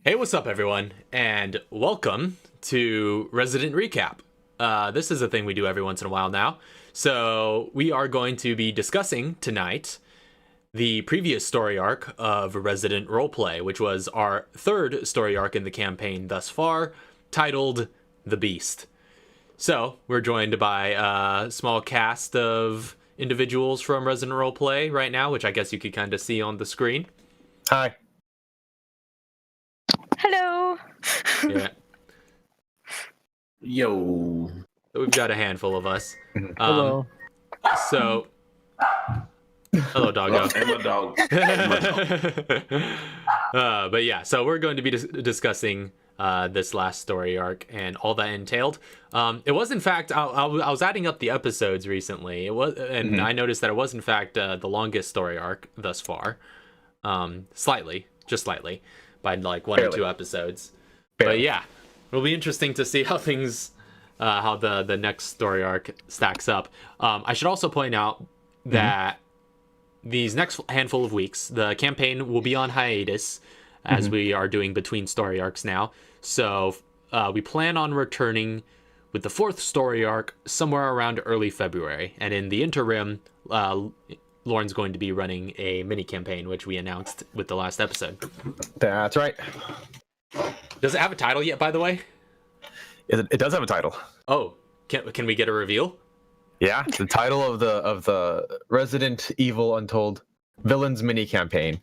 Hey, what's up, everyone, and welcome to Resident Recap. This is a thing we do every once in a while now. So we are going to be discussing tonight the previous story arc of Resident Roleplay, which was our third story arc in the campaign thus far, titled The Beast. So we're joined by a small cast of individuals from Resident Roleplay right now, which I guess you could kind of see on the screen. Hi. Hello. Yeah. Yo. So we've got a handful of us. Hello. So, hello, doggo. I'm a dog. But yeah, so we're going to be discussing this last story arc and all that entailed. It was, in fact, I was adding up the episodes recently. It was, and I noticed that it was, in fact, the longest story arc thus far. Just slightly, by like one or two episodes. But yeah, it'll be interesting to see how things, how the next story arc stacks up. I should also point out that these next handful of weeks, the campaign will be on hiatus as we are doing between story arcs now. So we plan on returning with the fourth story arc somewhere around early February. And in the interim, Lauren's going to be running a mini campaign, which we announced with the last episode. That's right. Does it have a title yet, by the way? It does have a title. Oh, can we get a reveal? Yeah, the title of the Resident Evil Untold Villains mini campaign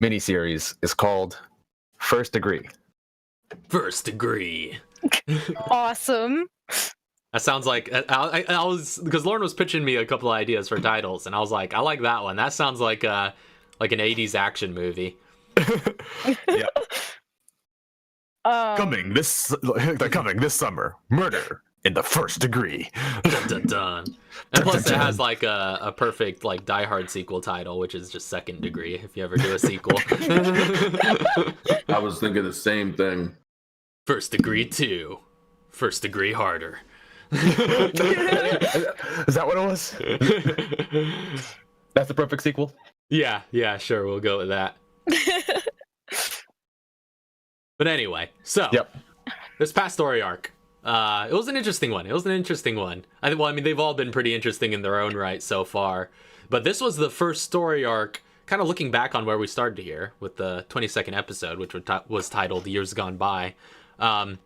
miniseries is called First Degree. First Degree. Awesome. That sounds like I was, because Lauren was pitching me a couple of ideas for titles, and I was like, I like that one. That sounds like an 80s action movie. Yeah. Um, Coming this summer, Murder in the First Degree. Dun, dun, dun. And plus, it has like a perfect like Die Hard sequel title, which is just Second Degree. If you ever do a sequel, I was thinking the same thing. First Degree 2, First Degree Harder. Is that what it was? That's the perfect sequel. Yeah, sure, we'll go with that. But anyway, so this past story arc, it was an interesting one. I mean, they've all been pretty interesting in their own right so far. But this was the first story arc, kind of looking back on where we started here with the 22nd episode, which was titled Years Gone By. As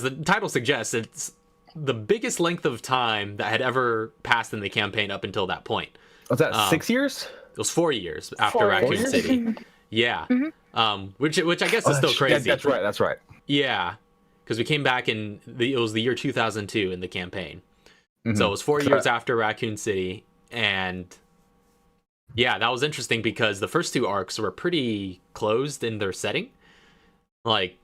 the title suggests, it's the biggest length of time that had ever passed in the campaign up until that point. Was that 6 years? It was 4 years after Raccoon City. Yeah. Which I guess is still crazy. That's right. Yeah. Because we came back it was the year 2002 in the campaign. So it was 4 years after Raccoon City. And yeah, that was interesting because the first two arcs were pretty closed in their setting. Like,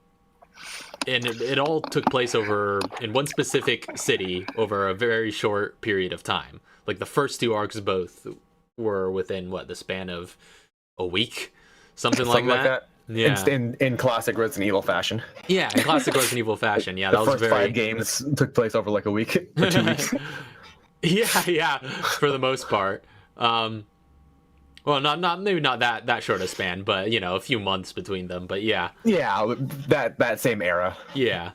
and it all took place in one specific city over a very short period of time. Like the first two arcs both were within the span of a week, something like that. Yeah, in classic Resident Evil fashion. Yeah, in classic Resident Evil fashion. Yeah, that was first 5 games took place over like a week or 2 weeks. yeah, for the most part. Well, maybe not that short a span, but a few months between them. But yeah, that same era. Yeah,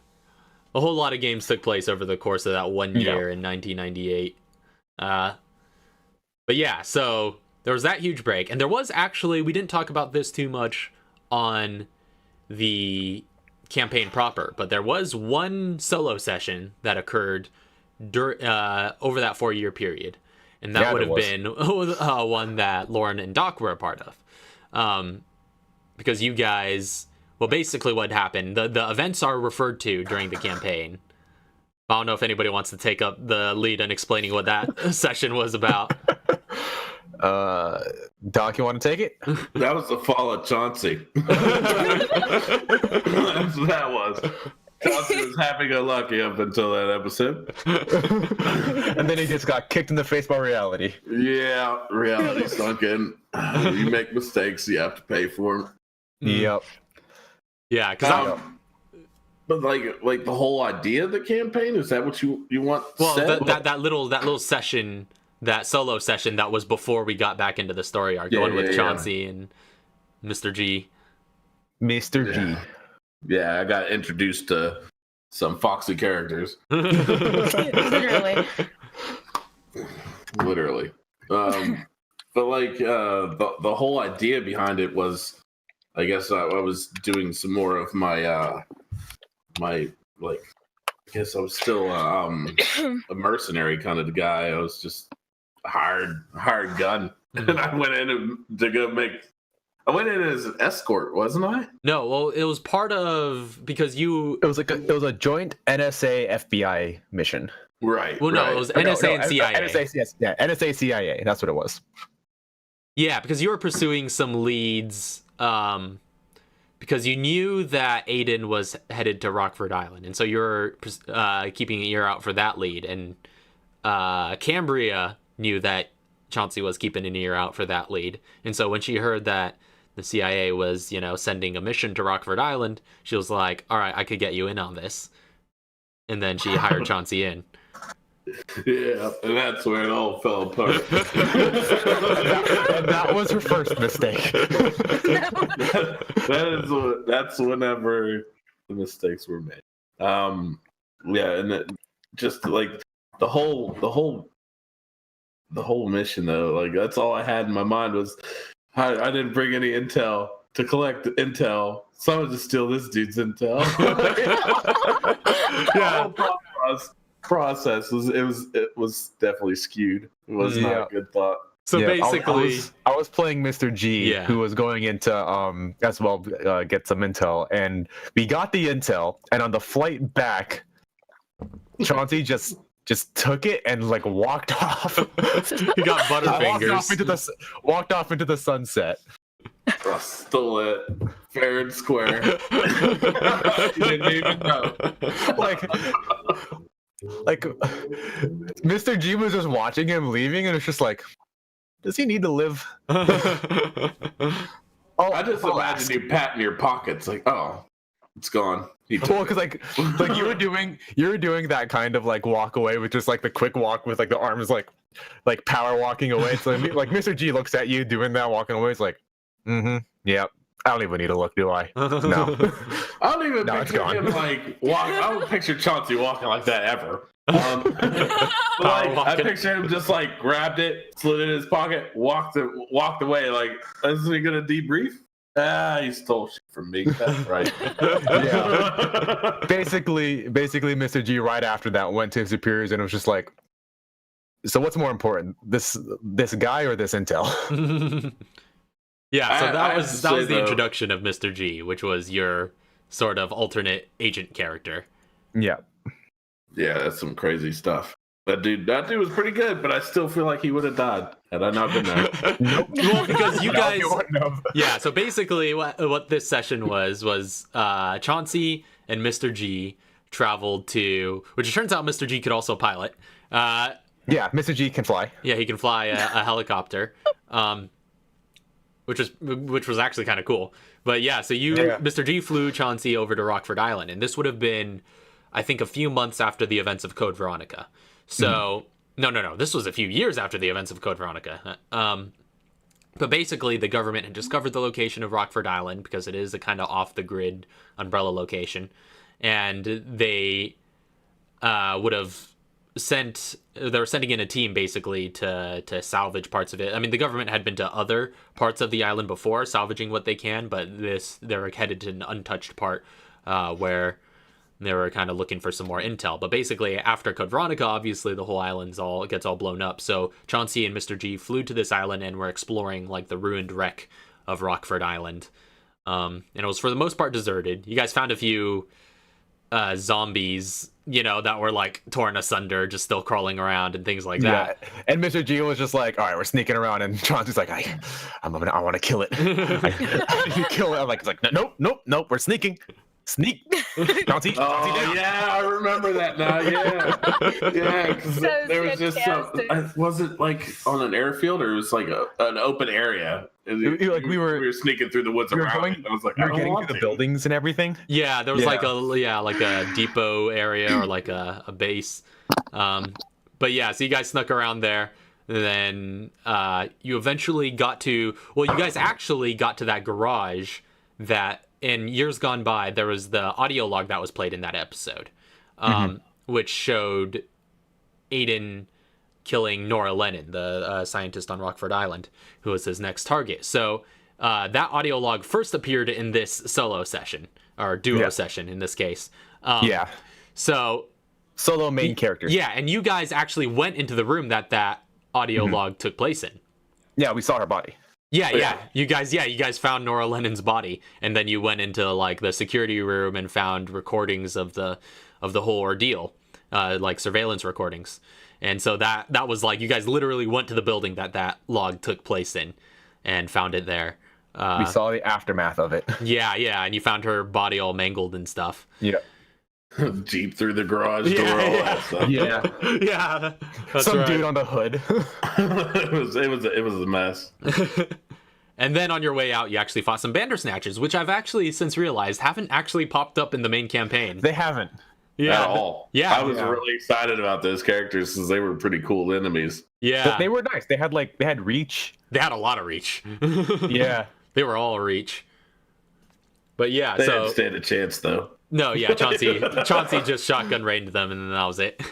a whole lot of games took place over the course of that 1 year in 1998. But yeah, so there was that huge break, and there was actually, we didn't talk about this too much on the campaign proper, but there was one solo session that occurred over that 4-year period. And that would have been one that Lauren and Doc were a part of. Because you guys, well, basically what happened, the events are referred to during the campaign. I don't know if anybody wants to take up the lead in explaining what that session was about. Doc, you want to take it? That was the fall of Chauncey. That's what that was. Chauncey was happy-go-lucky up until that episode. And then he just got kicked in the face by reality. Yeah, reality sunk in. You make mistakes, you have to pay for them. Yep. Yeah, because but like the whole idea of the campaign, is that what you want? Well, that little session, that solo session, that was before we got back into the story arc, going with Chauncey and Mr. G. Mr. G. Yeah, I got introduced to some foxy characters. Literally. Literally. But like the whole idea behind it was, I guess I was doing some more of my my like. I guess I was still a mercenary kind of guy. I was just a hired gun, and I went in to go make. I went in as an escort, wasn't I? No, well, it was part of because you. It was a joint NSA FBI mission. Right. Well, no, right. it was NSA and CIA. NSA, yes, yeah, NSA CIA. That's what it was. Yeah, because you were pursuing some leads. Because you knew that Aiden was headed to Rockford Island, and so you're keeping an ear out for that lead. And Cambria knew that Chauncey was keeping an ear out for that lead. And so when she heard that the CIA was, sending a mission to Rockford Island, she was like, all right, I could get you in on this. And then she hired Chauncey in. Yeah, and that's where it all fell apart. And that was her first mistake. That's whenever the mistakes were made. Yeah, and just like the whole mission though, like that's all I had in my mind was I didn't bring any intel to collect intel. Someone just steal this dude's intel. Yeah. Process it was definitely skewed. It was not a good thought. So basically, I was playing Mr. G, who was going into as well get some intel, and we got the intel. And on the flight back, Chauncey just took it and like walked off. He got butterfingers. Walked off into the sunset. I stole it fair and square. Didn't even know. Like Mr. G was just watching him leaving, and it's just like, does he need to live? I just imagine you patting your pockets, like, oh, it's gone. Well, because like you were doing that kind of like walk away with just like the quick walk with like the arms like power walking away. So like Mr. G looks at you doing that walking away. It's like, yeah. I don't even need to look, do I? No. I don't even picture him like walk. I don't picture Chauncey walking like that ever. I picture him just like grabbed it, slid it in his pocket, walked away. Like, isn't he gonna debrief? He stole shit from me. That's right. Yeah. Basically, Mr. G right after that went to his superiors and was just like, so what's more important, this guy or this intel? Yeah, so that was the introduction of Mr. G, which was your sort of alternate agent character. Yeah. Yeah, that's some crazy stuff. That dude was pretty good, but I still feel like he would have died had I not been there. Nope. Well, because you guys... No. Yeah, so basically what this session was Chauncey and Mr. G traveled to... Which it turns out Mr. G could also pilot. Yeah, Mr. G can fly. Yeah, he can fly a helicopter. Which was actually kind of cool. But yeah, so Mr. G flew Chauncey over to Rockford Island, and this would have been, I think, a few months after the events of Code Veronica. So, no, this was a few years after the events of Code Veronica. But basically, the government had discovered the location of Rockford Island, because it is a kind of off-the-grid umbrella location, and they they were sending in a team basically to salvage parts of it. I mean, the government had been to other parts of the island before, salvaging what they can, but they were headed to an untouched part where they were kind of looking for some more intel. But basically, after Code Veronica, obviously the whole island gets all blown up. So Chauncey and Mr. G flew to this island and were exploring like the ruined wreck of Rockford Island. And it was for the most part deserted. You guys found a few zombies, that were like torn asunder, just still crawling around and things like that. Yeah. And Mr. G was just like, all right, we're sneaking around, and Chauncey's like, I want to kill it. I need to kill it. I'm like, nope, we're sneaking. Sneak, Chauncey. Oh yeah, I remember that now. Yeah, because there was just was it like on an airfield, or it was like an open area? We were sneaking through the woods around it. I was like, we were getting through the buildings and everything. Yeah, there was like a depot area or like a base. But yeah, so you guys snuck around there. And then you eventually got to... Well, you guys actually got to that garage that in years gone by, there was the audio log that was played in that episode, which showed Aiden killing Nora Lennon, the scientist on Rockford Island, who was his next target. So that audio log first appeared in this solo session, or duo session in this case. So solo main characters. Yeah, and you guys actually went into the room that audio log took place in. Yeah, we saw her body. Yeah. You guys found Nora Lennon's body, and then you went into like the security room and found recordings of the whole ordeal, like surveillance recordings. And so that was like, you guys literally went to the building that log took place in and found it there. We saw the aftermath of it. Yeah, and you found her body all mangled and stuff. Yeah. Jeep through the garage door, all that stuff. Yeah. That's some right. dude on the hood. it was a mess. And then on your way out, you actually fought some Bandersnatchers, which I've actually since realized haven't actually popped up in the main campaign. They haven't. Yeah. At all. Yeah. I was really excited about those characters since they were pretty cool enemies. Yeah. But they were nice. They had reach. They had a lot of reach. Yeah. They were all reach. But yeah, They so didn't stand a chance though. no, yeah, Chauncey just shotgun rained them, and then that was it.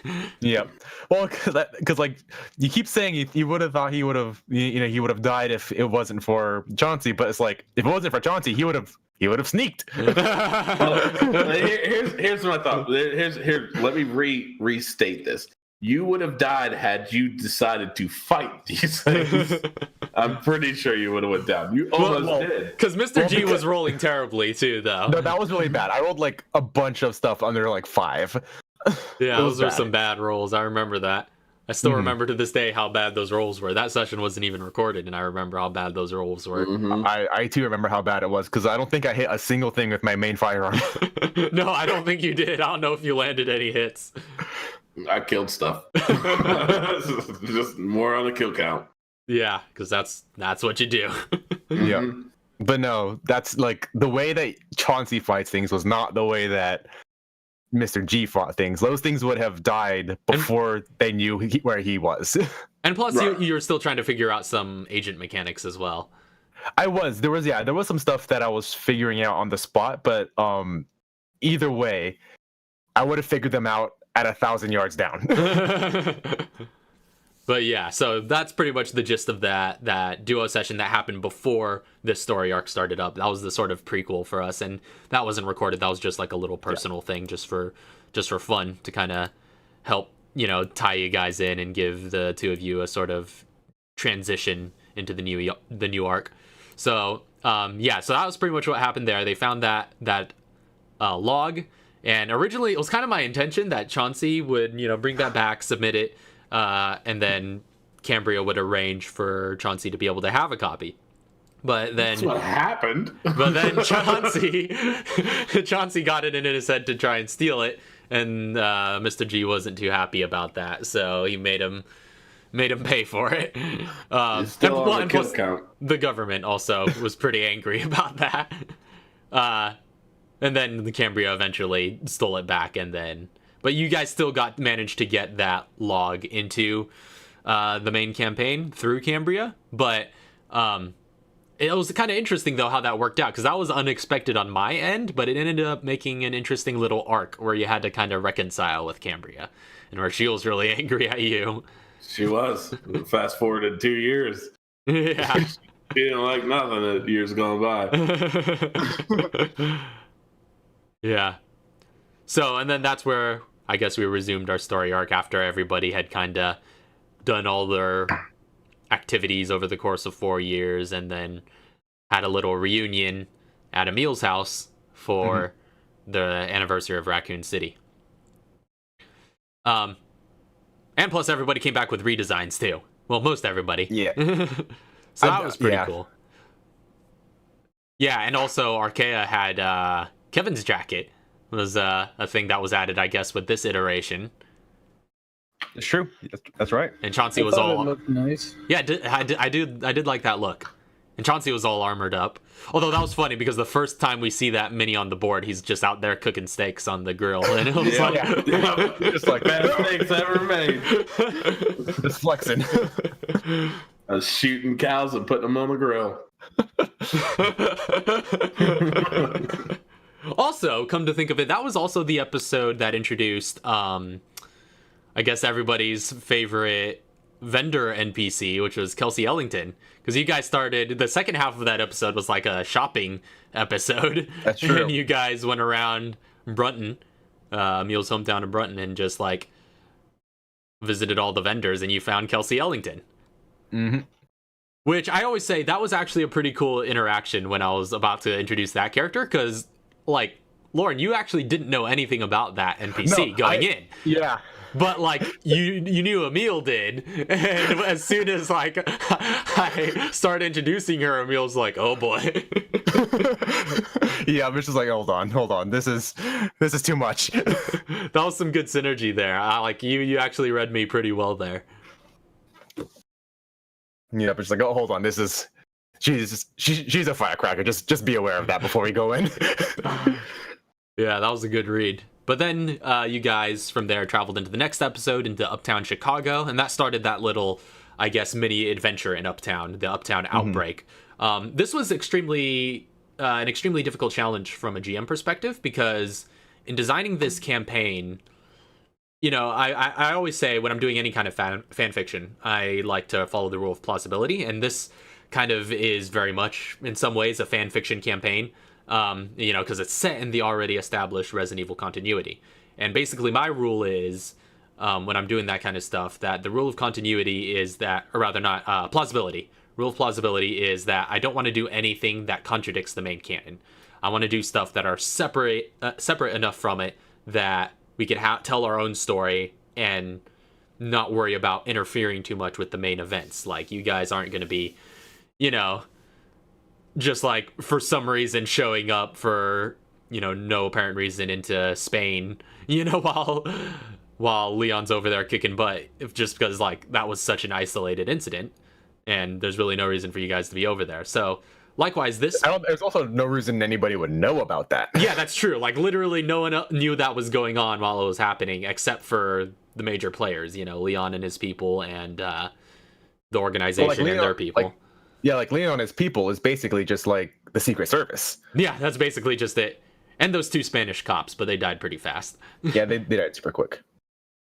Yeah. Well, because like you keep saying you would have thought he would have he would have died if it wasn't for Chauncey, but it's like if it wasn't for Chauncey, he would have sneaked. Here's my thought. Let me restate this. You would have died had you decided to fight these things. I'm pretty sure you would have went down. You almost did. Because Mr. G was rolling terribly too, though. No, that was really bad. I rolled like a bunch of stuff under like 5. Yeah, It was those were bad. some bad rolls. I remember that. I still remember to this day how bad those rolls were. That session wasn't even recorded, and I remember how bad those rolls were. I too remember how bad it was because I don't think I hit a single thing with my main firearm. No, I don't think you did. I don't know if you landed any hits. I killed stuff. Just more on the kill count. Yeah, because that's what you do. Yeah. But no, that's like the way that Chauncey fights things was not the way that Mr. G fought things. Those things would have died before they knew where he was. And plus, Right. you were still trying to figure out some agent mechanics as well. There was some stuff that I was figuring out on the spot, but either way, I would have figured them out at 1,000 yards down. But yeah, so that's pretty much the gist of that duo session that happened before this story arc started up. That was the sort of prequel for us, and that wasn't recorded. That was just like a little personal thing, just for fun, to kind of help tie you guys in and give the two of you a sort of transition into the new arc. So so that was pretty much what happened there. They found that log. And originally, it was kind of my intention that Chauncey would, bring that back, submit it, and then Cambria would arrange for Chauncey to be able to have a copy. But then, That's what happened. But then Chauncey got it in his head to try and steal it, and Mr. G wasn't too happy about that, so he made him pay for it. Still on the kill count. The government also was pretty angry about that. And then the Cambria eventually stole it back, but you guys still managed to get that log into the main campaign through Cambria. But it was kind of interesting though how that worked out, because that was unexpected on my end, but it ended up making an interesting little arc where you had to kind of reconcile with Cambria, and where she was really angry at you. She was. Fast forwarded 2 years. Yeah. She didn't like nothing that years gone by. Yeah. So, and then that's where I guess we resumed our story arc after everybody had kind of done all their activities over the course of 4 years, and then had a little reunion at Emil's house for the anniversary of Raccoon City. And plus everybody came back with redesigns too. Well, most everybody. Yeah. So that was pretty yeah. cool. Yeah, and also Arkea had Kevin's jacket was a thing that was added, I guess, with this iteration. It's true. That's right. And Chauncey I was thought all it looked nice. Yeah, I did like that look. And Chauncey was all armored up. Although that was funny because the first time we see that mini on the board, he's just out there cooking steaks on the grill, and it was Just like Best steaks ever made. just flexing. I was shooting cows and putting them on the grill. Also, come to think of it, that was also the episode that introduced, I guess, everybody's favorite vendor NPC, which was Kelsey Ellington. Because you guys started, the second half of that episode was like a shopping episode. That's true. And you guys went around Brunton, Emil's hometown in Brunton, and just like visited all the vendors, and you found Kelsey Ellington. Mm-hmm. Which I always say that was actually a pretty cool interaction when I was about to introduce that character, because, like, Lauren, you actually didn't know anything about that NPC going in. Yeah. But, like, you knew Emil did, and as soon as, like, I started introducing her, Emil's like, oh boy. Yeah, I'm just like, hold on, this is too much. That was some good synergy there. Like, you actually read me pretty well there. Yeah, but just like, oh, hold on, she's a firecracker. Just be aware of that before we go in. Yeah, that was a good read. But then you guys from there traveled into the next episode, into Uptown Chicago, and that started that little, I guess, mini adventure in Uptown, the Uptown Outbreak. This was an extremely difficult challenge from a GM perspective, because in designing this campaign, you know, I always say when I'm doing any kind of fan fiction, I like to follow the rule of plausibility, and this kind of is very much, in some ways, a fan fiction campaign. You know, because it's set in the already established Resident Evil continuity. And basically my rule is, when I'm doing that kind of stuff, that the rule of continuity is that, or rather not, plausibility. Rule of plausibility is that I don't want to do anything that contradicts the main canon. I want to do stuff that are separate enough from it that we could tell our own story and not worry about interfering too much with the main events. Like, you guys aren't going to be, you know, just like for some reason showing up for, you know, no apparent reason into Spain, you know, while Leon's over there kicking butt, just because like that was such an isolated incident and there's really no reason for you guys to be over there. So likewise, there's also no reason anybody would know about that. Yeah, that's true. Like, literally no one knew that was going on while it was happening, except for the major players, you know, Leon and his people, and the organization Leon, and their people. Like Leon and his people is basically just like the Secret Service. Yeah, that's basically just it. And those two Spanish cops, but they died pretty fast. Yeah, they died super quick.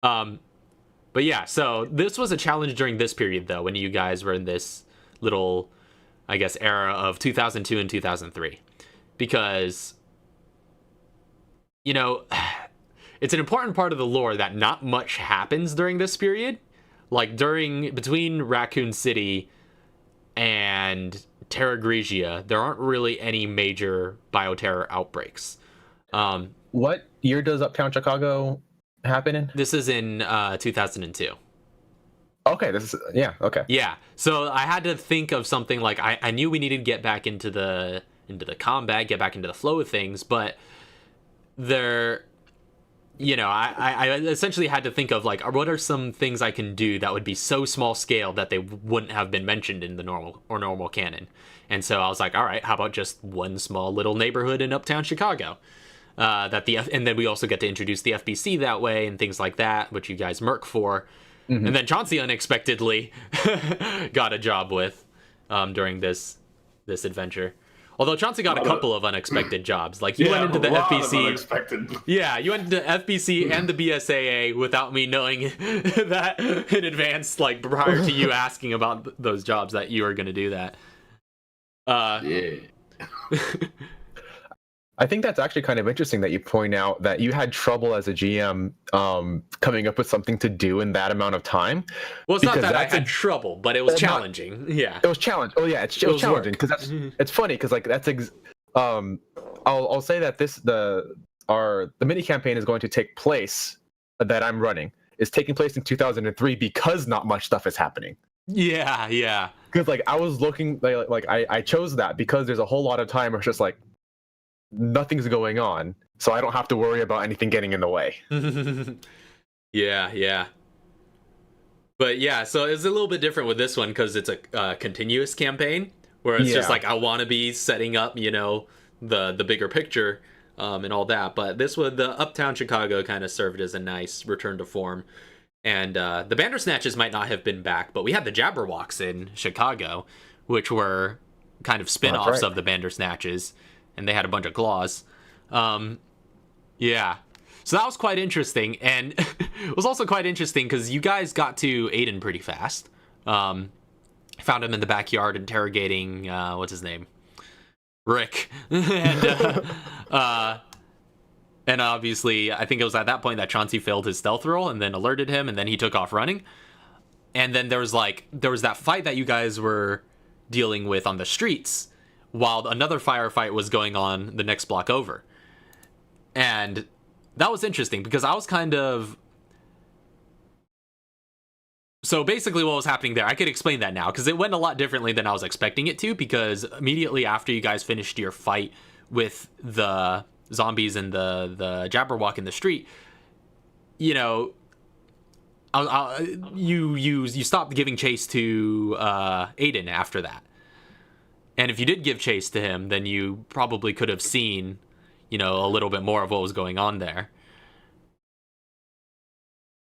But yeah, so this was a challenge during this period, though, when you guys were in this little, I guess, era of 2002 and 2003. Because, you know, it's an important part of the lore that not much happens during this period. Like, between Raccoon City and Terra Grigia, there aren't really any major bioterror outbreaks. What year does Uptown Chicago happen in? This is in 2002. Okay, okay. Yeah, so I had to think of something like, I knew we needed to get back into the combat, get back into the flow of things, but there, you know, I essentially had to think of like, what are some things I can do that would be so small scale that they wouldn't have been mentioned in the normal canon. And so I was like, all right, how about just one small little neighborhood in Uptown Chicago? And then we also get to introduce the FBC that way and things like that, which you guys merc for. Mm-hmm. And then Chauncey unexpectedly got a job with during this adventure. Although Chauncey got a couple of unexpected jobs. Like, you went into the FBC. Yeah, you went into FBC and the BSAA without me knowing that in advance, like prior to you asking about those jobs that you were going to do that. Yeah. I think that's actually kind of interesting that you point out that you had trouble as a GM coming up with something to do in that amount of time. Well, it's not that I had trouble, but it was challenging. Yeah, it was challenging. Oh yeah, it was challenging because it's funny because like I'll say that the mini campaign is going to take place that I'm running is taking place in 2003 because not much stuff is happening. Yeah. Because like I was looking like I chose that because there's a whole lot of time where it's just like nothing's going on, so I don't have to worry about anything getting in the way. Yeah. But yeah, so it's a little bit different with this one because it's a continuous campaign where it's just like I want to be setting up, you know, the bigger picture and all that. But this one, the Uptown Chicago, kind of served as a nice return to form. And the Bandersnatches might not have been back, but we had the Jabberwocks in Chicago, which were kind of spin-offs of the Bandersnatches, and they had a bunch of claws. Yeah. So that was quite interesting, and it was also quite interesting because you guys got to Aiden pretty fast. Found him in the backyard interrogating, what's his name? Rick. And obviously, I think it was at that point that Chauncey failed his stealth roll and then alerted him, and then he took off running. And then there was that fight that you guys were dealing with on the streets while another firefight was going on the next block over. And that was interesting because I was kind of... So basically what was happening there, I could explain that now because it went a lot differently than I was expecting it to, because immediately after you guys finished your fight with the zombies and the Jabberwock in the street, you know, you stopped giving chase to Aiden after that. And if you did give chase to him, then you probably could have seen, you know, a little bit more of what was going on there.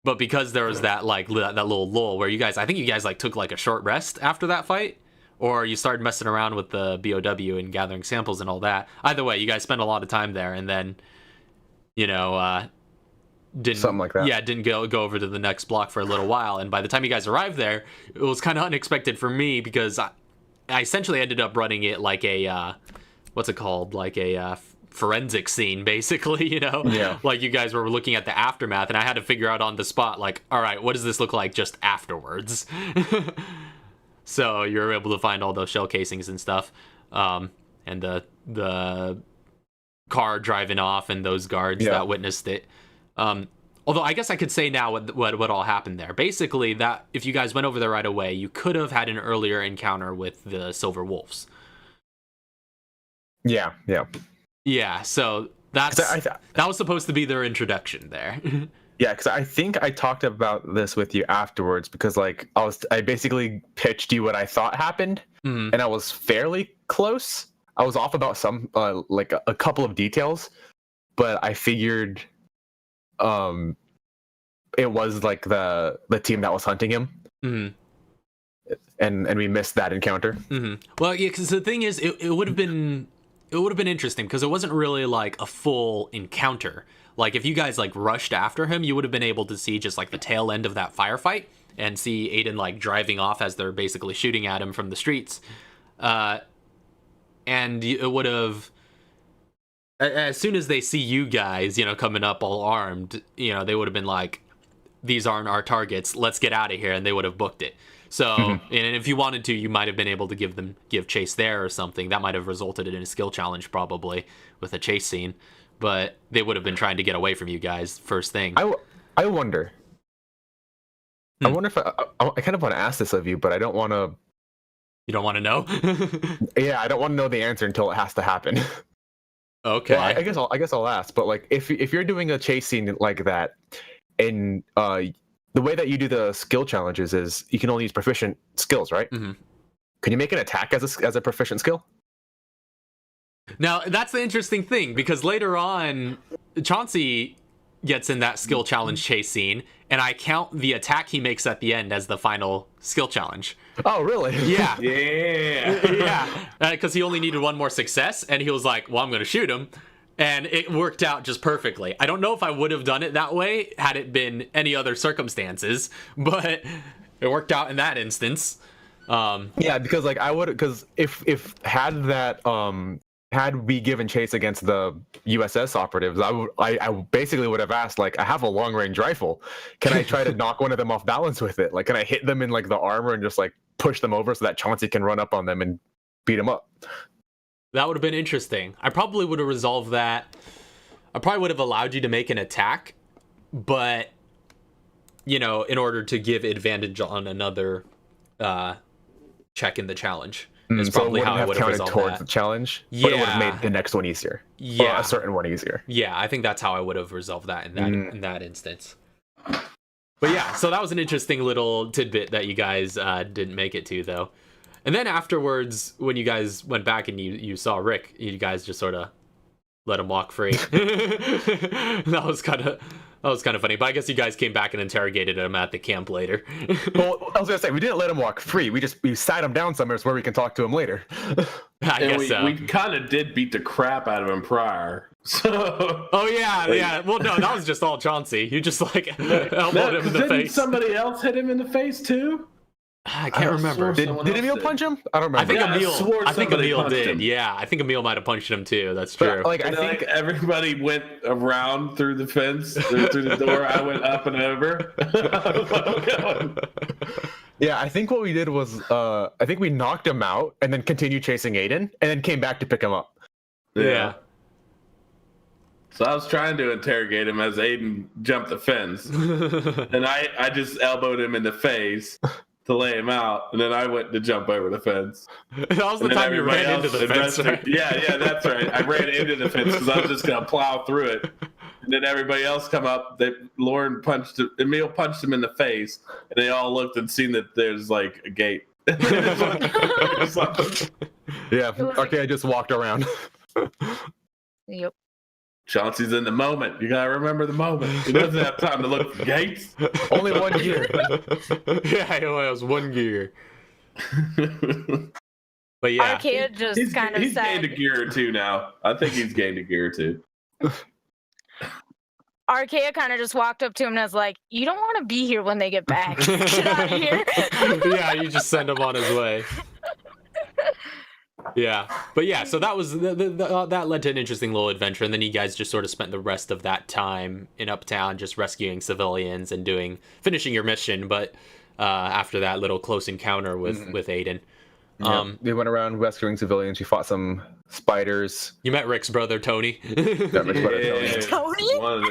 But because there was that little lull where I think you guys like took like a short rest after that fight, or you started messing around with the BOW and gathering samples and all that. Either way, you guys spent a lot of time there, and then, you know, didn't something like that. Yeah, didn't go over to the next block for a little while. And by the time you guys arrived there, it was kind of unexpected for me because I essentially ended up running it like a what's it called, like a forensic scene, basically, you know? Yeah. Like you guys were looking at the aftermath, and I had to figure out on the spot, like, all right, what does this look like just afterwards? So you were able to find all those shell casings and stuff, and the car driving off and those guards that witnessed it. Although I guess I could say now what all happened there. Basically, that if you guys went over there right away, you could have had an earlier encounter with the Silver Wolves. Yeah. Yeah, so that was supposed to be their introduction there. Yeah, because I think I talked about this with you afterwards, because like I basically pitched you what I thought happened, and I was fairly close. I was off about some like a couple of details, but I figured it was like the team that was hunting him, and we missed that encounter. Well, yeah, because the thing is, it would have been interesting because it wasn't really like a full encounter. Like if you guys like rushed after him, you would have been able to see just like the tail end of that firefight and see Aiden like driving off as they're basically shooting at him from the streets. And it would have, as soon as they see you guys, you know, coming up all armed, you know, they would have been like, these aren't our targets, let's get out of here, and they would have booked it. So, and if you wanted to, you might have been able to give chase there or something. That might have resulted in a skill challenge probably with a chase scene. But they would have been trying to get away from you guys first thing. I wonder. I wonder if I kind of want to ask this of you, but I don't want to. You don't want to know? Yeah, I don't want to know the answer until it has to happen. Okay. Well, I guess I'll ask. But like, if you're doing a chase scene like that, and the way that you do the skill challenges is you can only use proficient skills, right? Can you make an attack as a proficient skill? Now, that's the interesting thing, because later on, Chauncey gets in that skill challenge chase scene, and I count the attack he makes at the end as the final skill challenge. Oh, really? Yeah. Yeah. Because he only needed one more success, and he was like, well, I'm going to shoot him. And it worked out just perfectly. I don't know if I would have done it that way had it been any other circumstances, but it worked out in that instance. Yeah, because like because if had we given chase against the USS operatives, I basically would have asked, like, I have a long range rifle. Can I try to knock one of them off balance with it? Like, can I hit them in like the armor and just like push them over so that Chauncey can run up on them and beat them up? That would have been interesting. I probably would have resolved that. I probably would have allowed you to make an attack, but, you know, in order to give advantage on another check in the challenge. Is probably how I would have resolved towards that. the challenge, but it would have made the next one easier. Yeah, or a certain one easier. Yeah, I think that's how I would have resolved that in that instance. But yeah, so that was an interesting little tidbit that you guys didn't make it to, though. And then afterwards, when you guys went back and you saw Rick, you guys just sort of let him walk free. That was kind of That was kind of funny, but I guess you guys came back and interrogated him at the camp later. Well, I was gonna say we didn't let him walk free. We sat him down somewhere where we can talk to him later. I guess so. We kind of did beat the crap out of him prior. So. Oh yeah. Well, no, that was just all Chauncey. You just like elbowed him in the face. Somebody else hit him in the face too. I can't remember. Did Emil punch him? I don't remember. I think Emil did. Him. Yeah, I think Emil might have punched him too. That's true. But, I think everybody went around through the fence, through the door. I went up and over. Yeah, I think what we did was, I think we knocked him out and then continued chasing Aiden, and then came back to pick him up. Yeah. So I was trying to interrogate him as Aiden jumped the fence, and I just elbowed him in the face to lay him out, and then I went to jump over the fence. That was the time you ran into the fence, right? Yeah, that's right. I ran into the fence because I was just gonna plow through it, and then everybody else come up. Emil punched him in the face, and they all looked and seen that there's like a gate. Yeah, okay, I just walked around. Yep. Chauncey's in the moment. You gotta remember the moment. He doesn't have time to look for gates. Only one gear. Yeah, it was one gear. But yeah, Archaea just He's kind of gained a said. gear or two now. I think he's gained a gear or two. Archaea kind of just walked up to him and was like, "You don't want to be here when they get back. Get out of here." Yeah, you just send him on his way. Yeah, but yeah, so that was that led to an interesting little adventure, and then you guys just sort of spent the rest of that time in Uptown just rescuing civilians and finishing your mission. But after that little close encounter with Aiden, We went around rescuing civilians. We fought some spiders. you met Rick's brother Tony. Got Rick's brother, Tony. Tony? One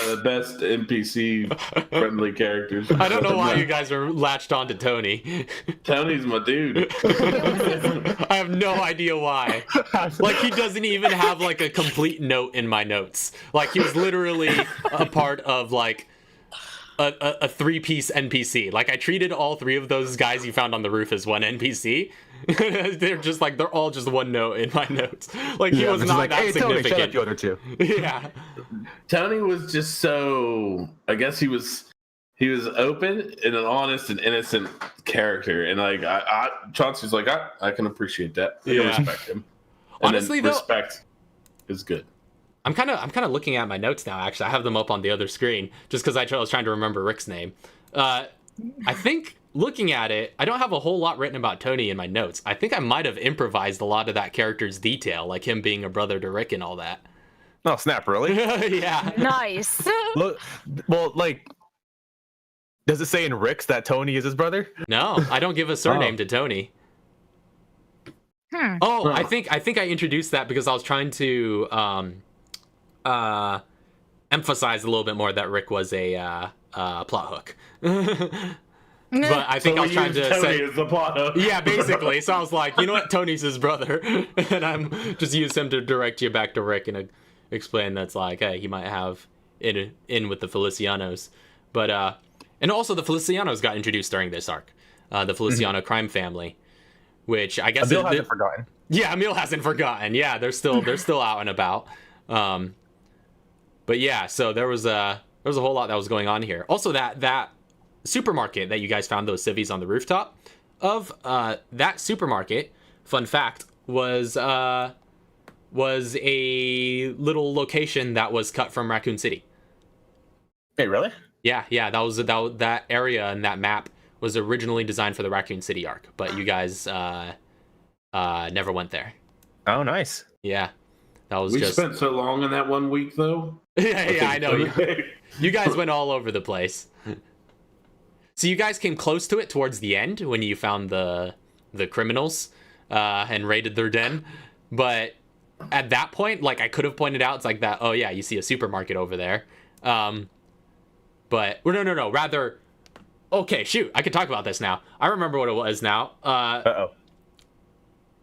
of the best NPC friendly characters. I don't know why you guys are latched on to Tony. Tony's my dude. I have no idea why. Like, he doesn't even have like a complete note in my notes. Like, he was literally a part of like a 3-piece NPC. Like, I treated all 3 of those guys you found on the roof as one NPC. they're all just one note in my notes. Like, he was not like, that hey, Tony, significant. shut up, you other 2. Yeah. Tony was just so. I guess he was open and an honest and innocent character, and like Chauncey's like I can appreciate that. I can respect him. And Honestly, then though, respect is good. I'm kind of looking at my notes now. Actually, I have them up on the other screen just because I was trying to remember Rick's name. I think looking at it, I don't have a whole lot written about Tony in my notes. I think I might have improvised a lot of that character's detail, like him being a brother to Rick and all that. Oh, snap, really? Yeah. Nice. Look, well, like, does it say in Rick's that Tony is his brother? No, I don't give a surname to Tony. Oh, I think I introduced that because I was trying to emphasize a little bit more that Rick was a plot hook. But I think I was trying to Tony say, as the plot hook. yeah, basically. So I was like, you know what, Tony's his brother, and I'm just use him to direct you back to Rick and explain that's like, hey, he might have in with the Felicianos, but and also the Felicianos got introduced during this arc, the Feliciano crime family, which I guess Emil hasn't forgotten. Yeah, Emil hasn't forgotten. Yeah, they're still out and about. But yeah, so there was a whole lot that was going on here. Also, that supermarket that you guys found those civvies on the rooftop of, that supermarket, fun fact, was a little location that was cut from Raccoon City. Hey, really? Yeah, that area and that map was originally designed for the Raccoon City arc, but you guys never went there. Oh, nice. Yeah, that was We just spent so long in that 1 week though. yeah, I know. You guys went all over the place. So you guys came close to it towards the end when you found the criminals and raided their den, but at that point, like, I could have pointed out, it's like that. Oh yeah, you see a supermarket over there. But no. Rather, okay, shoot, I can talk about this now. I remember what it was now.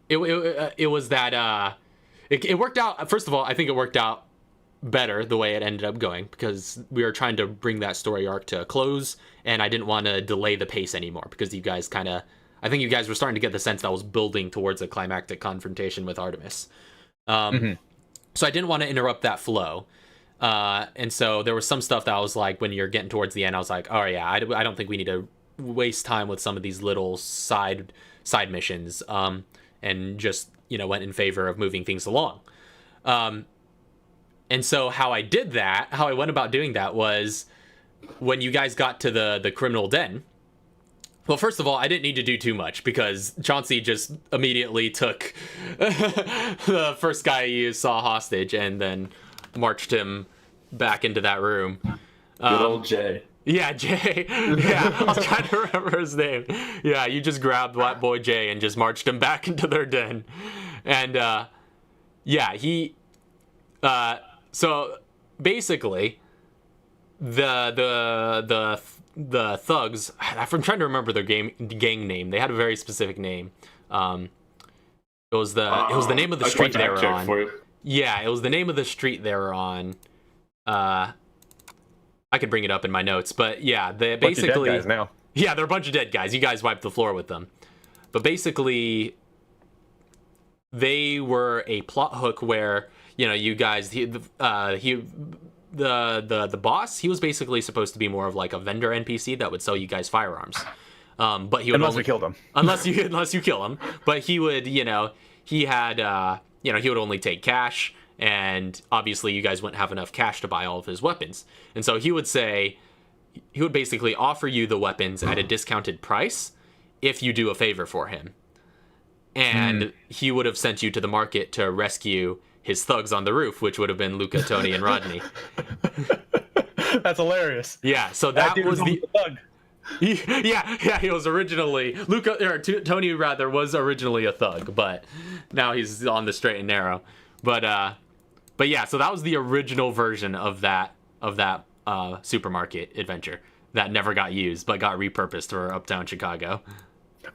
It was that it worked out. First of all, I think it worked out better the way it ended up going because we were trying to bring that story arc to a close, and I didn't want to delay the pace anymore because you guys I think you guys were starting to get the sense that was building towards a climactic confrontation with Artemis. So I didn't want to interrupt that flow. And so there was some stuff that I was like, when you're getting towards the end, I was like, oh yeah, I don't think we need to waste time with some of these little side missions, and just, you know, went in favor of moving things along. And so how I went about doing that was, when you guys got to the criminal den, well, first of all, I didn't need to do too much because Chauncey just immediately took the first guy you saw hostage and then marched him back into that room. Good old Jay. Yeah, Jay. Yeah, I was trying to remember his name. Yeah, you just grabbed White Boy Jay and just marched him back into their den. And, yeah, so basically, the thugs, I'm trying to remember their gang name. They had a very specific name. It was the name of the street they were on. Yeah, it was the name of the street they were on. I could bring it up in my notes, but yeah, they basically, bunch of dead guys now. Yeah, they're a bunch of dead guys. You guys wiped the floor with them, but basically, they were a plot hook where, you know, you guys, the boss, he was basically supposed to be more of like a vendor NPC that would sell you guys firearms. But he would unless we killed him. unless you kill him. But he would, you know, he had, you know, he would only take cash, and obviously you guys wouldn't have enough cash to buy all of his weapons. And so he would basically offer you the weapons at a discounted price if you do a favor for him. And he would have sent you to the market to rescue his thugs on the roof, which would have been Luca, Tony, and Rodney. That's hilarious. Yeah, so that was the thug. He was originally Tony rather was originally a thug, but now he's on the straight and narrow. But yeah, so that was the original version of that supermarket adventure that never got used but got repurposed for Uptown Chicago.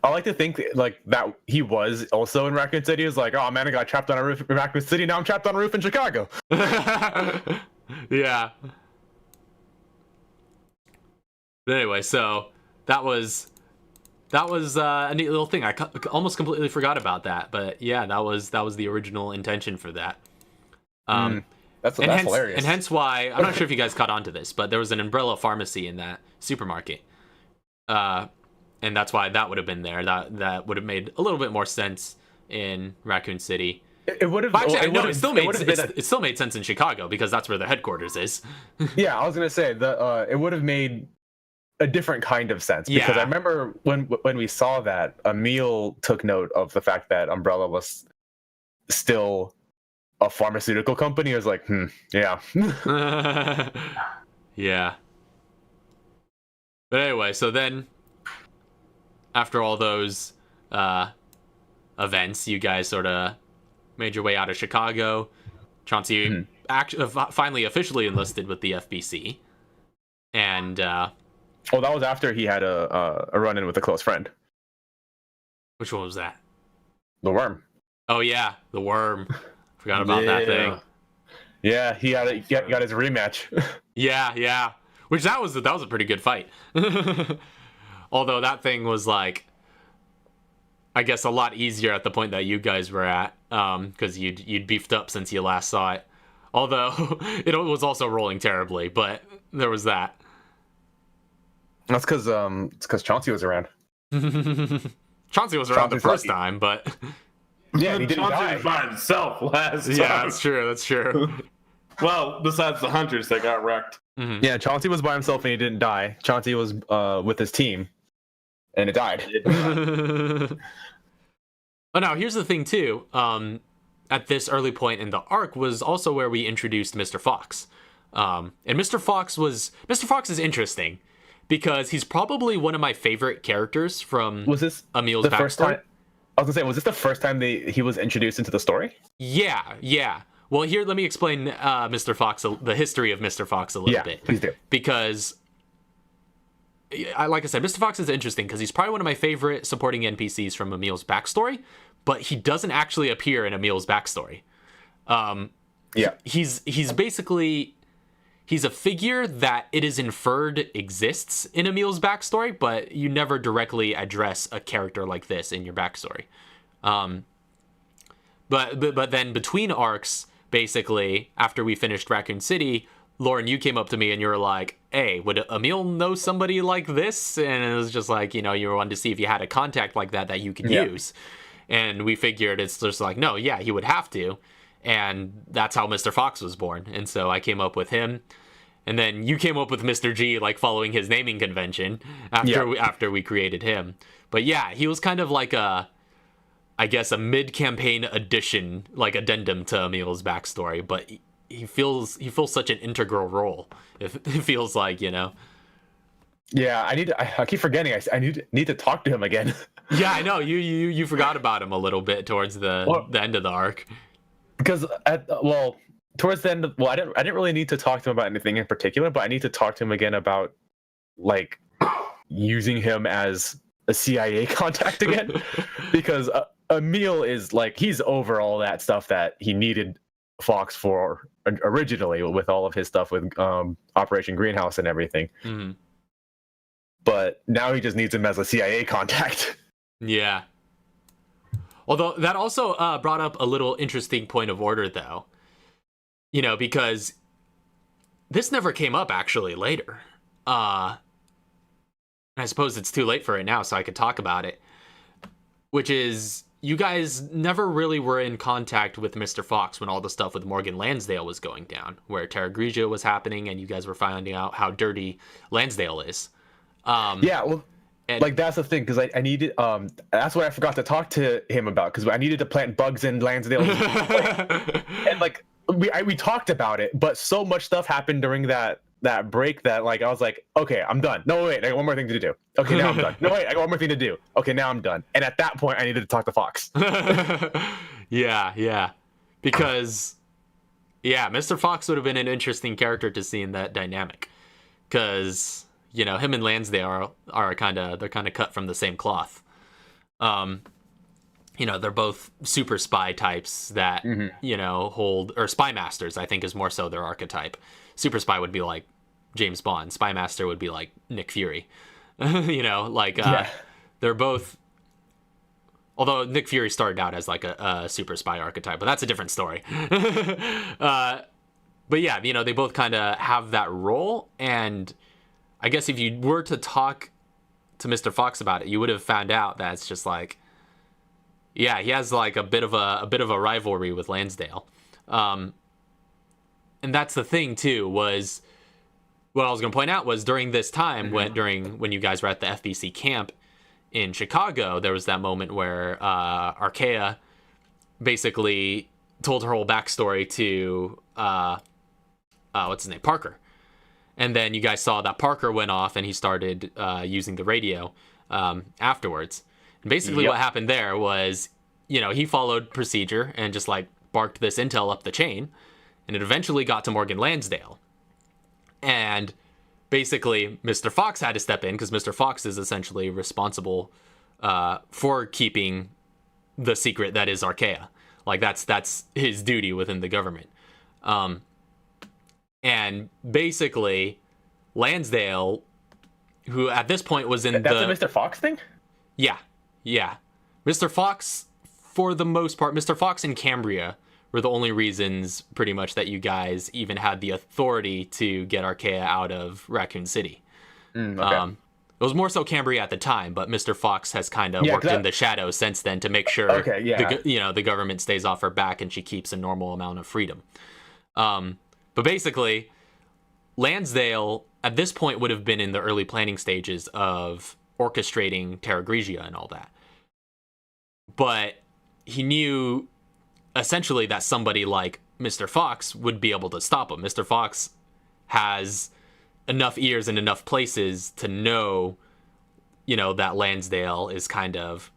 I like to think like that he was also in Raccoon City. He was like, oh man, I got trapped on a roof in Raccoon City. Now I'm trapped on a roof in Chicago. Yeah. But anyway, so that was a neat little thing. I almost completely forgot about that, but yeah, that was the original intention for that. That's hilarious. And hence why, I'm not sure if you guys caught on to this, but there was an Umbrella pharmacy in that supermarket. And that's why that would have been there. That would have made a little bit more sense in Raccoon City. It would have. Actually, no, it still made sense in Chicago because that's where the headquarters is. Yeah, I was gonna say it would have made a different kind of sense because I remember when we saw that, Emil took note of the fact that Umbrella was still a pharmaceutical company. I was like, yeah. Yeah. But anyway, so then, after all those events, you guys sort of made your way out of Chicago. Chauncey finally officially enlisted with the FBC. And... that was after he had a run-in with a close friend. Which one was that? The Worm. Oh, yeah, the Worm. Forgot about that thing. Yeah, he got his rematch. Yeah. Which that was a pretty good fight. Although that thing was like, I guess, a lot easier at the point that you guys were at, because you'd beefed up since you last saw it. Although it was also rolling terribly, but there was that. That's because Chauncey was around. Chauncey was around the first time, but yeah, he didn't die. Chauncey was by himself last time. Yeah, that's true. Well, besides the hunters that got wrecked. Mm-hmm. Yeah, Chauncey was by himself and he didn't die. Chauncey was with his team, and it died. Oh, now here's the thing too. At this early point in the arc was also where we introduced Mr. Fox, and Mr. Fox is interesting because he's probably one of my favorite characters from Emil's backstory. First time? I was gonna say, was this the first time he was introduced into the story? Yeah. Well, here, let me explain Mr. Fox, the history of Mr. Fox a little bit. Please do. Because, like I said, Mr. Fox is interesting because he's probably one of my favorite supporting NPCs from Emil's backstory, but he doesn't actually appear in Emil's backstory. He's basically... He's a figure that it is inferred exists in Emil's backstory, but you never directly address a character like this in your backstory. But then between arcs, basically, after we finished Raccoon City, Lauren, you came up to me and you were like, hey, would Emil know somebody like this? And it was just like, you know, you were wanting to see if you had a contact like that you could use. And we figured it's just like, no, yeah, he would have to. And that's how Mr. Fox was born. And so I came up with him. And then you came up with Mr. G, like following his naming convention after we created him. But yeah, he was kind of like a mid-campaign addition, like addendum to Emil's backstory. But he fills such an integral role. It feels like, you know. Yeah, I keep forgetting. I need to talk to him again. Yeah, I know. You forgot about him a little bit towards the end of the arc. Because towards the end, I didn't really need to talk to him about anything in particular, but I need to talk to him again about like using him as a CIA contact again, because Emil is like, he's over all that stuff that he needed Fox for originally with all of his stuff with Operation Greenhouse and everything. Mm-hmm. But now he just needs him as a CIA contact. Yeah. Although that also brought up a little interesting point of order, though. You know, because this never came up actually later. I suppose it's too late for it now, so I could talk about it. Which is, you guys never really were in contact with Mr. Fox when all the stuff with Morgan Lansdale was going down, where Terra Grigia was happening, and you guys were finding out how dirty Lansdale is. Like that's the thing, because I needed that's what I forgot to talk to him about, because I needed to plant bugs in Lansdale. And like we talked about it, but so much stuff happened during that break that like I was like, okay, I'm done. No, wait, I got one more thing to do. Okay, now I'm done. No, wait, I got one more thing to do. Okay, now I'm done. And at that point, I needed to talk to Fox. Yeah. Because Mr. Fox would have been an interesting character to see in that dynamic. Because, you know, him and Lansdale are kind of cut from the same cloth. You know, they're both super spy types that, you know, hold, or spy masters, I think is more so their archetype. Super spy would be like James Bond. Spy master would be like Nick Fury. You know, like they're both, although Nick Fury started out as like a super spy archetype, but that's a different story. But yeah, you know, they both kind of have that role. And I guess if you were to talk to Mr. Fox about it, you would have found out that it's just like, yeah, he has like a bit of a rivalry with Lansdale. And that's the thing too, was what I was going to point out was during this time when you guys were at the FBC camp in Chicago, there was that moment where Archaea basically told her whole backstory to what's his name, Parker. And then you guys saw that Parker went off and he started using the radio afterwards. And basically what happened there was, you know, he followed procedure and just like barked this intel up the chain. And it eventually got to Morgan Lansdale. And basically Mr. Fox had to step in because Mr. Fox is essentially responsible for keeping the secret that is Archaea. Like that's his duty within the government. And basically, Lansdale, who at this point was in That's a Mr. Fox thing? Yeah. Mr. Fox, for the most part, Mr. Fox and Cambria were the only reasons, pretty much, that you guys even had the authority to get Archaea out of Raccoon City. Okay. It was more so Cambria at the time, but Mr. Fox has kind of worked in the shadows since then to make sure the government stays off her back and she keeps a normal amount of freedom. But basically, Lansdale, at this point, would have been in the early planning stages of orchestrating Terra Grigia and all that. But he knew, essentially, that somebody like Mr. Fox would be able to stop him. Mr. Fox has enough ears in enough places to know, you know, that Lansdale is kind of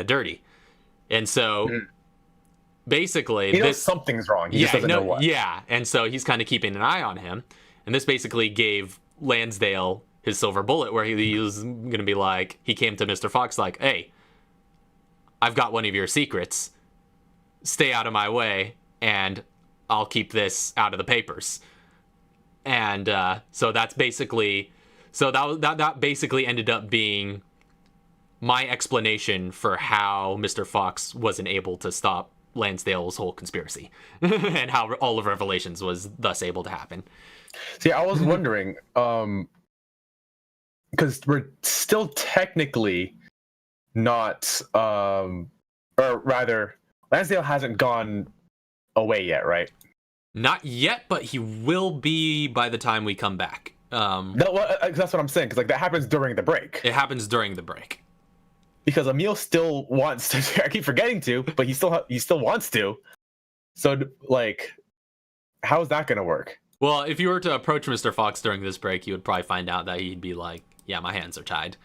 dirty. And so... basically, he knows something's wrong. He just doesn't know what. Yeah, and so he's kind of keeping an eye on him. And this basically gave Lansdale his silver bullet, where he was going to be like, he came to Mr. Fox like, hey, I've got one of your secrets. Stay out of my way, and I'll keep this out of the papers. And so that's basically... So that basically ended up being my explanation for how Mr. Fox wasn't able to stop Lansdale's whole conspiracy and how all of Revelations was thus able to happen. See, I was wondering, because we're still technically not, or rather, Lansdale hasn't gone away yet, right? Not yet, but he will be by the time we come back. That's what I'm saying, because like that happens during the break. It happens during the break. Because Emil still wants to. I keep forgetting to, but he still wants to. So like, how is that gonna work? Well, if you were to approach Mr. Fox during this break, you would probably find out that he'd be like, "Yeah, my hands are tied."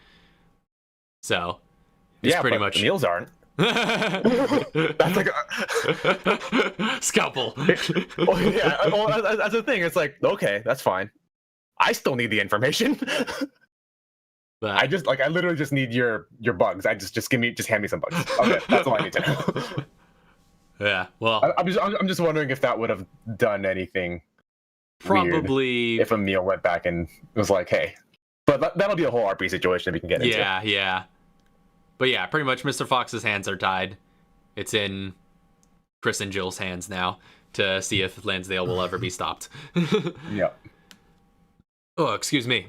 So, it's pretty much Emil's aren't. That's like scalpel. Well, yeah, well, that's the thing. It's like, okay, that's fine. I still need the information. But I literally just need your bugs. Just hand me some bugs. Okay, that's all I need to know. Yeah, well, I'm just wondering if that would have done anything. Probably weird if Emil went back and was like, hey, but that'll be a whole RP situation we can get into. Yeah. But yeah, pretty much Mr. Fox's hands are tied. It's in Chris and Jill's hands now to see if Lansdale will ever be stopped. Yeah. Oh, excuse me.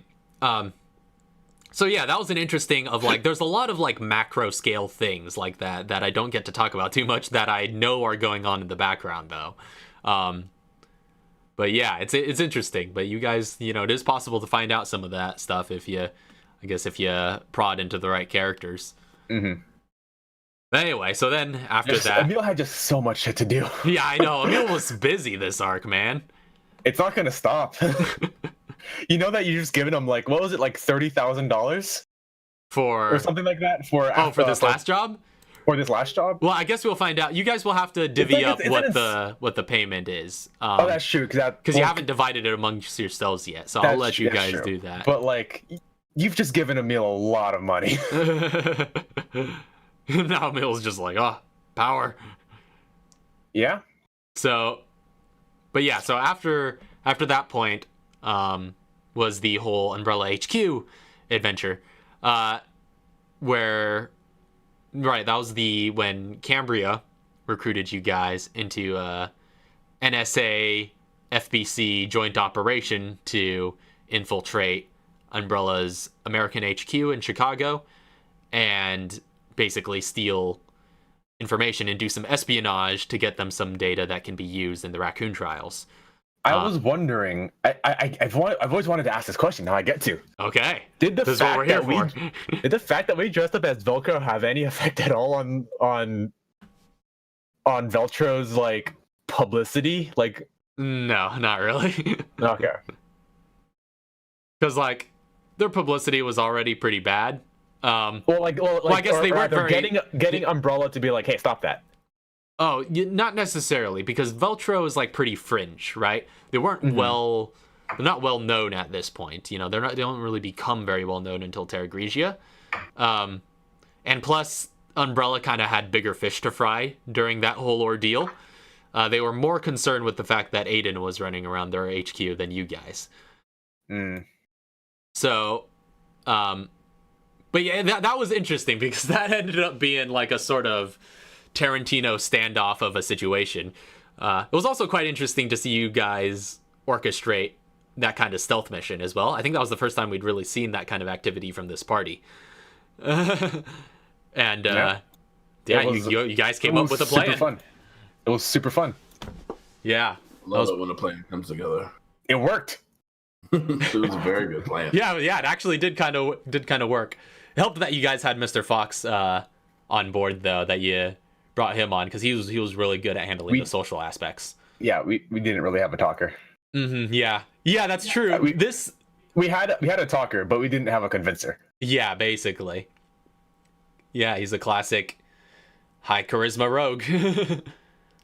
So yeah, that was an interesting of like, there's a lot of like macro scale things like that I don't get to talk about too much that I know are going on in the background though. But yeah, it's interesting. But you guys, it is possible to find out some of that stuff if you prod into the right characters. Mm-hmm. But anyway, so then after that, Emil had just so much shit to do. Yeah, I know. Emil was busy this arc, man. It's not gonna stop. You know that you're just giving him like, what was it, like $30,000 for or something like that for this last job? For this last job? Well, I guess we'll find out. You guys will have to divvy up what the payment is. Oh, that's true. Because you haven't divided it amongst yourselves yet, so I'll let you guys do that. But like, you've just given Emil a lot of money. Now Emil's just like, power. Yeah. So, but yeah, so after that point, was the whole Umbrella HQ adventure, where, right, that was when Cambria recruited you guys into NSA FBC joint operation to infiltrate Umbrella's American HQ in Chicago and basically steal information and do some espionage to get them some data that can be used in the Raccoon trials. I was wondering. I've always wanted to ask this question. Now I get to. Okay. Did the fact that we dressed up as Velcro have any effect at all on Veltro's like publicity? Like, no, not really. Okay. Because like their publicity was already pretty bad. I guess they weren't getting Umbrella to be like, hey, stop that. Oh, not necessarily, because Veltro is like pretty fringe, right? They weren't they're not well known at this point. They don't really become very well known until Terra Grigia. And plus Umbrella kind of had bigger fish to fry during that whole ordeal. They were more concerned with the fact that Aiden was running around their HQ than you guys. So, but yeah, that was interesting because that ended up being like a sort of Tarantino standoff of a situation. It was also quite interesting to see you guys orchestrate that kind of stealth mission as well. I think that was the first time we'd really seen that kind of activity from this party. And you guys came up with a plan. Fun. It was super fun. Yeah. Love it when a plan comes together. It worked. It was a very good plan. Yeah, it actually did kind of work. It helped that you guys had Mr. Fox on board though, that you brought him on because he was really good at handling the social aspects. Yeah, we didn't really have a talker. Yeah, that's true. We had a talker, but we didn't have a convincer. Yeah, basically. Yeah, he's a classic high charisma rogue.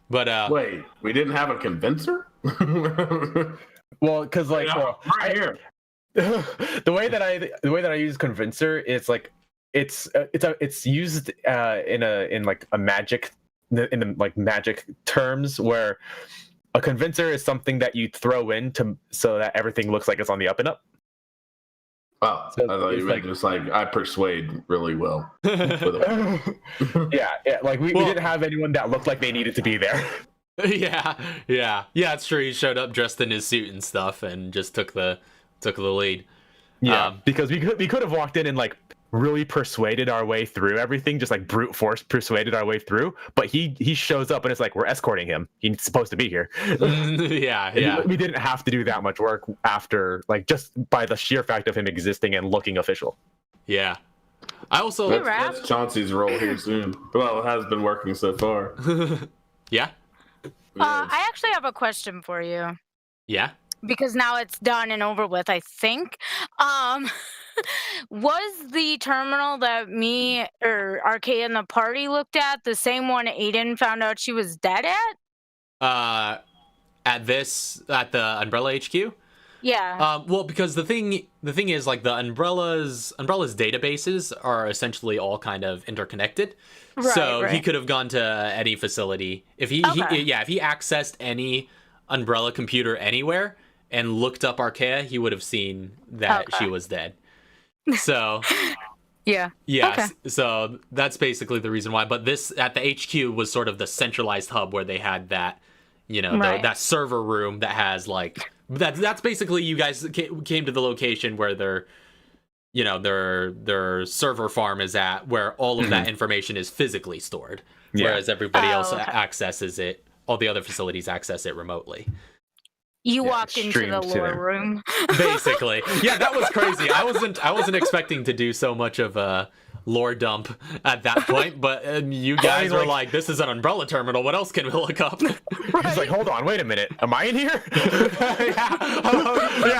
But wait, we didn't have a convincer? Well, because like right here. the way that I use convincer is like it's used in magic terms where a convincer is something that you throw in so that everything looks like it's on the up and up. Wow, So I thought you it's meant just like I persuade really well. yeah, like we didn't have anyone that looked like they needed to be there. Yeah. It's true. He showed up dressed in his suit and stuff, and just took the lead. Yeah, because we could have walked in and like really persuaded our way through everything, just like brute force persuaded our way through. But he shows up and it's like we're escorting him. He's supposed to be here. Yeah. We didn't have to do that much work after, like, just by the sheer fact of him existing and looking official. Yeah. I also That's Chauncey's role here soon. Well, it has been working so far. Yeah. I actually have a question for you. Yeah. Because now it's done and over with, I think. Was the terminal that me or RK and the party looked at the same one Aiden found out she was dead at? At the Umbrella HQ? Yeah. Well, because the thing is, like, the Umbrella's databases are essentially all kind of interconnected. So he could have gone to any facility if he accessed any Umbrella computer anywhere and looked up Arkea, he would have seen that she was dead. So yeah. So that's basically the reason why. But this at the HQ was sort of the centralized hub where they had that, that server room that has like that's basically you guys came to the location where their server farm is at, where all of that information is physically stored, whereas everybody else accesses it. All the other facilities access it remotely. You walked into the lore room. Basically. Yeah, that was crazy. I wasn't expecting to do so much of a lore dump at that point, but you guys were like, this is an Umbrella terminal. What else can we look up? He's like, hold on, wait a minute. Am I in here? Yeah,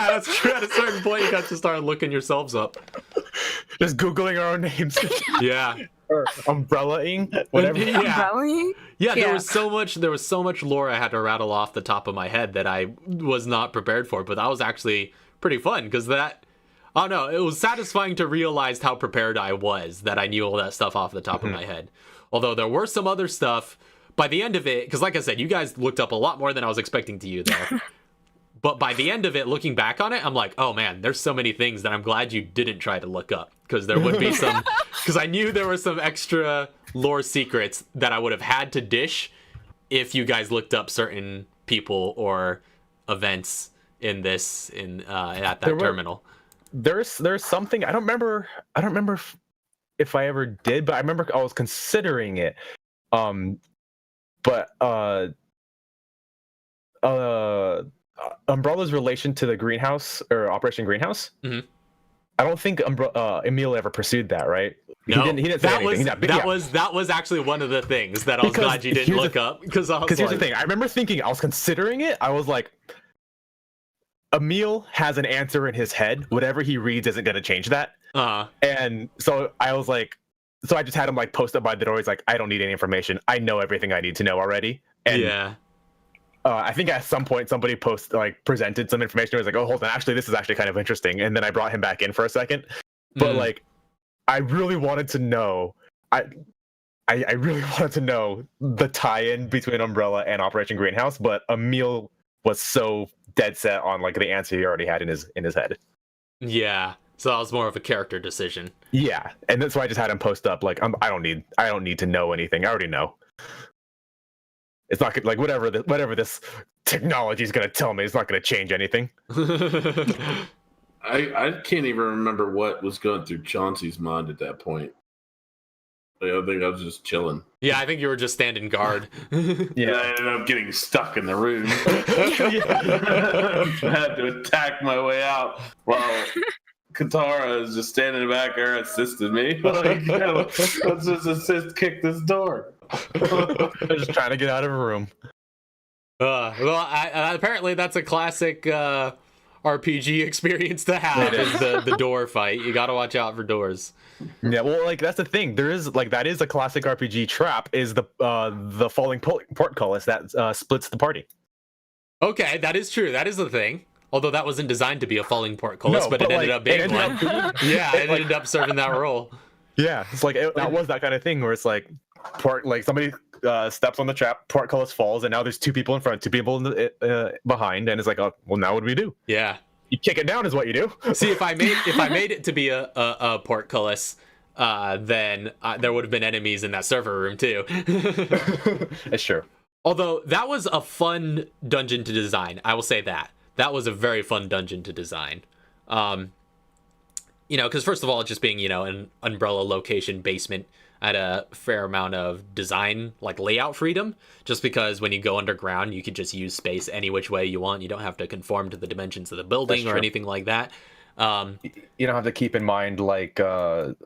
that's true. At a certain point, you got to start looking yourselves up. Just Googling our own names. Yeah. Or umbrella-ing, whatever. Yeah, there was so much lore I had to rattle off the top of my head that I was not prepared for, but that was actually pretty fun because it was satisfying to realize how prepared I was, that I knew all that stuff off the top of my head. Although there were some other stuff by the end of it, because like I said, you guys looked up a lot more than I was expecting to you there. But by the end of it, looking back on it, I'm like, oh man, there's so many things that I'm glad you didn't try to look up, because there would be some, because I knew there were some extra lore secrets that I would have had to dish if you guys looked up certain people or events at that terminal. There's something I don't remember if I ever did, but I remember I was considering it. Umbrella's relation to the greenhouse or Operation Greenhouse. Mm-hmm. I don't think Emil ever pursued that, right? No, he didn't say anything. That was actually one of the things that I was glad you didn't look up, because here's the thing. I remember thinking, I was considering it. I was like, Emil has an answer in his head. Whatever he reads isn't going to change that. And so I was like, so I just had him like post up by the door. He's like, I don't need any information. I know everything I need to know already. And yeah. I think at some point somebody presented some information. I was like, oh, hold on. Actually, this is actually kind of interesting. And then I brought him back in for a second. But like, I really wanted to know. I really wanted to know the tie-in between Umbrella and Operation Greenhouse. But Emil was so dead set on like the answer he already had in his head. Yeah. So that was more of a character decision. Yeah, and that's why I just had him post up like, I don't need to know anything. I already know. It's not like whatever this technology is going to tell me, it's not going to change anything. I can't even remember what was going through Chauncey's mind at that point. I think I was just chilling. Yeah, I think you were just standing guard. Yeah, I ended up getting stuck in the room. I had to attack my way out while Katara is just standing back there assisting me. Like, let's just kick this door. I'm just trying to get out of a room. Apparently that's a classic RPG experience to have, is the door fight. You got to watch out for doors. Yeah, well, like that's the thing. There is that is a classic RPG trap, is the falling portcullis that splits the party. Okay, that is true. That is the thing. Although that wasn't designed to be a falling portcullis, but it ended up being one. Yeah, it ended up serving that role. Yeah, it's like that was that kind of thing where it's like somebody steps on the trap, portcullis falls, and now there's two people in front, two people behind, and it's like, oh, well, now what do we do? Yeah. You kick it down is what you do. See, if I made it to be a portcullis, then there would have been enemies in that server room too. It's true. Although that was a fun dungeon to design, I will say that was a very fun dungeon to design. Because first of all, just being an umbrella location basement at a fair amount of design, like layout freedom, just because when you go underground, you can just use space any which way you want. You don't have to conform to the dimensions of the building or anything like that. You don't have to keep in mind like the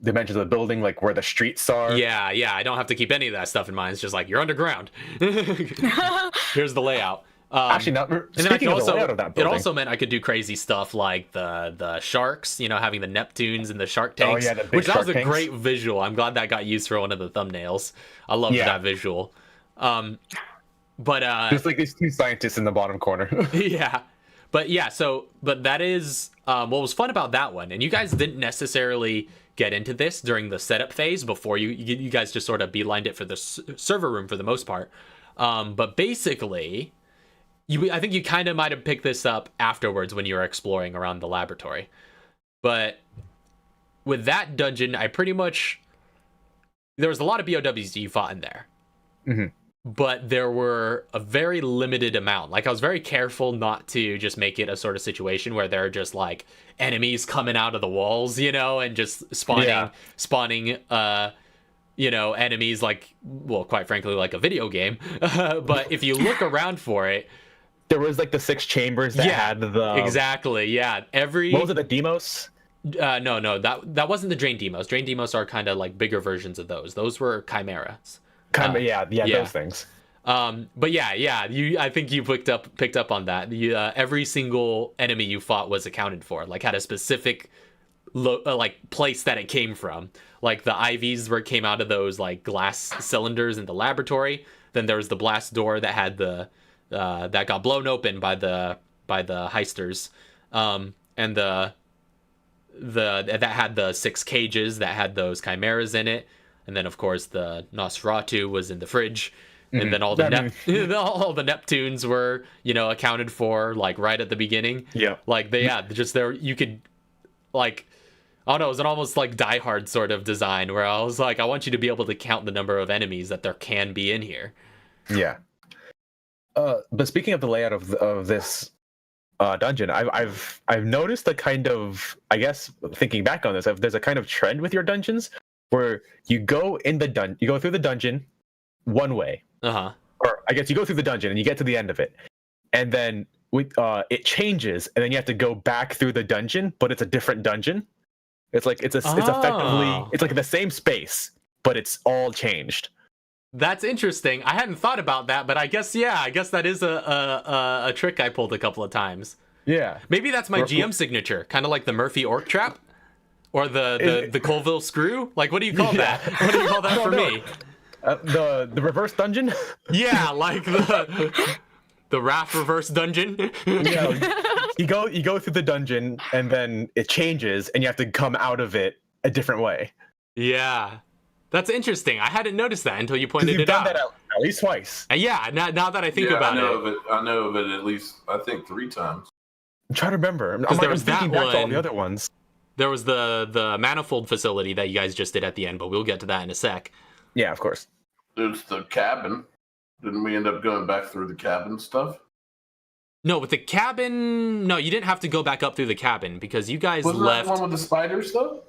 dimensions of the building, like where the streets are. Yeah, I don't have to keep any of that stuff in mind. It's just like you're underground. Here's the layout. Actually, not. And then the layout of that building, it also meant I could do crazy stuff like the sharks, having the Neptunes and the shark tanks, which that was a great visual. I'm glad that got used for one of the thumbnails. I loved that visual. But just like these two scientists in the bottom corner. But that is what was fun about that one. And you guys didn't necessarily get into this during the setup phase before you guys just sort of beelined it for the server room for the most part. But basically, I think you kind of might have picked this up afterwards when you were exploring around the laboratory. But with that dungeon, there was a lot of BOWs you fought in there. Mm-hmm. But there were a very limited amount. Like, I was very careful not to just make it a sort of situation where there are just like enemies coming out of the walls, and just spawning enemies like, well, quite frankly, like a video game. But if you look around for it, there was like the 6 chambers that had the... Exactly, yeah. What was it, the Demos? No, that wasn't the Drain Demos. Drain Demos are kind of like bigger versions of those. Those were Chimeras. Those things. But I think you picked up on that. Every single enemy you fought was accounted for, like had a specific place that it came from. Like the IVs where it came out of those like glass cylinders in the laboratory. Then there was the blast door that had that got blown open by the heisters, and that had the 6 cages that had those chimeras in it, and then of course the Nosferatu was in the fridge, and then all the Neptunes were accounted for like right at the beginning. Like just there you could like. I don't know, it was an almost like Die Hard sort of design where I was like, I want you to be able to count the number of enemies that there can be in here. Yeah. But speaking of the layout of this dungeon, I've noticed a kind of, I guess, thinking back on this, there's a kind of trend with your dungeons where you go through the dungeon one way, or I guess you go through the dungeon and you get to the end of it, and then it changes, and then you have to go back through the dungeon, but it's a different dungeon. It's like it's effectively it's like the same space, but it's all changed. That's interesting. I hadn't thought about that, but I guess that is a trick I pulled a couple of times. Yeah. Maybe that's my GM signature, kind of like the Murphy Orc Trap, or the Colville Screw. Like, what do you call that? What do you call that for me? The reverse dungeon. Yeah, like the Wrath reverse dungeon. You go through the dungeon and then it changes, and you have to come out of it a different way. Yeah. That's interesting. I hadn't noticed that until you pointed it out. You've done that at least twice. Now that I think about it. I know of it at least, I think 3 times. I'm trying to remember. There was thinking back to all the other ones. There was the manifold facility that you guys just did at the end, but we'll get to that in a sec. Yeah, of course. There's the cabin. Didn't we end up going back through the cabin stuff? No, with the cabin... No, you didn't have to go back up through the cabin because you guys left... Wasn't that one with the spiders, though?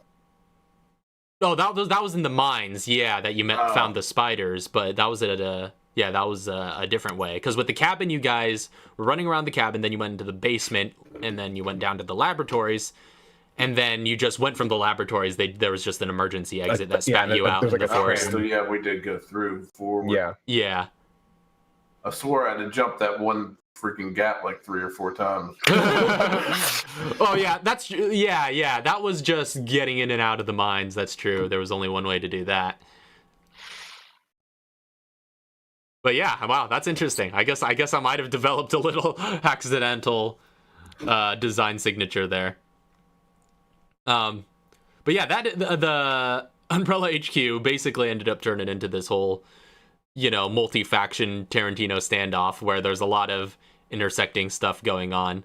Oh, that was in the mines, that you found the spiders, but that was a different way. Because with the cabin, you guys were running around the cabin, then you went into the basement, and then you went down to the laboratories, and then you just went from the laboratories. There was just an emergency exit that spat you out in the forest. So yeah, we did go through forward. Yeah. I swore I had to jump that one freaking gap like 3 or 4 times. Oh yeah, that was just getting in and out of the mines. That's true. There was only one way to do that. But yeah, wow, that's interesting. I guess I might have developed a little accidental design signature there. But yeah, the Umbrella HQ basically ended up turning into this whole, multi-faction Tarantino standoff where there's a lot of intersecting stuff going on.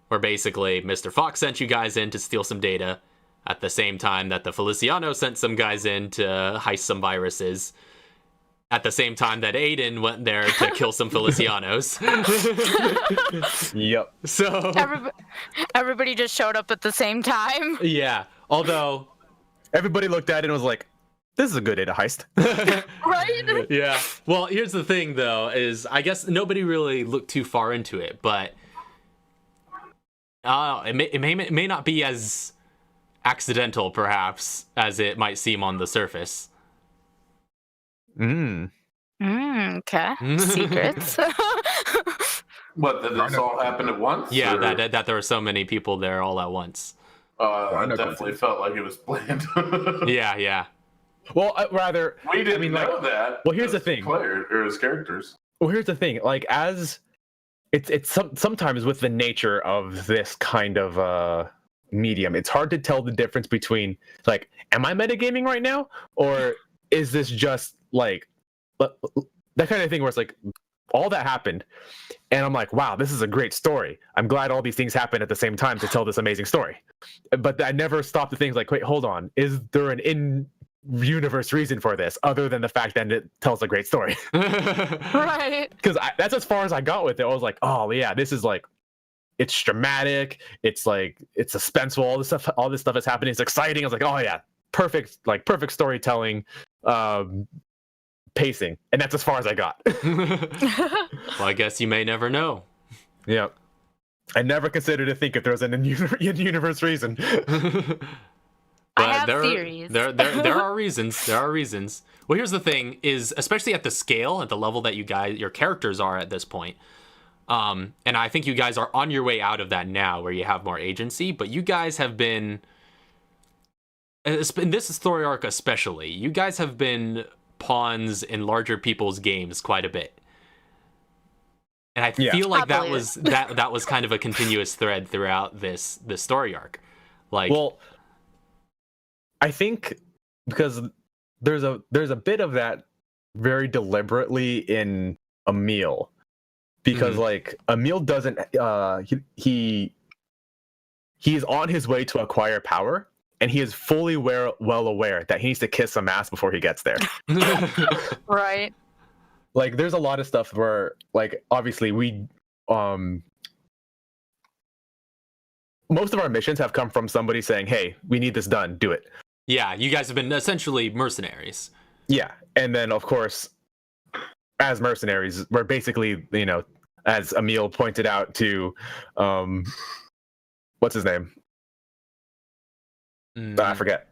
where basically Mr. Fox sent you guys in to steal some data at the same time that the Feliciano sent some guys in to heist some viruses. At the same time that Aiden went there to kill some Felicianos. Yep. So everybody just showed up at the same time. Yeah. Although everybody looked at it and was like, this is a good data heist. Right? Yeah. Well, here's the thing though, is I guess nobody really looked too far into it, but it may not be as accidental perhaps as it might seem on the surface. Okay. Secrets. What, did this all happen at once? Yeah, or? that there were so many people there all at once. I definitely felt like it was planned. Yeah. Well, rather, we didn't know that. Well, here's the thing. Player or as characters. Well, here's the thing. Like, as it's sometimes with the nature of this kind of medium, it's hard to tell the difference between like, am I metagaming right now, or is this just like that kind of thing where it's like all that happened and I'm like, wow, this is a great story. I'm glad all these things happen at the same time to tell this amazing story. But I never stopped to think like, wait, hold on, is there an in-universe reason for this other than the fact that it tells a great story? Right. Because that's as far as I got with it. I was like, oh yeah, this is like, it's dramatic, it's like, it's suspenseful, all this stuff is happening, it's exciting. I was like, oh yeah, perfect storytelling, pacing, and that's as far as I got. Well, I guess you may never know. Yeah, I never considered to think if there was an in-universe reason. But I have theories. There are reasons. There are reasons. Well, here's the thing: is especially at the scale, at the level that your characters are at this point, and I think you guys are on your way out of that now, where you have more agency. But you guys have been, in this story arc especially, you guys have been pawns in larger people's games quite a bit. And I feel like that was kind of a continuous thread throughout this story arc. Like, well, I think because there's a bit of that very deliberately in Emil, because like Emil doesn't he is on his way to acquire power, and he is fully well aware that he needs to kiss some ass before he gets there. Right. Like, there's a lot of stuff where, like, obviously we most of our missions have come from somebody saying, hey, we need this done, do it. Yeah, you guys have been essentially mercenaries. Yeah, and then of course, as mercenaries, we're basically, you know, as Emil pointed out to what's his name? I forget.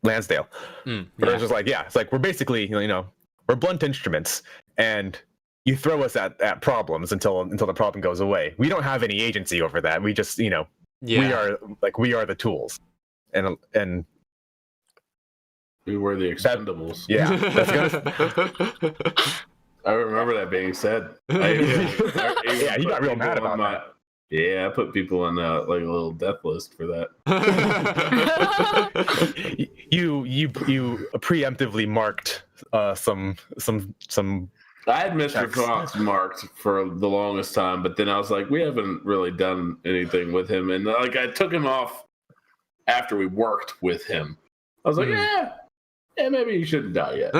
Lansdale. But it's just like, yeah, it's like we're basically, you know, we're blunt instruments, and you throw us at problems until the problem goes away. We don't have any agency over that. We just, you know, we are the tools, and we were the expendables. I remember that being said. Yeah, you got real mad about that. Yeah, I put people on like a little death list for that. You preemptively marked some. I had Mr. Fox marked for the longest time, but then I was like, we haven't really done anything with him, and like I took him off after we worked with him. I was like, yeah, maybe he shouldn't die yet.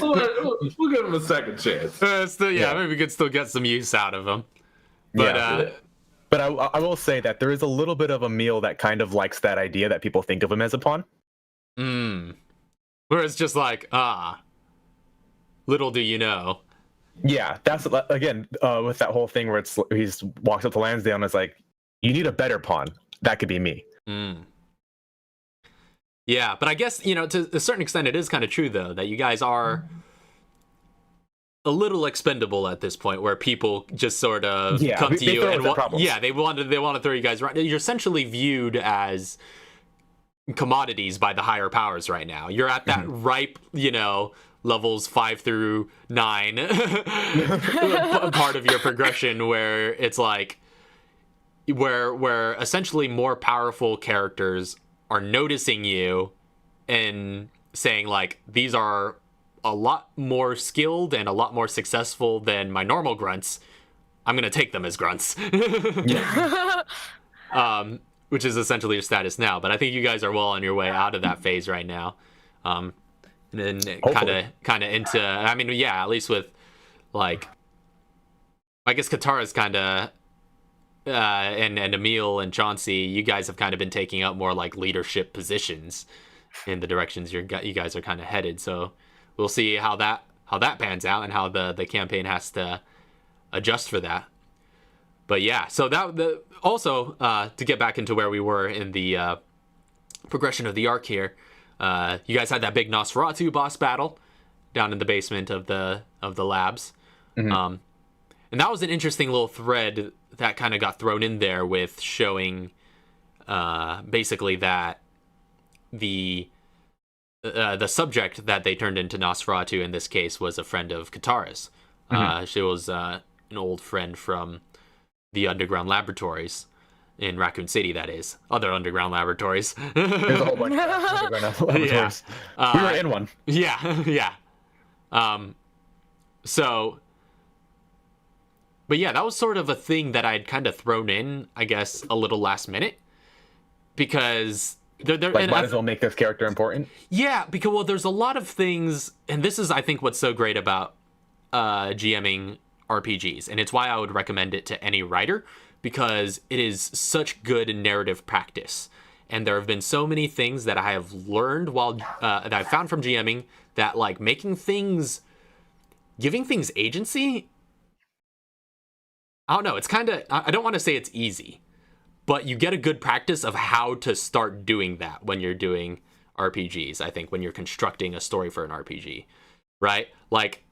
we'll give him a second chance. Maybe we could still get some use out of him. But but I will say that there is a little bit of Emil that kind of likes that idea that people think of him as a pawn. Where it's just like, little do you know. Yeah, that's again with that whole thing where he walks up to Lansdale and it's like, you need a better pawn. That could be me. Yeah, but I guess, you know, to a certain extent, it is kind of true though that you guys are a little expendable at this point, where people just sort of come to you and they want to throw you guys right. You're essentially viewed as commodities by the higher powers right now. You're at that ripe, you know, levels 5 through 9 part of your progression, where it's like where essentially more powerful characters are noticing you and saying like, these are a lot more skilled and a lot more successful than my normal grunts, I'm going to take them as grunts. Which is essentially your status now. But I think you guys are well on your way out of that phase right now. And then kind of into, I mean, yeah, at least with, like, I guess Katara's kind of, and Emil and Chauncey, you guys have kind of been taking up more, like, leadership positions in the directions you guys are kind of headed. So we'll see how that pans out and how the campaign has to adjust for that. But yeah, so also to get back into where we were in the progression of the arc here, you guys had that big Nosferatu boss battle down in the basement of the labs, and that was an interesting little thread that kind of got thrown in there with showing basically that the subject that they turned into Nosferatu in this case was a friend of Katara's. She was an old friend from the underground laboratories in Raccoon City, that is. Other underground laboratories. There's a whole bunch of underground laboratories. Yeah. We were in one. Yeah, yeah. But yeah, that was sort of a thing that I'd kind of thrown in, I guess, a little last minute. Because might as well make this character important. Yeah, because, well, there's a lot of things, and this is, I think, what's so great about GMing RPGs, and it's why I would recommend it to any writer, because it is such good narrative practice. And there have been so many things that I have learned that I found from GMing, that, like, giving things agency, I don't know, it's kind of, I don't want to say it's easy, but you get a good practice of how to start doing that when you're doing RPGs, I think, when you're constructing a story for an RPG, right? Like,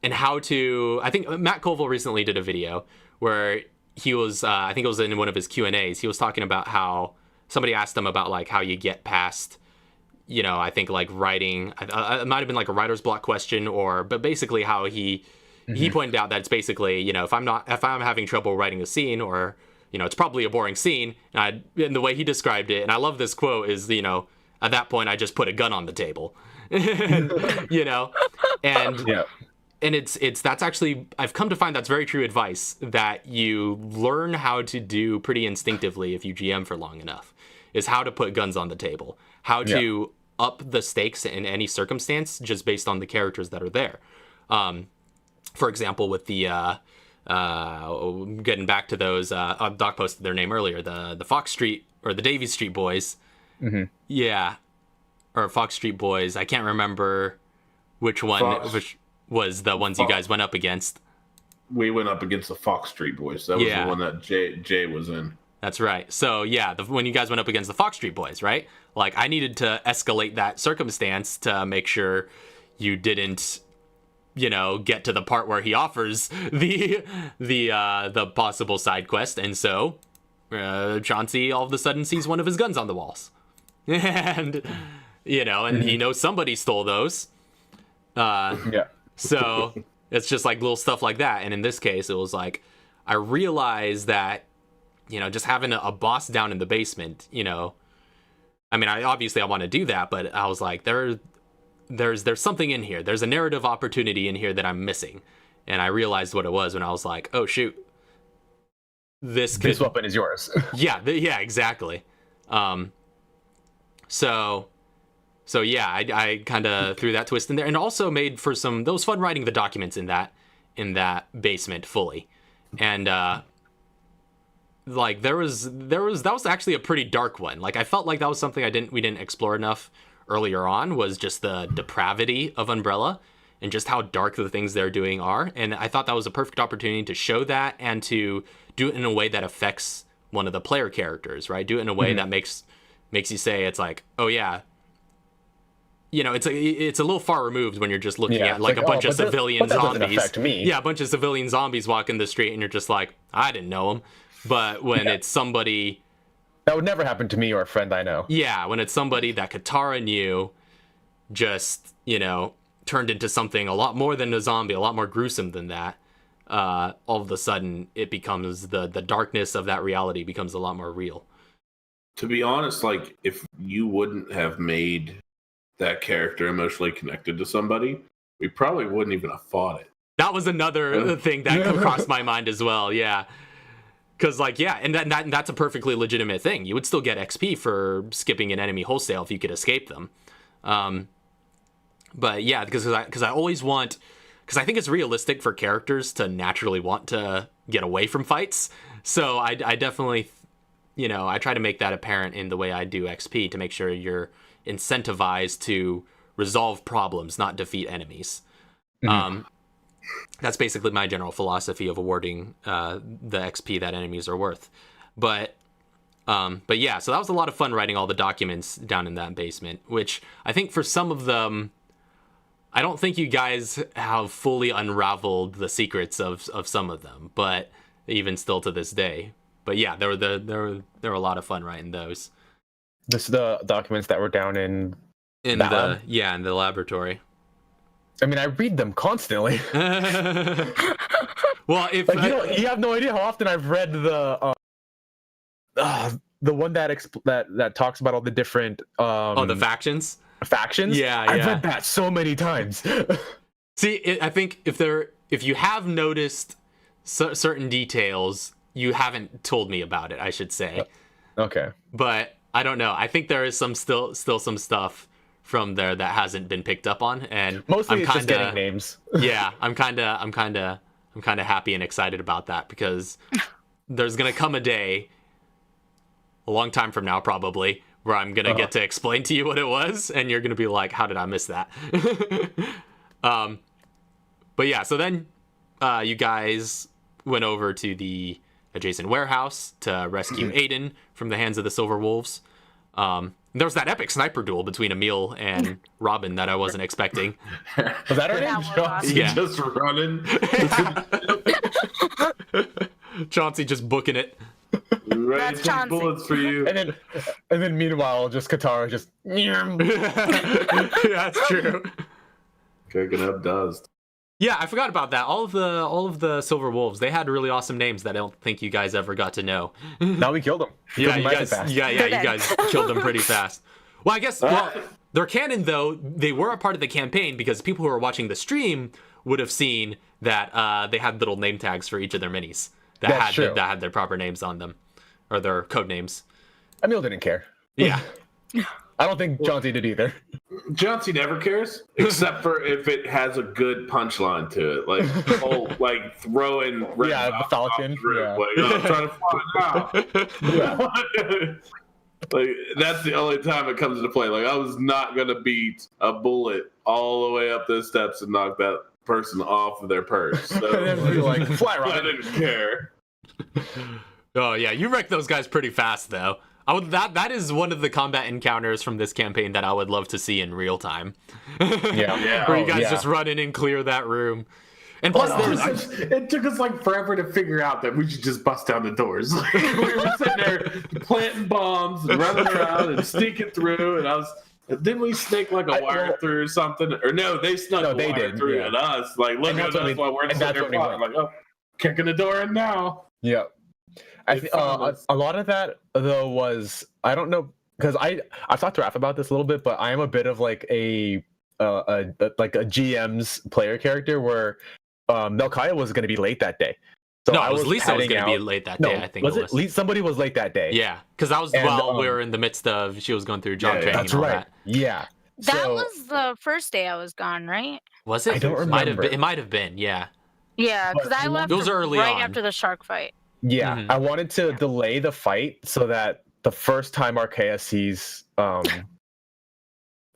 and how to, I think Matt Colville recently did a video where he was, I think it was in one of his Q&As, he was talking about how somebody asked him about, like, how you get past, you know, I think, like, writing, it might have been like a writer's block question, but basically how he pointed out that it's basically, you know, if I'm having trouble writing a scene, or, you know, it's probably a boring scene, and the way he described it, and I love this quote, is, you know, at that point I just put a gun on the table. You know, and yeah. And that's actually, I've come to find that's very true advice that you learn how to do pretty instinctively if you GM for long enough, is how to put guns on the table, how to up the stakes in any circumstance just based on the characters that are there. For example, with the getting back to those, Doc posted their name earlier, the Fox Street or the Davie Street Boys. Yeah, or Fox Street Boys. I can't remember which one. Which was the ones you guys went up against. We went up against the Fox Street Boys. That was the one that Jay was in. That's right. So yeah, when you guys went up against the Fox Street Boys, right? Like, I needed to escalate that circumstance to make sure you didn't, you know, get to the part where he offers the possible side quest, and so Chauncey all of a sudden sees one of his guns on the walls, and you know, and he knows somebody stole those. So it's just like little stuff like that. And in this case, it was like, I realized that, you know, just having a boss down in the basement, you know, I mean, I want to do that, but I was like, there's something in here. There's a narrative opportunity in here that I'm missing. And I realized what it was when I was like, oh shoot, this weapon is yours. yeah, exactly. So yeah, I kind of threw that twist in there, and also made for that was fun writing the documents in that basement fully. And like that was actually a pretty dark one. Like, I felt like that was something we didn't explore enough earlier on, was just the depravity of Umbrella and just how dark the things they're doing are. And I thought that was a perfect opportunity to show that, and to do it in a way that affects one of the player characters, right? Do it in a way that makes you say, it's like, oh yeah, you know, it's a little far removed when you're just looking at like a bunch of civilian zombies. Doesn't affect me. Yeah, a bunch of civilian zombies walking the street, and you're just like, I didn't know them. But when it's somebody, that would never happen to me or a friend I know. Yeah, when it's somebody that Katara knew, just, you know, turned into something a lot more than a zombie, a lot more gruesome than that. All of a sudden, it becomes the darkness of that reality becomes a lot more real. To be honest, like, if you wouldn't have made that character emotionally connected to somebody, we probably wouldn't even have fought it. That was another thing that crossed my mind as well. Yeah. Because, like, yeah, and that's a perfectly legitimate thing. You would still get XP for skipping an enemy wholesale if you could escape them. But yeah, because I always want, because I think it's realistic for characters to naturally want to get away from fights. So I definitely, I try to make that apparent in the way I do XP to make sure you're incentivized to resolve problems, not defeat enemies. That's basically my general philosophy of awarding the XP that enemies are worth. But yeah, so that was a lot of fun writing all the documents down in that basement, which I think for some of them, I don't think you guys have fully unraveled the secrets of some of them, but even still to this day. But yeah, there were a lot of fun writing those. This is the documents that were down in the laboratory. I mean, I read them constantly. Well, if you have no idea how often I've read the one that talks about all the different the factions. Yeah, I've read that so many times. See, I think if you have noticed certain details, you haven't told me about it, I should say. Okay. But I don't know. I think there is still some stuff from there that hasn't been picked up on, and mostly it's just getting names. Yeah, I'm kind of happy and excited about that, because there's gonna come a day, a long time from now probably, where I'm gonna get to explain to you what it was, and you're gonna be like, "How did I miss that?" But yeah, so then you guys went over to the adjacent warehouse to rescue Aiden from the hands of the Silver Wolves. There was that epic sniper duel between Emil and Robin that I wasn't expecting. Was that our name? Yeah. Just running. Chauncey just booking it. Ready to take bullets for you. And then meanwhile, just Katara just. Yeah, that's true. Cooking up dust. Yeah, I forgot about that. All of the Silver Wolves, they had really awesome names that I don't think you guys ever got to know. Now we killed them. Yeah, you guys killed them pretty fast. Well, I guess they're canon though. They were a part of the campaign because people who were watching the stream would have seen that they had little name tags for each of their minis that had their proper names on them, or their code names. Emil didn't care. Yeah. I don't think Chauncey did either. Chauncey never cares, except for if it has a good punchline to it, like throwing the Falcon. I'm trying to find out. Like that's the only time it comes into play. Like I was not gonna beat a bullet all the way up those steps and knock that person off of their purse. So like fly rod. I didn't care. Oh yeah, you wrecked those guys pretty fast though. That is one of the combat encounters from this campaign that I would love to see in real time. Yeah. Where you guys just run in and clear that room. And plus, it took us like forever to figure out that we should just bust down the doors. Like, we were sitting there planting bombs and running around and sneaking through. And didn't we snake like a wire through or something? Or no, they snuck a wire through at us. Like, look at us while we're sitting there plotting. Like, oh, kicking the door in now. Yeah. A lot of that though was, I don't know, because I've talked to Raph about this a little bit, but I am a bit of like a GM's player character where Melchiah was going to be late that day. So no, Lisa was going to be late that day. I think was it. Somebody was late that day. Yeah, because that was while we were in the midst of she was going through job training. That's and all right. That. Yeah. That was the first day I was gone, right? Was it? I don't remember. It might have been. Yeah. Yeah, because I left early right on. after the shark fight. Yeah, I wanted to delay the fight so that the first time Archaea sees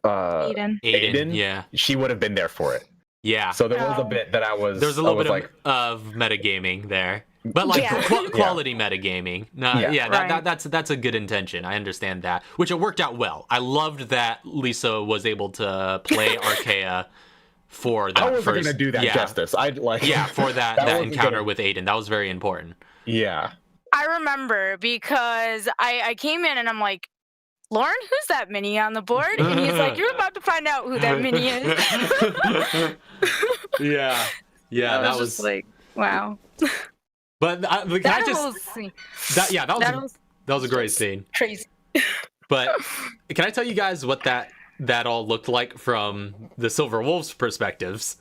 Aiden, yeah, she would have been there for it. Yeah. So there was a bit that there was a little bit of metagaming there, but like quality metagaming. That's a good intention. I understand that, which it worked out well. I loved that Lisa was able to play Archaea for that. I wasn't gonna do that justice. I'd like for that encounter with Aiden. That was very important. Yeah. I remember because I came in and I'm like, Lauren, who's that mini on the board? And he's like, you're about to find out who that mini is. Yeah. That was just like, wow. But that was a great scene. Crazy. But can I tell you guys what that that all looked like from the Silver Wolves' perspectives.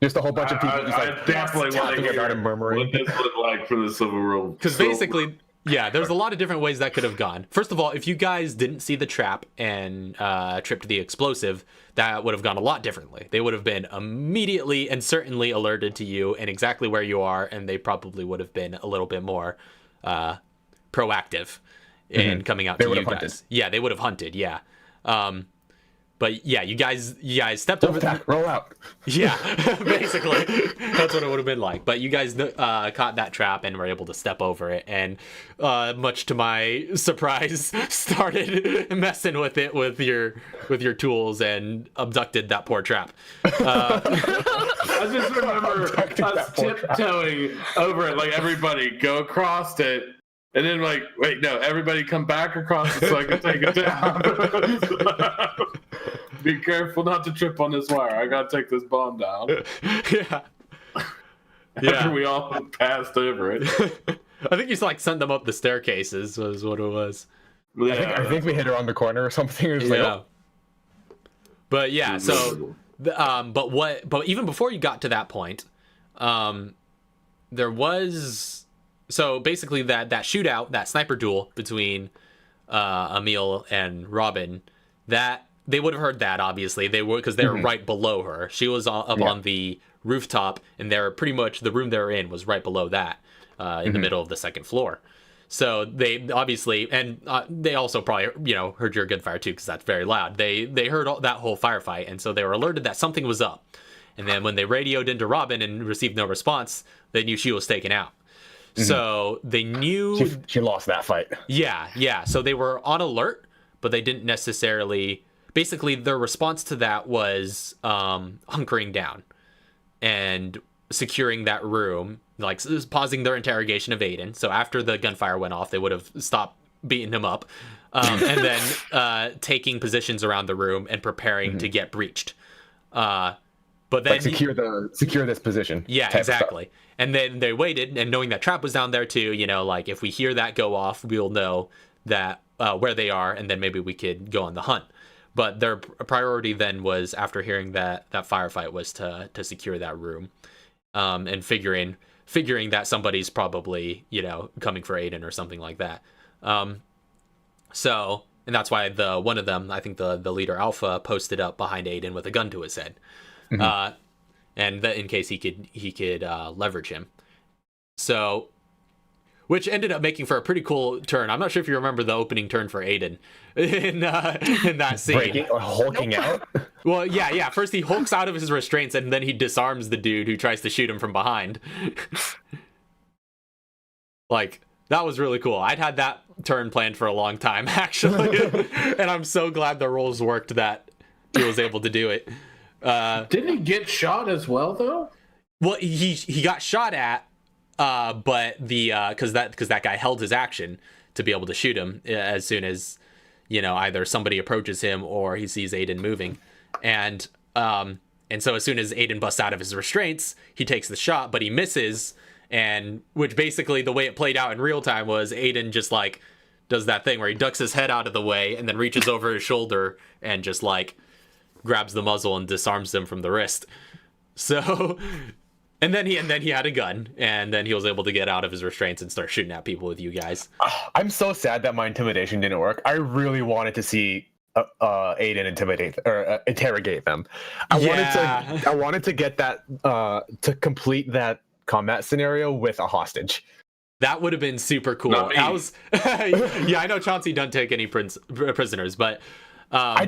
Just a whole bunch of people just I like definitely want to talking hear about and murmuring. what this looked like for the Silver World. Because basically, yeah, there's a lot of different ways that could have gone. First of all, if you guys didn't see the trap and tripped the explosive, that would have gone a lot differently. They would have been immediately and certainly alerted to you and exactly where you are, and they probably would have been a little bit more proactive in coming out to you guys. Hunted. Yeah, they would have hunted. Yeah. But yeah, you guys stepped over that. Roll out. Yeah, basically, that's what it would have been like. But you guys caught that trap and were able to step over it, and much to my surprise, started messing with it with your tools and abducted that poor trap. I just remember us tiptoeing over it, like everybody go across it. And then like, wait, no, everybody come back across it so I can take it down. Be careful not to trip on this wire. I gotta take this bomb down. Yeah. After we all passed over it. I think you like sent them up the staircases was what it was. Yeah. I think we hit her on the corner or something. It was like, Yeah. But yeah, so but even before you got to that point, there was so basically that shootout, that sniper duel between Emil and Robin, that they would have heard that obviously they were because they were right below her. She was up on the rooftop, and they're pretty much the room they're in was right below that, in the middle of the second floor. So they obviously, and they also probably heard your gunfire too because that's very loud. They heard that whole firefight, and so they were alerted that something was up. And then when they radioed into Robin and received no response, they knew she was taken out. So they knew she lost that fight. Yeah. So they were on alert, but they didn't necessarily. Basically, their response to that was hunkering down and securing that room, like pausing their interrogation of Aiden. So after the gunfire went off, they would have stopped beating him up, and then taking positions around the room and preparing to get breached. But then like secure this position. Yeah, exactly. And then they waited, and knowing that trap was down there too, like if we hear that go off, we'll know that where they are, and then maybe we could go on the hunt. But their priority then was, after hearing that firefight, was to secure that room, and figuring that somebody's probably coming for Aiden or something like that. So, and that's why one of them, I think the leader Alpha, posted up behind Aiden with a gun to his head, and that in case he could leverage him. So, which ended up making for a pretty cool turn. I'm not sure if you remember the opening turn for Aiden in that scene. Breaking or hulking out? Well, yeah. First he hulks out of his restraints, and then he disarms the dude who tries to shoot him from behind. Like, that was really cool. I'd had that turn planned for a long time, actually. And I'm so glad the roles worked that he was able to do it. Didn't he get shot as well, though? Well, he got shot at, but because that guy held his action to be able to shoot him as soon as either somebody approaches him or he sees Aiden moving, and so as soon as Aiden busts out of his restraints, he takes the shot, but he misses, and which basically the way it played out in real time was Aiden just like does that thing where he ducks his head out of the way and then reaches over his shoulder and just like grabs the muzzle and disarms him from the wrist. So. And then he had a gun, and then he was able to get out of his restraints and start shooting at people with you guys. I'm so sad that my intimidation didn't work. I really wanted to see Aiden interrogate them. I wanted to get that to complete that combat scenario with a hostage. That would have been super cool. Yeah, I know Chauncey doesn't take any prisoners, but I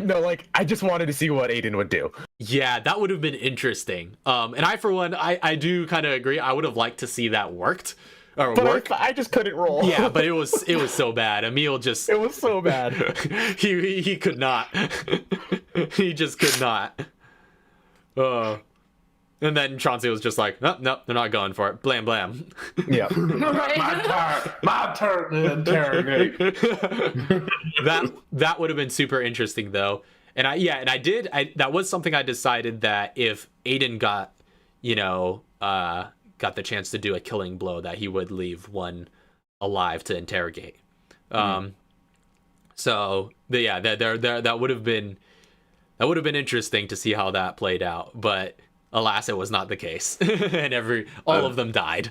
just wanted to see what Aiden would do. Yeah, that would have been interesting. And I, for one, I do kind of agree. I would have liked to see that work. I just couldn't roll. Yeah, but it was so bad. Emil just... It was so bad. he could not. He just could not. And then Chauncey was just like, nope, they're not going for it. Blam, blam. Yeah. my turn to interrogate. That would have been super interesting, though. And that was something I decided that if Aiden got the chance to do a killing blow, that he would leave one alive to interrogate. So, but yeah, that would have been That would have been interesting to see how that played out, but alas, it was not the case, and all of them died.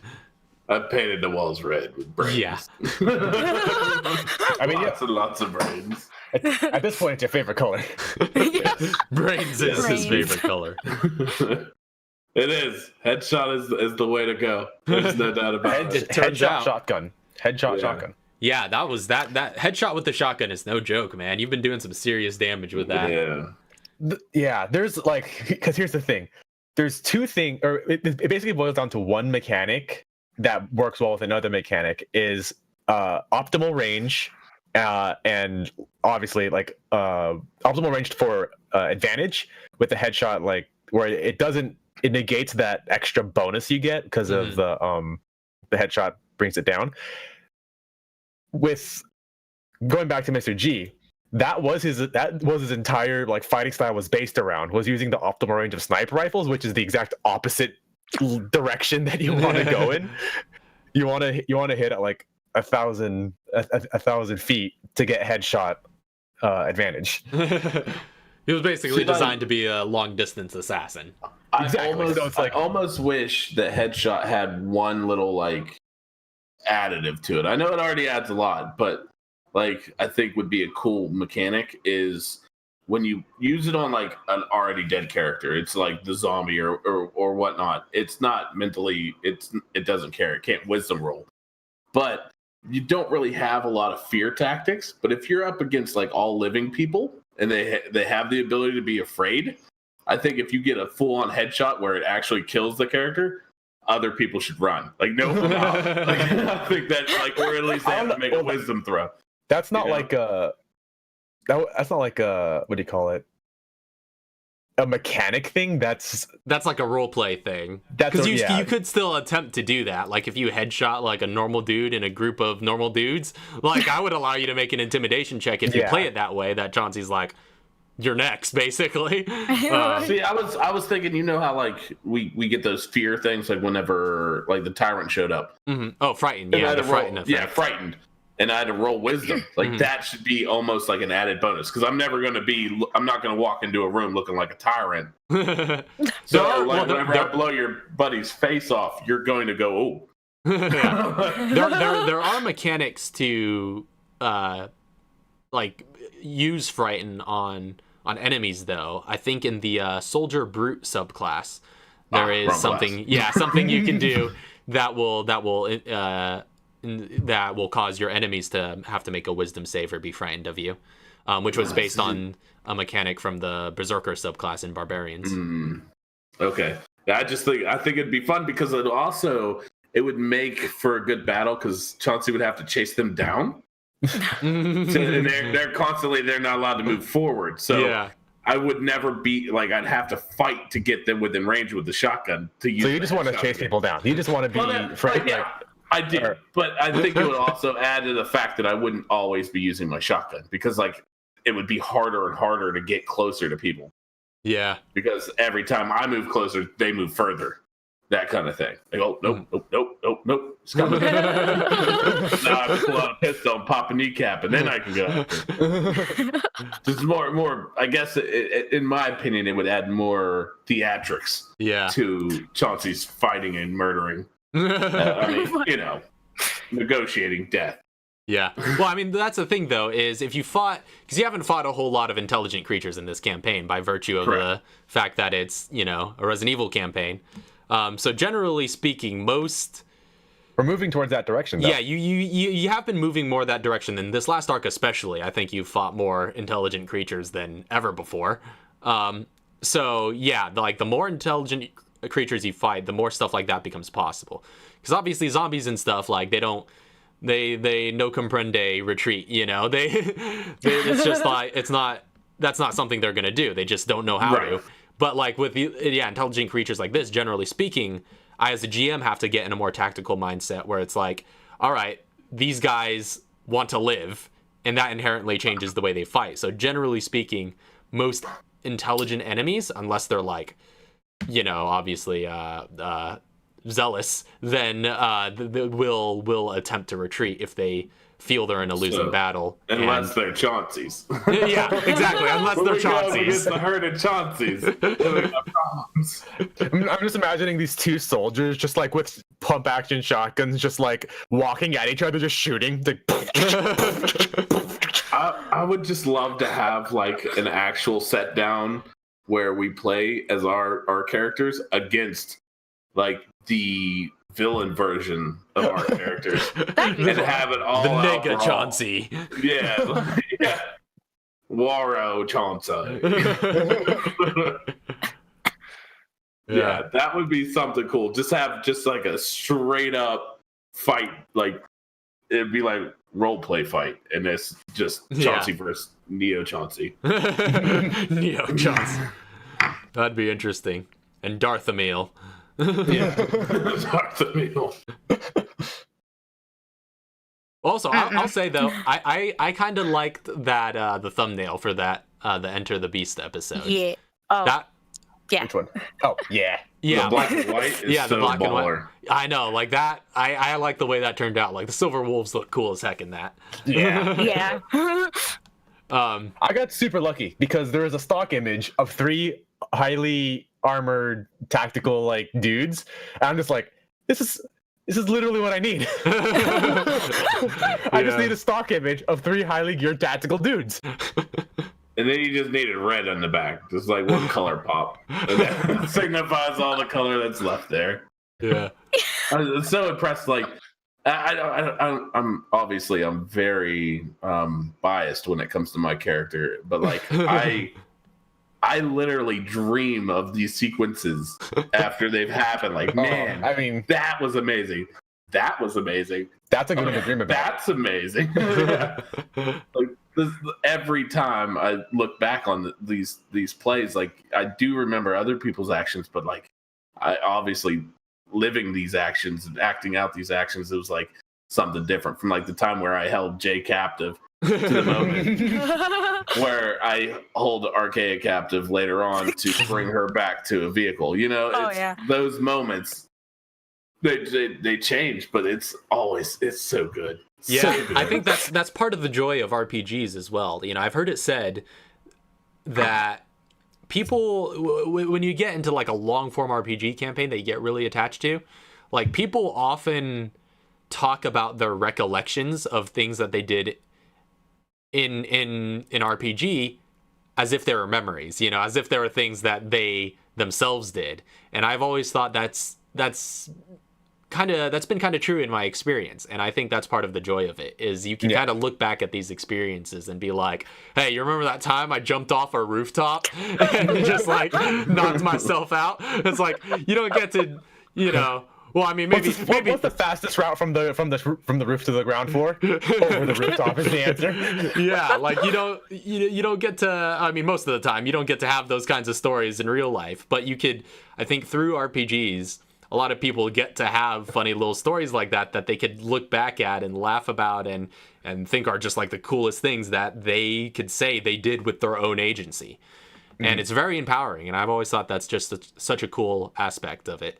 I painted the walls red with brains. Yeah. I mean, lots and lots of brains. At this point, it's your favorite color. Brains is his favorite color. It is. Headshot is the way to go. There's no doubt about it. Headshot shotgun. Headshot shotgun. Yeah, that headshot with the shotgun is no joke, man. You've been doing some serious damage with that. Yeah. Yeah, there's like, because here's the thing. There's two things, or it basically boils down to one mechanic that works well with another mechanic is optimal range, and obviously like optimal range for advantage with the headshot, like where it negates that extra bonus you get because of the headshot brings it down. With going back to Mr. G, that was his entire like fighting style was based around, was using the optimal range of sniper rifles, which is the exact opposite direction that you want to go in. You want to hit at like 1,000 feet to get headshot advantage. He was basically designed to be a long distance assassin. Exactly. I almost wish that headshot had one little like additive to it. I know it already adds a lot, but like I think would be a cool mechanic is when you use it on like an already dead character. It's like the zombie or whatnot. It's not mentally. It doesn't care. It can't wisdom roll, but you don't really have a lot of fear tactics. But if you're up against like all living people and they have the ability to be afraid, I think if you get a full on headshot where it actually kills the character, other people should run. Like no, like, I think that like, or at least they have to make a wisdom throw. That's not like a. That's not like a, what do you call it? A mechanic thing. That's like a role play thing. Because you could still attempt to do that. Like if you headshot like a normal dude in a group of normal dudes, like I would allow you to make an intimidation check if you play it that way. That Chauncey's like, you're next, basically. See, I was thinking, you know how like we get those fear things like whenever like the tyrant showed up. Mm-hmm. Oh, frightened. Yeah, the frightened effect. Yeah, frightened. And I had to roll wisdom. Like that should be almost like an added bonus because I'm not going to walk into a room looking like a tyrant. So whenever I blow your buddy's face off, you're going to go, oh. there are mechanics to like use frighten on enemies though. I think in the soldier brute subclass there is something something you can do that will cause your enemies to have to make a wisdom save or be frightened of you, which was based on a mechanic from the Berserker subclass in Barbarians. Okay. Yeah, I think it'd be fun because it would make for a good battle because Chauncey would have to chase them down. And they're not allowed to move forward. So I would never be like, I'd have to fight to get them within range with the shotgun to use. So you just want to chase people down. You just want to be frightened. I did, but I think it would also add to the fact that I wouldn't always be using my shotgun because like it would be harder and harder to get closer to people. Yeah. Because every time I move closer, they move further. That kind of thing. They go, nope. It's coming. Now I pull out a pistol and pop a kneecap, and then I can go. Just more. I guess, in my opinion, it would add more theatrics. To Chauncey's fighting and murdering. Negotiating death. Yeah. Well, I mean, that's the thing, though, is if you fought... Because you haven't fought a whole lot of intelligent creatures in this campaign by virtue of the fact that it's, a Resident Evil campaign. So generally speaking, we're moving towards that direction, though. Yeah, you have been moving more that direction than this last arc especially. I think you've fought more intelligent creatures than ever before. So, yeah, like the more intelligent creatures you fight, the more stuff like that becomes possible. Because obviously zombies and stuff, like, they no comprende retreat, it's just like, that's not something they're going to do. They just don't know how to. But like with intelligent creatures like this, generally speaking, I as a GM have to get in a more tactical mindset where it's like, all right, these guys want to live, and that inherently changes the way they fight. So generally speaking, most intelligent enemies, unless they're like, obviously zealous, then will attempt to retreat if they feel they're in a losing battle. Unless they're Chauncey's. Yeah, exactly. Unless they're Chauncey's. The herd of Chauncey's. I'm just imagining these two soldiers just like with pump action shotguns, just like walking at each other, just shooting. I would just love to have like an actual set down where we play as our characters against like the villain version of our characters and have it all the out nigga raw. Chauncey. Yeah, yeah. Waro Chauncey. Yeah, that would be something cool. Just have just like a straight up fight, like it'd be like role play fight, and it's just Chauncey versus Neo Chauncey. Neo Chauncey. That'd be interesting. And Darth Emil. Yeah, Darth Emil. Also, I'll say though, I kind of liked that the thumbnail for that the Enter the Beast episode. Yeah. Oh. That. Yeah. Which one? Oh, yeah. Yeah. The black and white is yeah, the so black and white. baller. I know, like that. I like the way that turned out. Like the Silver Wolves look cool as heck in that. Yeah. Yeah. I got super lucky because there is a stock image of 3 highly armored tactical like dudes. And I'm just like, this is literally what I need. I just need a stock image of 3 highly geared tactical dudes. And then you just needed red on the back, just like one color pop. And that signifies all the color that's left there. Yeah. I'm so impressed. Like, I'm obviously I'm very biased when it comes to my character, but like I literally dream of these sequences after they've happened. Like, man, I mean, that was amazing. That was amazing. that's a good one to dream about. That's amazing. Yeah. Like every time I look back on these plays, like I do remember other people's actions, but like I obviously living these actions and acting out these actions, it was like something different from like the time where I held Jay captive to the moment where I hold Archaea captive later on to bring her back to a vehicle. You know, those moments they change, but it's so good. Yeah, So good. I think that's part of the joy of RPGs as well. You know, I've heard it said that people, when you get into like a long form RPG campaign that you get really attached to, like people often talk about their recollections of things that they did in RPG as if they were memories, you know, as if there were things that they themselves did. And I've always thought that's been kind of true in my experience, and I think that's part of the joy of it is you can kind of look back at these experiences and be like, hey, you remember that time I jumped off a rooftop and just like knocked myself out? It's like you don't get to, you know. Well, I mean, maybe what's the fastest route from the roof to the ground floor? Over the rooftop is the answer. Yeah, like you don't get to. I mean, most of the time you don't get to have those kinds of stories in real life, but you could. I think through RPGs, a lot of people get to have funny little stories like that they could look back at and laugh about and think are just like the coolest things that they could say they did with their own agency. Mm-hmm. And it's very empowering, and I've always thought that's just such a cool aspect of it.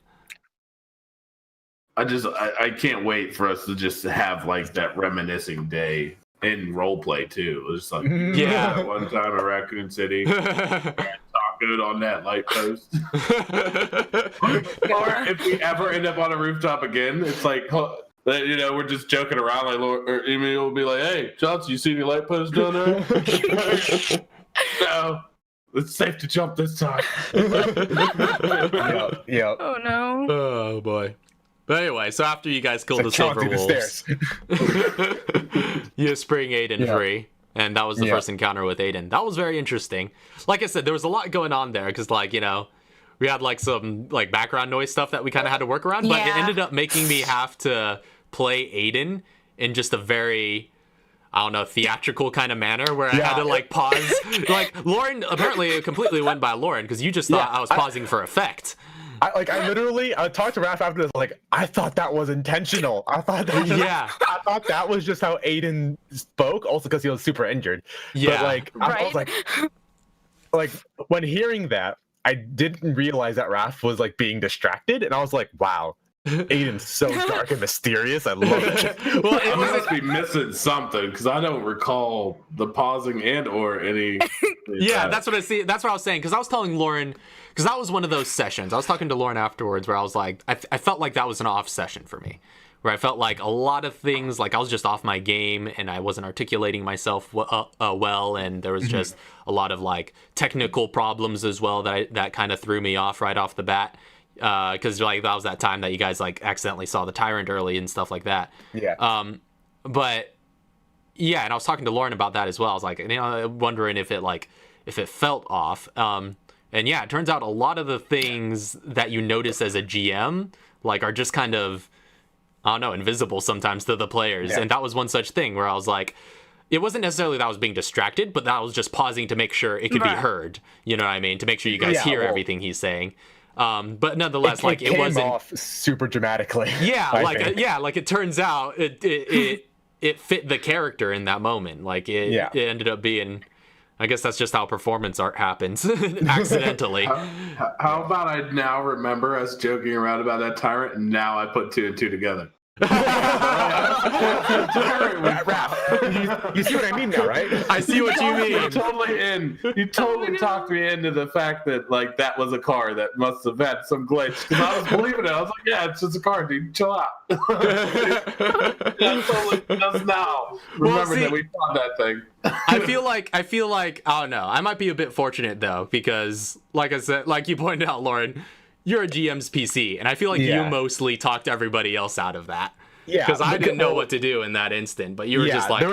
I can't wait for us to just have like that reminiscing day in roleplay too. It's like one time in Raccoon City, good on that light post. Or if we ever end up on a rooftop again, it's like, you know, we're just joking around. Like, or Emil will be like, "Hey, Johnson, you see any light posts down there?" No, it's safe to jump this time. Yeah. Oh no. Oh boy. But anyway, so after you guys killed the Silver Wolves, you spring Aiden free. And that was the first encounter with Aiden. That was very interesting. Like I said, there was a lot going on there because, like, you know, we had like some like background noise stuff that we kind of had to work around. But it ended up making me have to play Aiden in just a very, I don't know, theatrical kind of manner where I had to like pause. Like Lauren, apparently it completely went by Lauren because you just thought I was pausing for effect. I talked to Raph after this. Like, I thought that was intentional. I thought that was just how Aiden spoke. Also, because he was super injured. Yeah, but like, I was like, when hearing that, I didn't realize that Raph was like being distracted, and I was like, wow, Aiden's so dark and mysterious. I love it. Well, I must be missing something because I don't recall the pausing and or any. Yeah, that's what I see. That's what I was saying, because I was telling Lauren, because that was one of those sessions. I was talking to Lauren afterwards where I was like, I felt like that was an off session for me, where I felt like a lot of things, like I was just off my game and I wasn't articulating myself well, and there was just a lot of like technical problems as well that kind of threw me off right off the bat. Because like that was that time that you guys like accidentally saw the tyrant early and stuff like that. Yeah. But yeah, and I was talking to Lauren about that as well. I was like, wondering if it felt off. And yeah, it turns out a lot of the things that you notice as a GM like are just kind of, I don't know, invisible sometimes to the players. Yeah. And that was one such thing where I was like, it wasn't necessarily that I was being distracted, but that I was just pausing to make sure it could be heard. You know what I mean? To make sure you guys hear everything he's saying. But nonetheless, it wasn't off super dramatically. Yeah, like it turns out it fit the character in that moment. Like it ended up being, I guess that's just how performance art happens accidentally. How about I now remember us joking around about that tyrant, and now I put 2 and 2 together. You see what I mean now, right? I see what you mean. You totally talked me into the fact that like that was a car that must have had some glitch, because I was believing it. I was like, yeah, it's just a car, dude. Chill out. That totally does now. Remember that we found that thing. I feel like I don't know. I might be a bit fortunate though, because like I said, like you pointed out, Lauren, you're a GM's PC, and I feel like you mostly talked everybody else out of that. Yeah, because I didn't know what to do in that instant, but you were just like,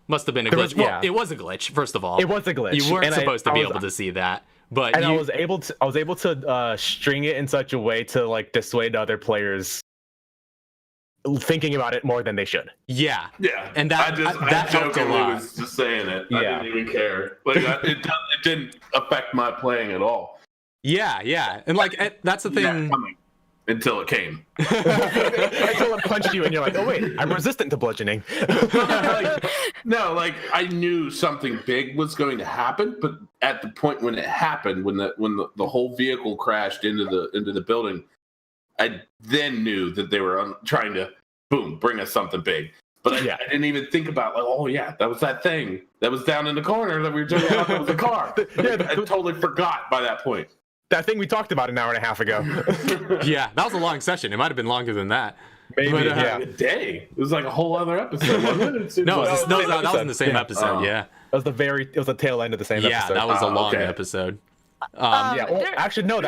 must have been a glitch. Well, it was a glitch, first of all. It was a glitch. You weren't supposed to be able to see that. But I was able to string it in such a way to like dissuade other players thinking about it more than they should. Yeah. And that helped a lot. I was just saying it. I didn't even care. Like it didn't affect my playing at all. Yeah, and like that's the thing. Until it came. Until it punched you, and you're like, "Oh wait, I'm resistant to bludgeoning." No, I knew something big was going to happen, but at the point when it happened, when the whole vehicle crashed into the building, I then knew that they were trying to bring us something big. But I didn't even think about that was that thing that was down in the corner that we were joking about. That was a car. I totally forgot by that point. That thing we talked about an hour and a half ago. Yeah, that was a long session. It might have been longer than that. Maybe, but, a day. It was like a whole other episode, wasn't it? No, that was in the same episode. Yeah, it was the tail end of the same episode. Yeah, that was a long episode. Actually, no,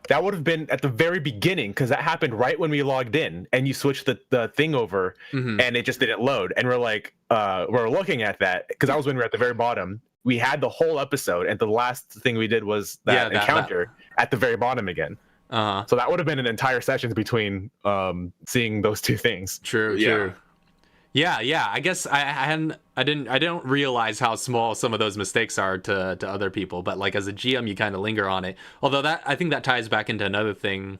that would have been at the very beginning, because that happened right when we logged in, and you switched the thing over, and it just didn't load. And we're like, we're looking at that, because that was when we were at the very bottom. We had the whole episode, and the last thing we did was that encounter at the very bottom again. So that would have been an entire session between seeing those two things. True. Yeah. I guess I didn't realize how small some of those mistakes are to other people, but like as a GM, you kind of linger on it. Although I think that ties back into another thing.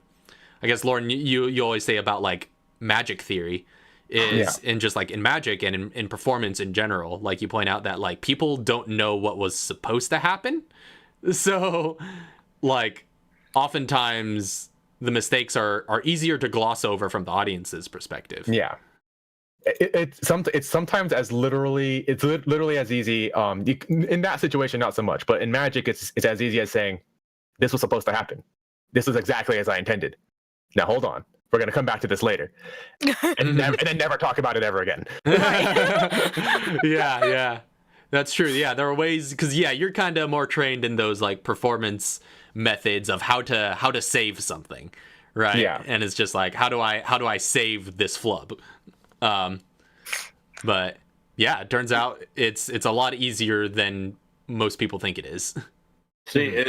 I guess, Lauren, you always say about like magic theory. In just like in magic and in performance in general, like you point out that like people don't know what was supposed to happen, so like oftentimes the mistakes are easier to gloss over from the audience's perspective. Yeah, it's sometimes as literally as easy. In that situation, not so much, but in magic, it's as easy as saying, "This was supposed to happen. This was exactly as I intended. Now hold on. We're going to come back to this later." And then never talk about it ever again. Yeah. That's true. Yeah, there are ways, because you're kind of more trained in those like performance methods of how to save something, right? Yeah. And it's just like, how do I save this flub? But yeah, it turns out it's a lot easier than most people think it is. See,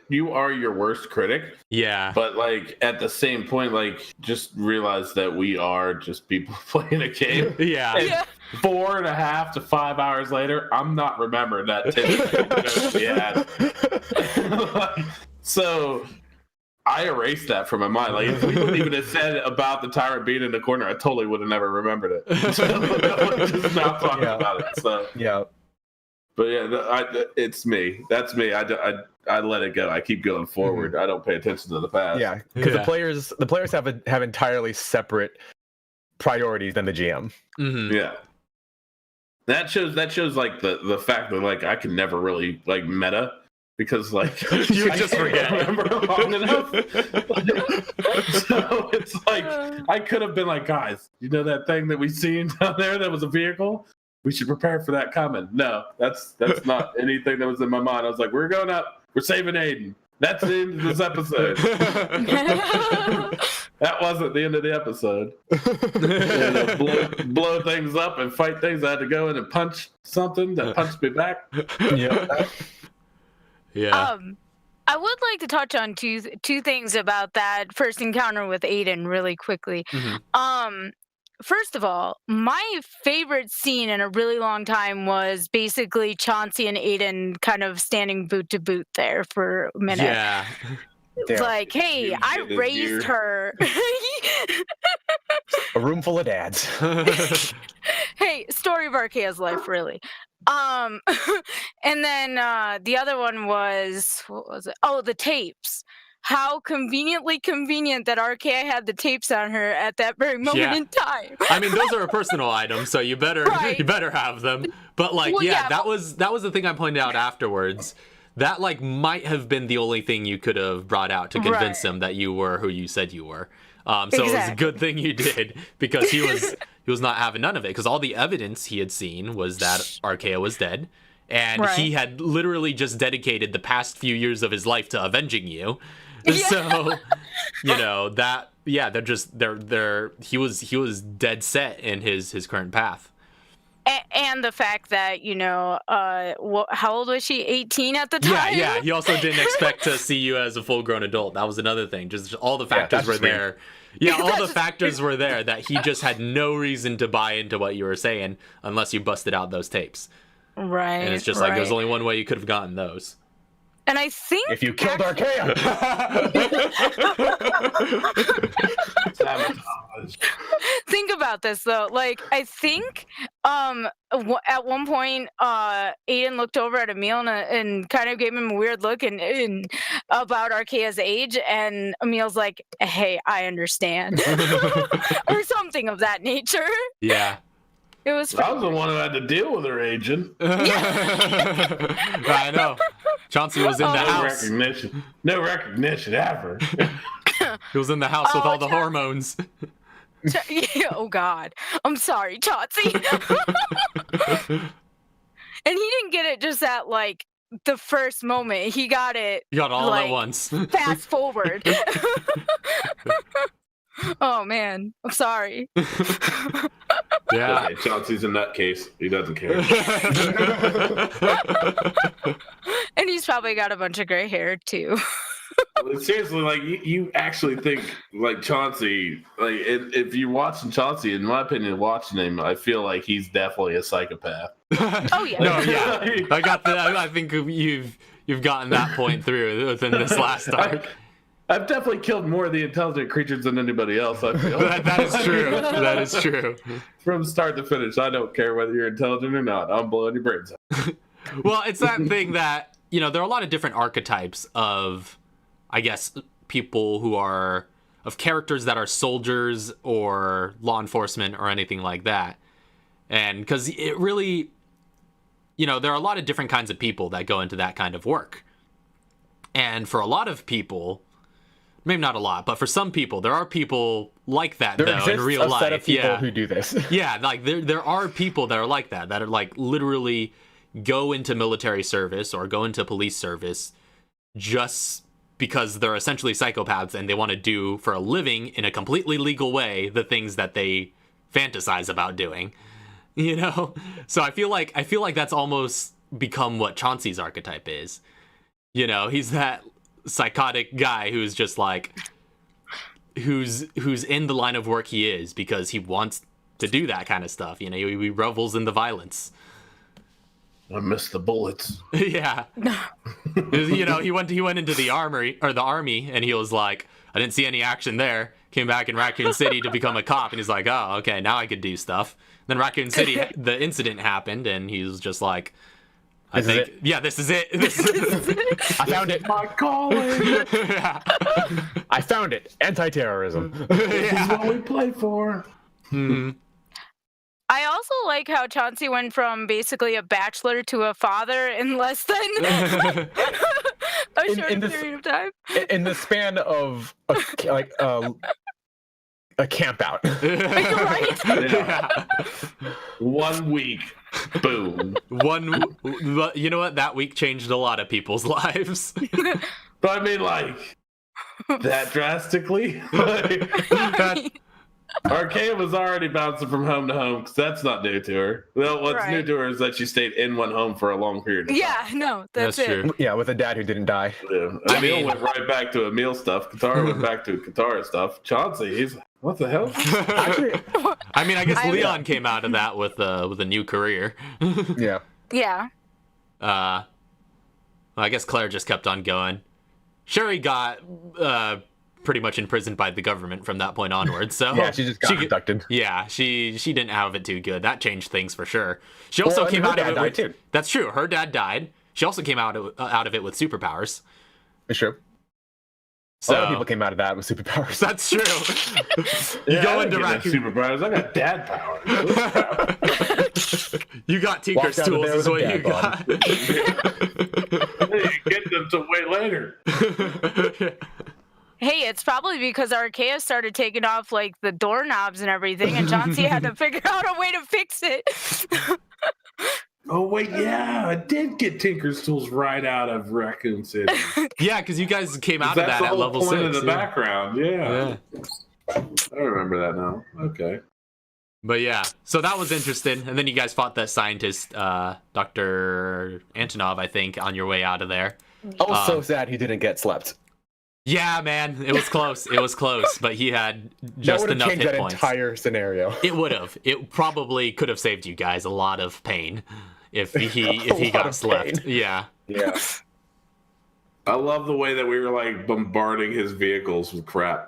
you are your worst critic. Yeah. But like at the same point, like just realize that we are just people playing a game. Yeah. And 4.5 to 5 hours later, I'm not remembering that 10 So I erased that from my mind. Like if we wouldn't even have said about the tyrant being in the corner, I totally would have never remembered it. Just not talking about it. So yeah. But yeah, it's me. That's me. I let it go. I keep going forward. I don't pay attention to the past. Yeah, because the players have entirely separate priorities than the GM. Mm-hmm. Yeah. That shows like the fact that like I can never really like meta because like You just forget. remember long enough. So it's like I could have been like, guys, you know that thing that we seen down there that was a vehicle? We should prepare for that coming. No, that's not anything that was in my mind. I was like, we're going up. We're saving Aiden. That's the end of this episode. That wasn't the end of the episode. Blow things up and fight things. I had to go in and punch something that punched me back. Yeah. Yeah. I would like to touch on two things about that first encounter with Aiden really quickly. Mm-hmm. First of all, my favorite scene in a really long time was basically Chauncey and Aiden kind of standing boot to boot there for a minute. Yeah. It's like, hey, I raised her. A room full of dads. Hey, story of Arkea's life, really. And then the other one was, what was it? Oh, the tapes. How conveniently convenient that Arkea had the tapes on her at that very moment in time. I mean, those are a personal item, so you better have them. But like, Well, that was the thing I pointed out afterwards. That like might have been the only thing you could have brought out to convince him that you were who you said you were. So it was a good thing you did because he was not having none of it because all the evidence he had seen was that Arkea was dead. And he had literally just dedicated the past few years of his life to avenging you. Yeah. So, you know, he was dead set in his current path. And the fact that, you know, how old was she? 18 at the time? Yeah. He also didn't expect to see you as a full-grown adult. That was another thing. Just all the factors were there. Yeah, all the factors were there that he just had no reason to buy into what you were saying unless you busted out those tapes. Right. And it's just like there's only one way you could have gotten those. And I think if you killed Arkea. Think about this though. Like I think at one point Aiden looked over at Emil and kind of gave him a weird look and about Arkea's age, and Emil's like, "Hey, I understand," or something of that nature. Yeah. It was. I was the one who had to deal with her aging. I know. Chauncey was in the house. No recognition ever. He was in the house with all the hormones. Oh God, I'm sorry, Chauncey. And he didn't get it just at like the first moment. He got it. You got all at once. Fast forward. Oh man, I'm sorry. Yeah. Okay, Chauncey's a nutcase. He doesn't care. And he's probably got a bunch of gray hair too. Seriously, like you actually think like Chauncey, like if you're watching Chauncey, in my opinion, watching him, I feel like he's definitely a psychopath. Oh yeah. No, yeah. I think you've gotten that point through within this last arc. I've definitely killed more of the intelligent creatures than anybody else, I feel. That is true. That is true. From start to finish, I don't care whether you're intelligent or not. I'm blowing your brains out. Well, it's that thing that, you know, there are a lot of different archetypes of, I guess, people who are, of characters that are soldiers or law enforcement or anything like that. And because it really, you know, there are a lot of different kinds of people that go into that kind of work. And for a lot of people, maybe not a lot, but for some people, there are people like that there though in real life. Set of people who do this. Yeah, like there are people that are like that are like literally go into military service or go into police service just because they're essentially psychopaths and they want to do for a living in a completely legal way the things that they fantasize about doing. You know? So I feel like that's almost become what Chauncey's archetype is. You know, he's that psychotic guy who's just like who's in the line of work he is because he wants to do that kind of stuff. You know, he revels in the violence. I missed the bullets. Yeah. You know, he went into the army and he was like, I didn't see any action there. Came back in Raccoon City to become a cop and he's like, oh, okay, now I could do stuff. Then Raccoon City, the incident happened and he was just like, I think, yeah, this is it. I found it. My calling. Yeah. I found it. Anti-terrorism. This is what we play for. Mhm. I also like how Chauncey went from basically a bachelor to a father in less than a short period of time. In the span of a camp out. Right? Yeah. 1 week. Boom. You know what? That week changed a lot of people's lives. But I mean, like, that drastically? Like, Archaea was already bouncing from home to home because that's not new to her. Well, what's new to her is that she stayed in one home for a long period of time. Yeah, no, that's it. true. Yeah, with a dad who didn't die. Yeah. Emil went right back to Emil stuff. Katara went back to Katara stuff. Chauncey, he's like, what the hell? Actually, I mean, I guess Leon came out of that with a new career. yeah. Yeah. Well, I guess Claire just kept on going. Sherry got pretty much imprisoned by the government from that point onwards. So Yeah, she just got abducted. Yeah, she didn't have it too good. That changed things for sure. She also came out of it with, too. That's true. Her dad died. She also came out of it with superpowers. For sure. So A lot of people came out of that with superpowers. that's true. You go into Raccoon. Superpowers. I got dad powers. You got Walked Tinker's out of tools there is with a what you dad got. You get them to way later. Hey, it's probably because Archaea started taking off like the doorknobs and everything, and Chauncey had to figure out a way to fix it. Oh wait, yeah, I did get Tinker's tools right out of Raccoon City. Yeah, because you guys came out of That's that the at whole level point 6. in the background. Yeah. Yeah. I remember that now. Okay. But yeah, so that was interesting. And then you guys fought that scientist, Dr. Antonov, I think, on your way out of there. I was so sad he didn't get slept. Yeah, man, it was close. It was close, but he had just enough changed hit that points. entire scenario. It would have. It probably could have saved you guys a lot of pain if he got slept. Yeah. Yeah. I love the way that we were like bombarding his vehicles with crap.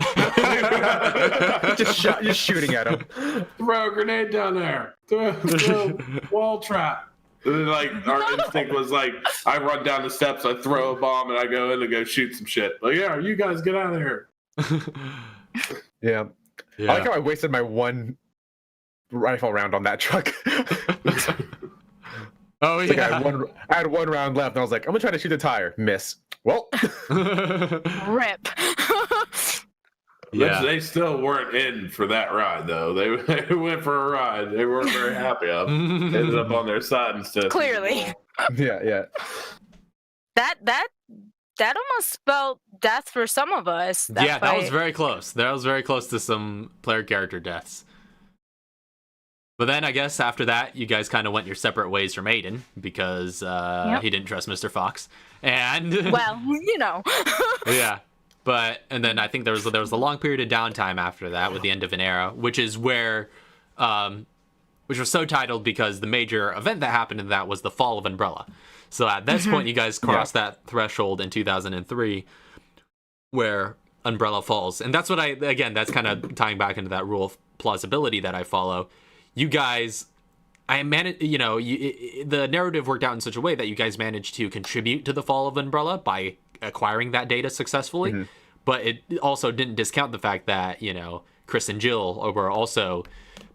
just shooting at him. Throw a grenade down there. Throw wall trap. And then, like, our instinct was like, I run down the steps, I throw a bomb, and I go in and go shoot some shit. Like, yeah, you guys get out of here. Yeah. I like how I wasted my one rifle round on that truck. Oh Like yeah. I had one round left, and I was like, I'm gonna try to shoot the tire. Miss. Well. Rip. Yeah. They still weren't in for that ride, though. They went for a ride. They weren't very happy of. Ended up on their side instead. Clearly. Yeah. That almost spelled death for some of us. Yeah, that was very close. That was very close to some player character deaths. But then I guess after that, you guys kind of went your separate ways from Aiden because he didn't trust Mr. Fox. And well, you know. Yeah. And then I think there was a long period of downtime after that with the end of an era, which is where, which was so titled because the major event that happened in that was the fall of Umbrella. So at this point, you guys crossed that threshold in 2003 where Umbrella falls. And that's what that's kind of tying back into that rule of plausibility that I follow. You guys, the narrative worked out in such a way that you guys managed to contribute to the fall of Umbrella by acquiring that data successfully. Mm-hmm. But it also didn't discount the fact that, Chris and Jill were also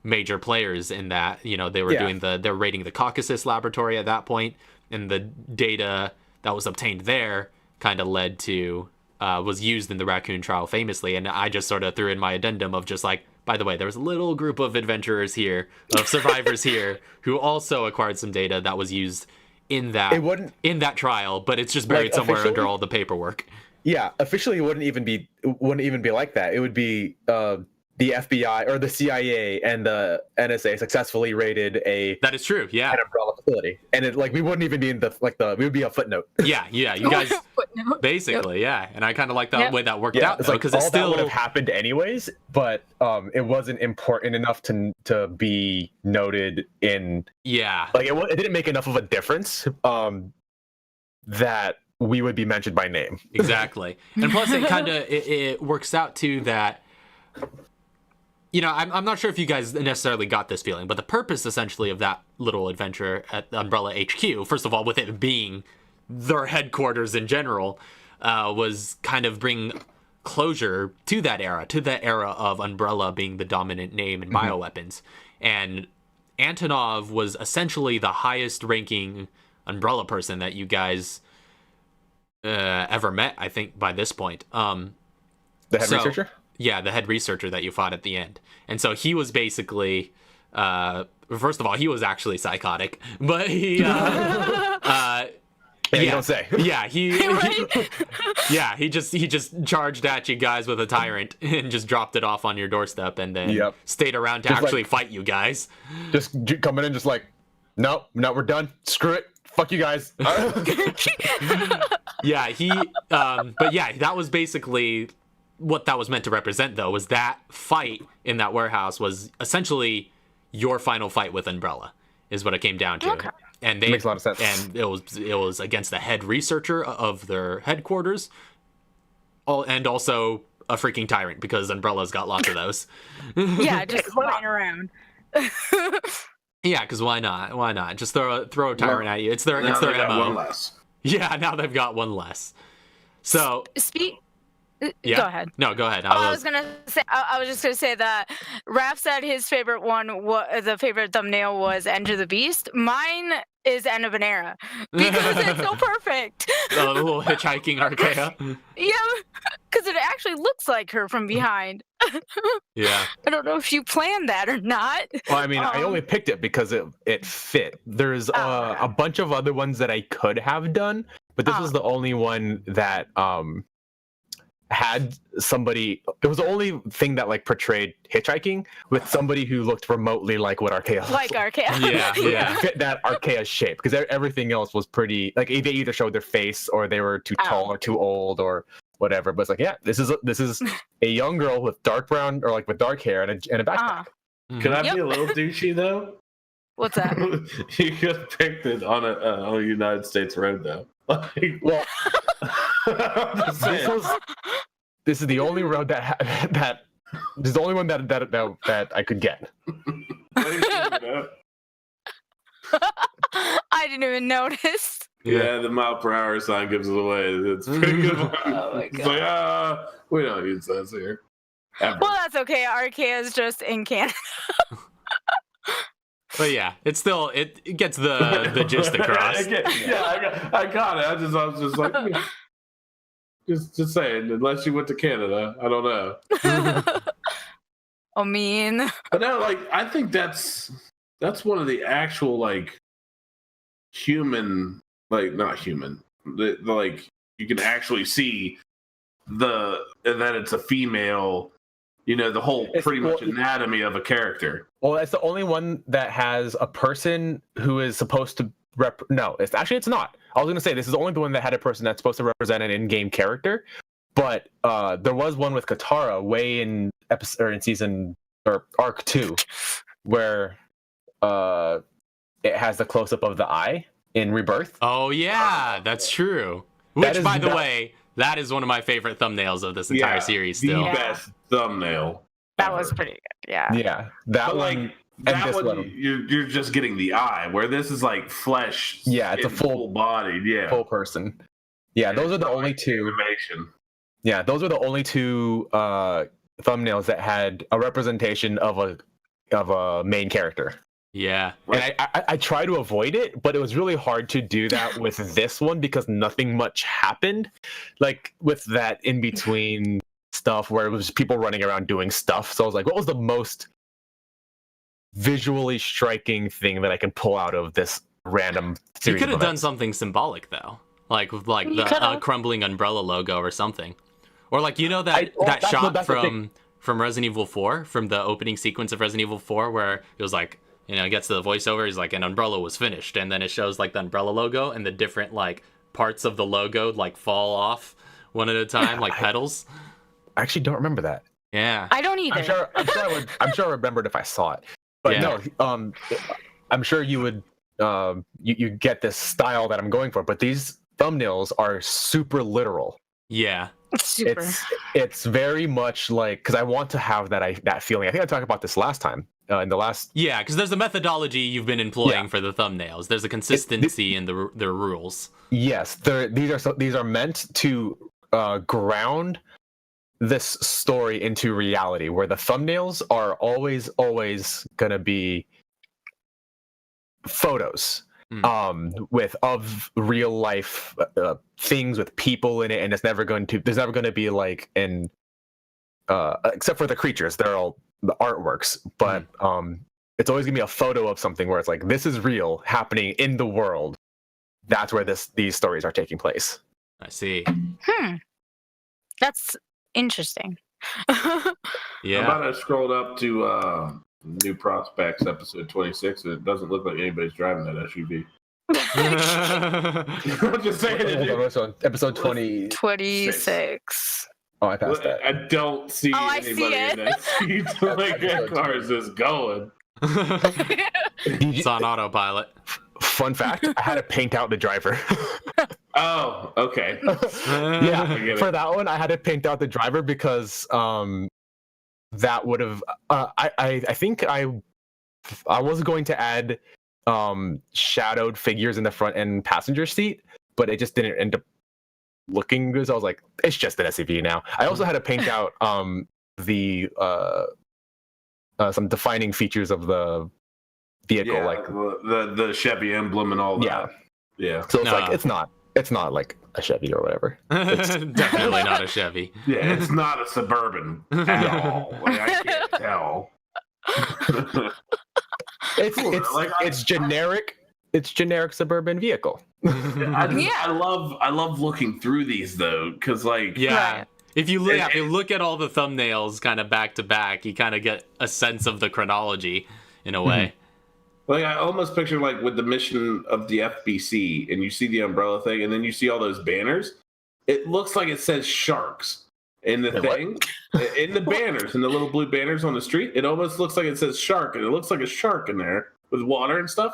major players in that. They were they're raiding the Caucasus laboratory at that point, and the data that was obtained there kind of led to was used in the Raccoon trial famously. And I just sort of threw in my addendum of just like, by the way, there was a little group of adventurers here, of survivors here, who also acquired some data that was used in that trial, but it's just buried somewhere under all the paperwork. Yeah, officially it wouldn't even be like that. It would be the FBI or the CIA and the NSA successfully raided That is true. Yeah. an Umbrella facility, and we wouldn't even be in we would be a footnote. Yeah. You guys basically, yeah. And I kind of like that way that worked out, though, because all it's still that would have happened anyways, but it wasn't important enough to be noted in. Yeah. Like it didn't make enough of a difference that we would be mentioned by name. Exactly. And plus it kind of it works out to that, I'm not sure if you guys necessarily got this feeling, but the purpose essentially of that little adventure at Umbrella HQ, first of all, with it being their headquarters in general, was kind of bring closure to that era of Umbrella being the dominant name in bioweapons. And Antonov was essentially the highest ranking Umbrella person that you guys ever met, I think, by this point. The head researcher? Yeah, the head researcher that you fought at the end. And so he was basically, first of all, he was actually psychotic, but he, you don't say. Yeah, he just charged at you guys with a tyrant and just dropped it off on your doorstep, and then stayed around to actually fight you guys. Just coming in, just like, no, we're done. Screw it. Fuck you guys. Yeah, but yeah, that was basically what that was meant to represent, though, was that fight in that warehouse was essentially your final fight with Umbrella, is what it came down to. Okay. And makes a lot of sense. And it was against the head researcher of their headquarters, and also a freaking tyrant, because Umbrella's got lots of those. Yeah, just flying around. Yeah, because why not? Why not? Just throw a tyrant at you. It's their Now they got MO. one less. Yeah, now they've got one less. So Go ahead. No, go ahead. I was just gonna say that Raph said his favorite the favorite thumbnail was Enter the Beast. Mine is End of an Era, because it's so perfect. A little hitchhiking Archaea. Yeah, because it actually looks like her from behind. Yeah. I don't know if you planned that or not. Well, I mean, I only picked it because it fit. There's a bunch of other ones that I could have done, but this was the only one that had somebody. It was the only thing that like portrayed hitchhiking with somebody who looked remotely like what Archaea looks Like Archaea. Yeah. Fit that Archaea shape, because everything else was pretty like they either showed their face or they were too tall or too old or whatever. But it's like, yeah, this is a young girl with dark brown or like with dark hair and a backpack. Could I be a little douchey though? What's that? You could have picked it on a United States road though. Like, Well, I'm just saying. this is the only road that this is the only one that I could get. I didn't even notice. Yeah, the mile per hour sign gives it away. It's a pretty good one. Oh my It's God. like, we don't use those here. Ever. Well, that's okay. Archaea is just in Canada. But yeah, it gets the gist across. I got it. I was just like, just saying. Unless you went to Canada, I don't know. I mean, But no, like I think that's one of the actual like human, like not human, the like you can actually see and that it's a female. You know, the whole pretty much anatomy of a character. Well, it's the only one that has a person who is supposed to no, it's not. I was going to say this is the only one that had a person that's supposed to represent an in-game character. But there was one with Katara way in episode or in season or arc 2 where it has the close-up of the eye in Rebirth. Oh yeah, that's true. Which, by the way, that is one of my favorite thumbnails of this entire series. Still, the best thumbnail. that ever. was pretty good. Yeah. Yeah, that But one. like and that this one, you're just getting the eye, where this is like flesh. Yeah, it's a full bodied. Yeah, full person. Yeah, those are the only two. Animation. Yeah, those are the only two thumbnails that had a representation of a main character. yeah. And I try to avoid it, but it was really hard to do that with this one because nothing much happened. Like with that in between stuff where it was people running around doing stuff. So I was like, what was the most visually striking thing that I can pull out of this random series? You could have of done events? something symbolic though, like You the could've. crumbling umbrella logo or something, or like that that's shot the thing. from Resident Evil 4, from the opening sequence of Resident Evil 4, where it was like, it gets to the voiceover, he's like, an umbrella was finished, and then it shows like the umbrella logo and the different like parts of the logo like fall off one at a time, like petals. I actually don't remember that. Yeah. I don't either. I'm sure I remembered if I saw it. But Yeah. no, I'm sure you would you get this style that I'm going for, but these thumbnails are super literal. Yeah. Super. It's very much like, because I want to have that feeling. I think I talked about this last time in the last. Yeah, because there's a methodology you've been employing Yeah. for the thumbnails. There's a consistency in the rules. Yes, these are meant to ground this story into reality, where the thumbnails are always gonna be photos of real life things with people in it, and there's never going to be like an except for the creatures, they're all the artworks, but it's always gonna be a photo of something where it's like, this is real happening in the world. That's where these stories are taking place. I see. That's interesting. Yeah. I'm about to scroll up to New Prospects episode 26, and it doesn't look like anybody's driving that SUV. I'm just saying. Episode 20. 26. Oh, I passed that. I don't see I anybody see in that seat. Like, that car is just going. It's on autopilot. Fun fact, I had to paint out the driver. Oh, okay. Yeah, for that one, I had to paint out the driver because that would have. I think I was going to add shadowed figures in the front end passenger seat, but it just didn't end up looking good. So I was like, it's just an SUV now. I also had to paint out the some defining features of the vehicle, Yeah, like the Chevy emblem and all that. Yeah. So it's like it's not like a Chevy or whatever. Definitely not a Chevy. Yeah, it's not a Suburban at all. Like, I can't tell. It's generic. It's generic suburban vehicle. I love looking through these though, because like yeah. If you look at all the thumbnails kind of back to back, you kind of get a sense of the chronology in a way. Like, I almost picture like with the mission of the FBC, and you see the umbrella thing, and then you see all those banners. It looks like it says sharks in the thing, in the banners, in the little blue banners on the street. It almost looks like it says shark, and it looks like a shark in there with water and stuff.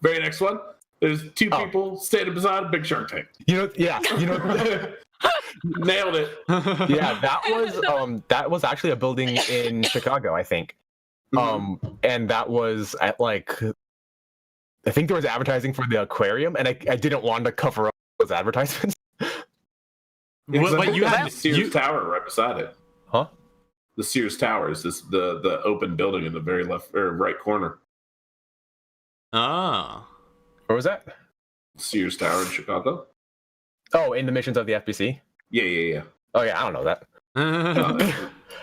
Very next one, there's two people standing beside a big shark tank. Nailed it. Yeah, that was actually a building in Chicago, I think. And that was at like, I think there was advertising for the aquarium, and I didn't want to cover up those advertisements. But you had the Sears Tower right beside it. Huh? The Sears Tower is the open building in the very left or right corner. Oh. Where was that? Sears Tower in Chicago. Oh, in the missions of the FBC? Yeah. Oh yeah, I don't know that.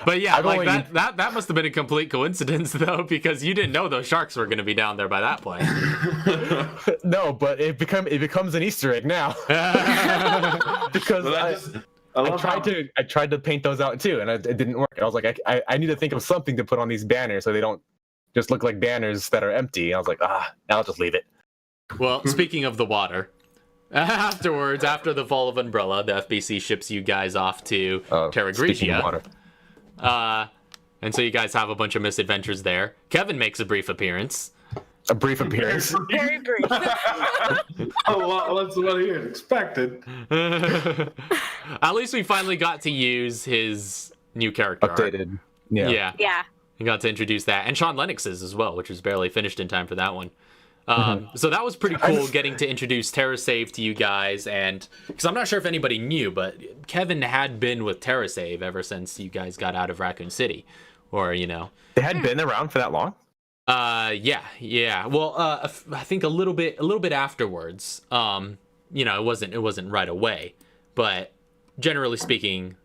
But yeah, like that must have been a complete coincidence though, because you didn't know those sharks were going to be down there by that point. No, but it becomes an Easter egg now. Because I tried to paint those out too, and it didn't work. I was like, I need to think of something to put on these banners so they don't just look like banners that are empty. I was like, I'll just leave it. Well, speaking of the water, afterwards, after the fall of Umbrella, the FBC ships you guys off to Terra Grigia. And so you guys have a bunch of misadventures there. Kevin makes a brief appearance. A brief appearance. Very brief. A lot less than what he had expected. At least we finally got to use his new character Updated. art. Yeah. We got to introduce that. And Sean Lennox's as well, which was barely finished in time for that one. So that was pretty cool getting to introduce TerraSave to you guys, and because I'm not sure if anybody knew, but Kevin had been with TerraSave ever since you guys got out of Raccoon City, or they hadn't been around for that long. Yeah. Well, I think a little bit afterwards. It wasn't right away, but generally speaking,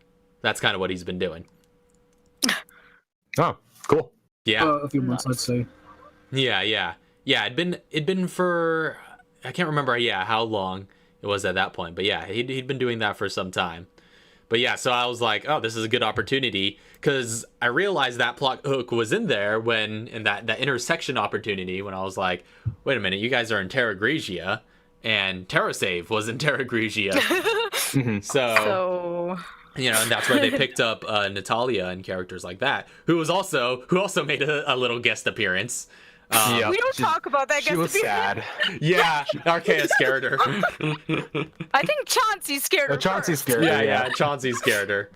that's kind of what he's been doing. Oh, cool. Yeah, a few months, I'd say. Yeah. It'd been for, I can't remember how long it was at that point, but yeah, he'd been doing that for some time. But yeah, so I was like, oh, this is a good opportunity, because I realized that plot hook was in there in that intersection opportunity, when I was like, wait a minute, you guys are in Terra Grigia, and TerraSave was in Terra Grigia. So and that's where they picked up Natalia and characters like that, who also made a little guest appearance. Yeah, We don't talk about that. She was sad. Yeah, Archaea scared her. I think Chauncey scared her. Chauncey first. scared her. Yeah, Chauncey scared her.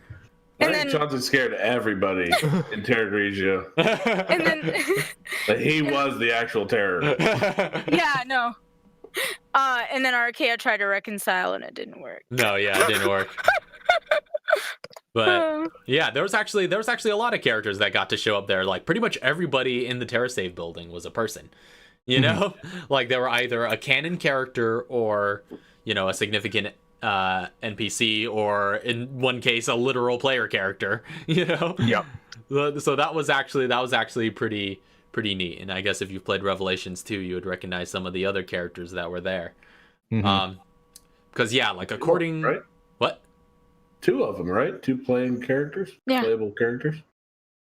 I And think then- Johnson scared everybody in Terra Grigia. And then, Like, he was the actual terror. yeah, no. And then Archaea tried to reconcile, and it didn't work. No, yeah, it didn't work. But yeah, there was actually a lot of characters that got to show up there. Like pretty much everybody in the TerraSave building was a person. You know, like they were either a canon character or, you know, a significant NPC, or in one case a literal player character. You know. Yep. So that was actually pretty neat. And I guess if you've played Revelations 2, you would recognize some of the other characters that were there. Because yeah, like according Right? what. 2 of them, right? 2 playing characters? Yeah. Playable characters?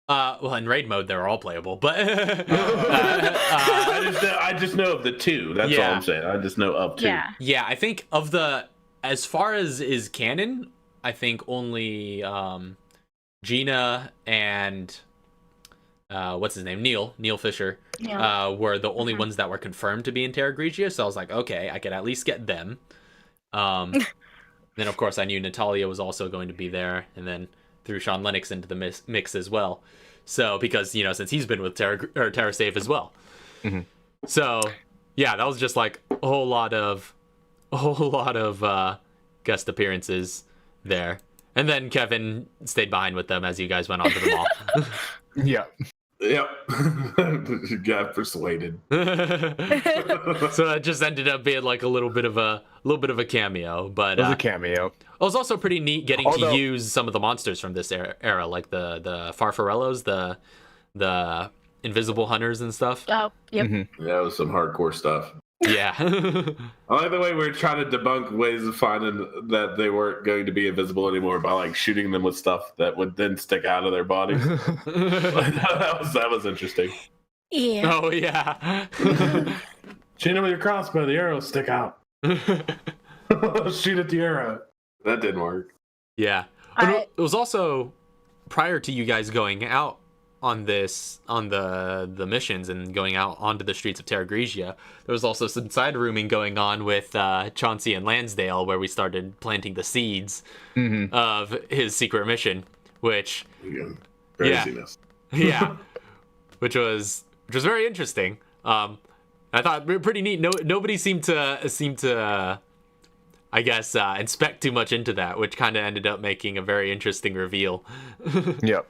Well, in raid mode, they're all playable, but I just know of the 2. That's all Yeah. I'm saying. I just know of 2. Yeah. yeah, I think of as far as is canon, I think only Gina and what's his name, Neil Fisher, Yeah. were the only ones that were confirmed to be in Terra Grigia. So I was like, okay, I could at least get them. Then of course I knew Natalia was also going to be there, and then threw Sean Lennox into the mix as well. So because, you know, since he's been with TerraSave as well. So yeah, that was just like a whole lot of guest appearances there. And then Kevin stayed behind with them as you guys went onto the mall. Yep. Yep. Got persuaded. So it just ended up being like a little bit of a cameo, but It was a cameo. it was also pretty neat getting to use some of the monsters from this era, like the Farfarellos, the invisible hunters and stuff. Oh, yep. That was some hardcore stuff. Yeah. I like the way we were trying to debunk ways of finding that they weren't going to be invisible anymore by like shooting them with stuff that would then stick out of their bodies. that was interesting. Yeah. Oh yeah. Shoot them with your crossbow, the arrows stick out. Shoot at the arrow. That didn't work. Yeah. But it was also prior to you guys going out on the missions and going out onto the streets of Terra Grigia, there was also some side rooming going on with Chauncey and Lansdale, where we started planting the seeds of his secret mission, which Again, craziness. yeah, which was very interesting. I thought pretty neat. Nobody seemed to I guess inspect too much into that, which kind of ended up making a very interesting reveal. Yep.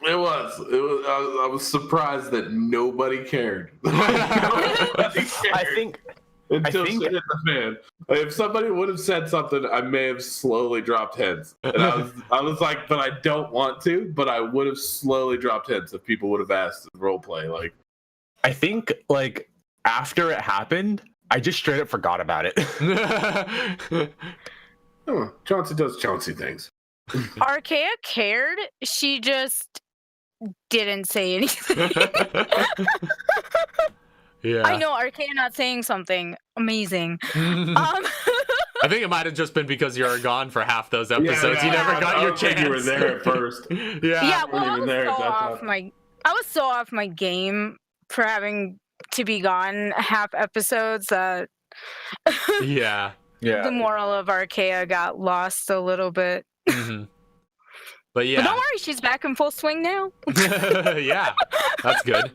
It was. I was surprised that nobody cared. Nobody cared. I think Until shit hit the fan. Like, if somebody would have said something, I may have slowly dropped heads. And I was like, but I don't want to. But I would have slowly dropped heads if people would have asked role play. Like, I think like after it happened, I just straight up forgot about it. oh, Chauncey does Chauncey things. Archaea cared. She just didn't say anything. Yeah. I know Archaea not saying something amazing. I think it might have just been because you were gone for half those episodes. You never got your chance. You were there at first. Yeah. Yeah, well, weren't even there at that time. I was so off my game for having to be gone half episodes that Yeah. the moral of Archaea got lost a little bit. Mhm. But yeah. But don't worry, she's back in full swing now. Yeah. That's good.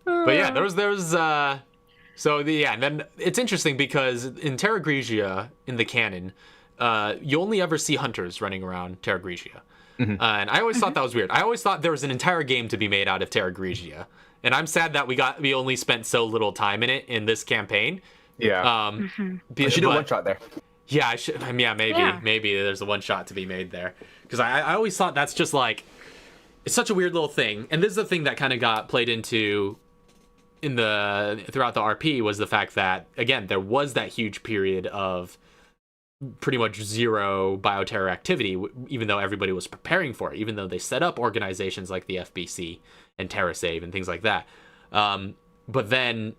But yeah, there was and then it's interesting because in Terra Grigia, in the canon, you only ever see hunters running around Terra Grigia. And I always thought that was weird. I always thought there was an entire game to be made out of Terra Grigia. And I'm sad that we only spent so little time in it in this campaign. Yeah. I should do a one shot there. Yeah, I should. Yeah, maybe there's a one shot to be made there, because I always thought that's just like, it's such a weird little thing. And this is the thing that kind of got played into throughout the RP, was the fact that, again, there was that huge period of pretty much zero bioterror activity, even though everybody was preparing for it, even though they set up organizations like the FBC and TerraSave and things like that. But then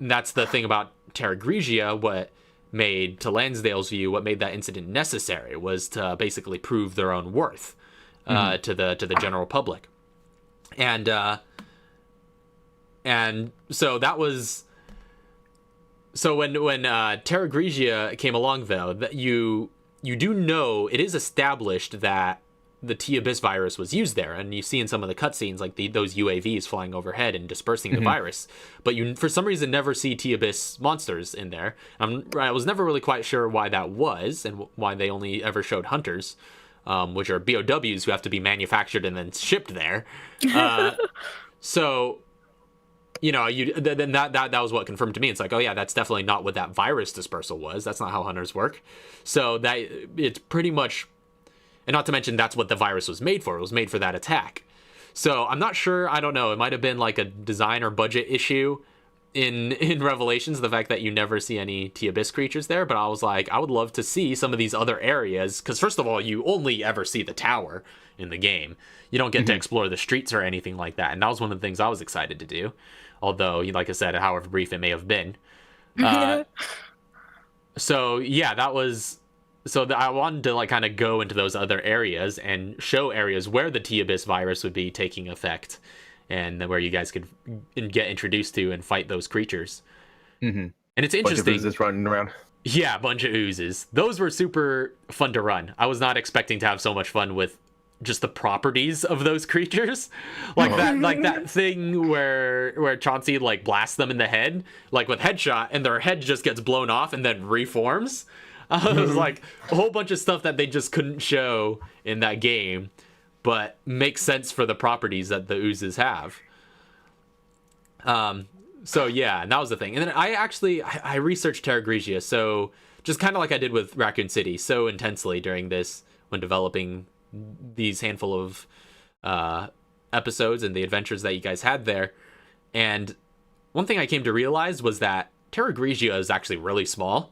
that's the thing about Terra Grigia, what made, to Lansdale's view, what made that incident necessary was to basically prove their own worth to the general public. And And so that was. So when Terra Grigia came along, though, that you do know it is established that the T-Abyss virus was used there, and you see in some of the cutscenes like those UAVs flying overhead and dispersing the virus, but you for some reason never see T-Abyss monsters in there. I was never really quite sure why that was and why they only ever showed hunters, which are BOWs who have to be manufactured and then shipped there. So then that was what confirmed to me. It's like, oh yeah, that's definitely not what that virus dispersal was. That's not how hunters work. So that it's pretty much. And not to mention, that's what the virus was made for. It was made for that attack. So I'm not sure. I don't know. It might have been like a design or budget issue in Revelations, the fact that you never see any T-Abyss creatures there. But I was like, I would love to see some of these other areas. Because first of all, you only ever see the tower in the game. You don't get to explore the streets or anything like that. And that was one of the things I was excited to do. Although, like I said, however brief it may have been. So, yeah, that was... So I wanted to like kind of go into those other areas and show areas where the T-Abyss virus would be taking effect, and where you guys could get introduced to and fight those creatures. And it's interesting. Bunch of oozes running around. Yeah, a bunch of oozes. Those were super fun to run. I was not expecting to have so much fun with just the properties of those creatures, like that thing where Chauncey like blasts them in the head, like with headshot, and their head just gets blown off and then reforms. It was like a whole bunch of stuff that they just couldn't show in that game, but makes sense for the properties that the oozes have. So yeah, and that was the thing. And then I researched Terra Grigia, so just kind of like I did with Raccoon City, so intensely during this when developing these handful of episodes and the adventures that you guys had there. And one thing I came to realize was that Terra Grigia is actually really small.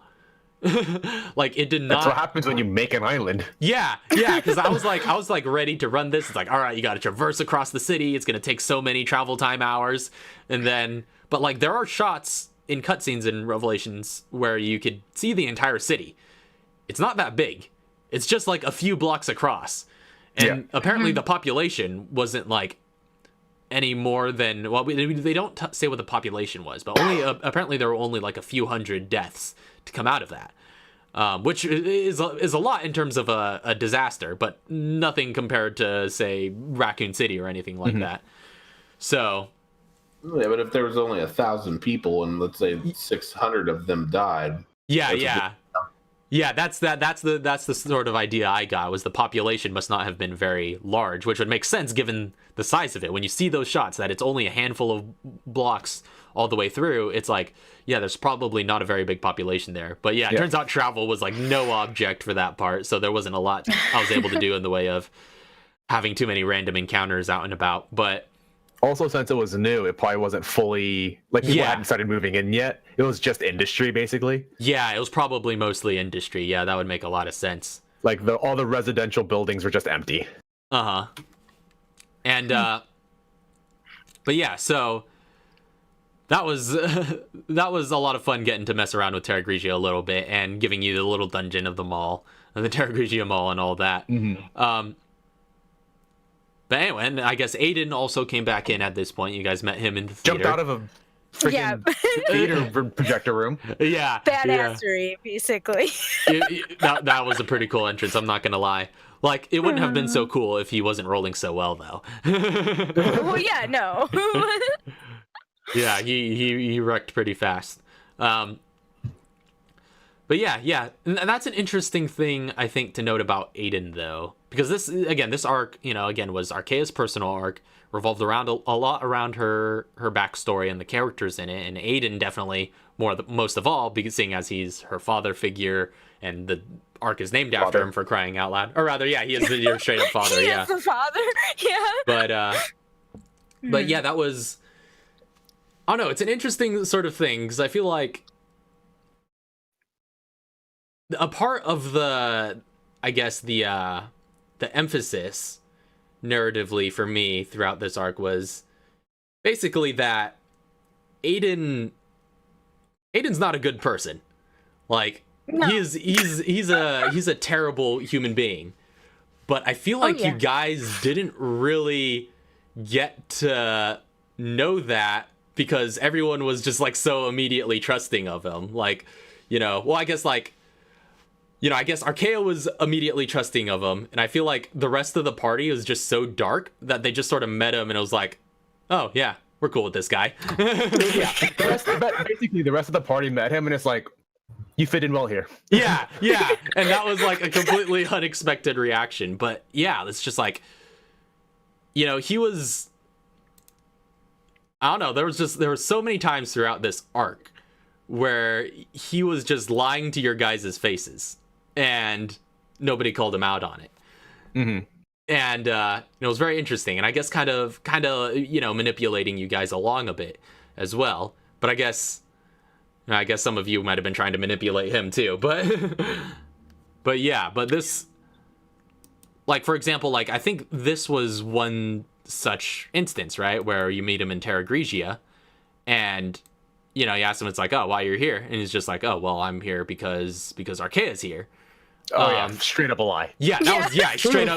Like it did not. That's what happens when you make an island. Yeah, because I was like ready to run this. It's like, all right, you got to traverse across the city. It's gonna take so many travel time hours, and then, but like there are shots in cutscenes in Revelations where you could see the entire city. It's not that big. It's just like a few blocks across, and apparently the population wasn't like any more than they don't say what the population was, but only apparently there were only like a few hundred deaths to come out of that, which is a lot in terms of a disaster, but nothing compared to say Raccoon City or anything like that. So yeah, but if there was only 1,000 people and let's say 600 of them died, that's the sort of idea I got, was the population must not have been very large, which would make sense given the size of it. When you see those shots that it's only a handful of blocks all the way through, it's like, yeah, there's probably not a very big population there. But yeah, it turns out travel was like no object for that part, so there wasn't a lot I was able to do in the way of having too many random encounters out and about. But also, since it was new, it probably wasn't fully like people hadn't started moving in yet. It was just industry basically. Yeah, it was probably mostly industry. Yeah, that would make a lot of sense. Like all the residential buildings were just empty. And but yeah, so that was a lot of fun getting to mess around with Terra Grigia a little bit and giving you the little dungeon of the mall, and the Terra Grigia mall and all that. But anyway, and I guess Aiden also came back in at this point. You guys met him in the theater. Jumped out of a freaking theater projector room. Yeah. Badassery, basically. That was a pretty cool entrance, I'm not going to lie. Like, it wouldn't have been so cool if he wasn't rolling so well, though. Well, yeah, no. Yeah, he wrecked pretty fast. But yeah. And that's an interesting thing, I think, to note about Aiden, though. Because this arc, was Archaea's personal arc, revolved around a lot around her backstory and the characters in it. And Aiden definitely most of all, because seeing as he's her father figure, and the arc is named after him, for crying out loud. Or rather, yeah, he is your straight up father. He is the father, yeah. But yeah, that was... I don't know, it's an interesting sort of thing, because I feel like a part of the emphasis narratively for me throughout this arc was basically that Aiden's not a good person. Like, no. he's a terrible human being. But I feel like you guys didn't really get to know that because everyone was just like so immediately trusting of him. Like, well, I guess like, I guess Archaea was immediately trusting of him, and I feel like the rest of the party was just so dark that they just sort of met him and it was like, oh yeah, we're cool with this guy. Yeah, but basically the rest of the party met him, and it's like, you fit in well here. Yeah, and that was like a completely unexpected reaction. But yeah, it's just like, he was, I don't know, there were so many times throughout this arc where he was just lying to your guys' faces and nobody called him out on it. Mm-hmm. And it was very interesting, and I guess kind of manipulating you guys along a bit as well. But I guess some of you might have been trying to manipulate him too. But but this, like, for example, like, I think this was one such instance, right, where you meet him in Terra Grigia, and you ask him, it's like, oh, why you're here, and he's just like, oh, well, I'm here because Archaea's here. Oh yeah, straight up a lie. Yeah, that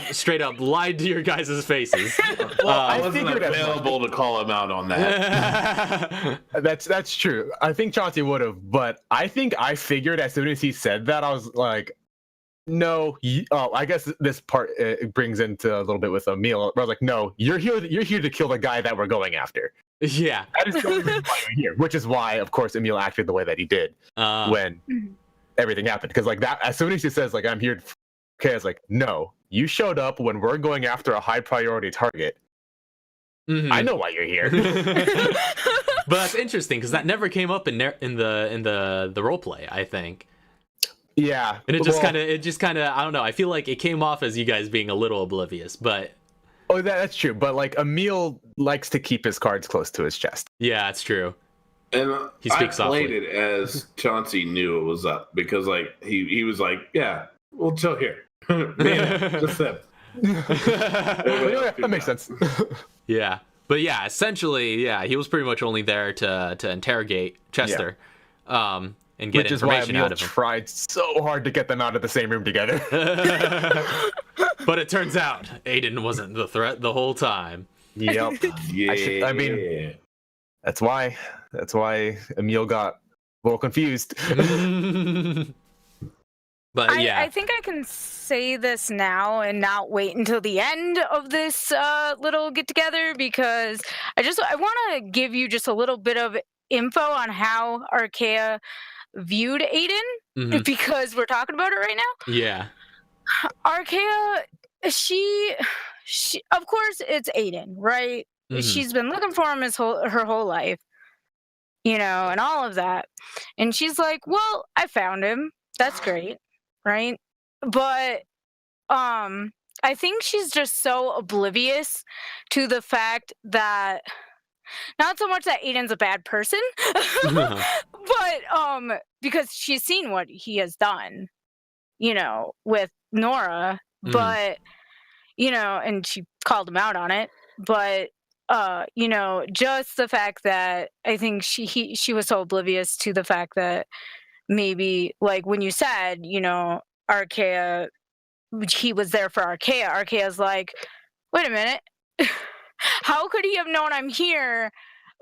was straight up lied to your guys' faces. Well, I wasn't available to call him out on that. That's true. I think Chauncey would have, but I think I figured as soon as he said that, I was like, no. I guess this part brings into a little bit with Emil. I was like, no, you're here to kill the guy that we're going after. Yeah, that is the only reason why you're here. Which is why, of course, Emil acted the way that he did when everything happened, because like that, as soon as he says like, I'm here, okay, it's like, no, you showed up when we're going after a high priority target. Mm-hmm. I know why you're here. But that's interesting because that never came up in the role play, I think. Yeah, and it just kind of I don't know, I feel like it came off as you guys being a little oblivious, but that's true. But like, Emil likes to keep his cards close to his chest. Yeah, it's true. And he speaks I played softly. it as Chauncey knew it was up, because like he was like, yeah, we'll chill here. Man, just that. That makes sense. Yeah, but yeah, essentially, yeah, he was pretty much only there to interrogate Chester, and get information out of him. Tried so hard to get them out of the same room together. But it turns out Aiden wasn't the threat the whole time. Yep. Yeah. I mean, that's why Emil got a little confused. But yeah, I think I can say this now and not wait until the end of this little get together, because I want to give you just a little bit of info on how Archaea viewed Aiden, because we're talking about it right now. Yeah, Archaea, she of course it's Aiden, right? She's been looking for him her whole life, and all of that. And she's like, well, I found him. That's great, right? But I think she's just so oblivious to the fact that, not so much that Aiden's a bad person, but because she's seen what he has done, with Nora, but, and she called him out on it, but just the fact that I think she was so oblivious to the fact that maybe, like, when you said, Archaea, he was there for Archaea. Archaea's like, wait a minute, how could he have known I'm here?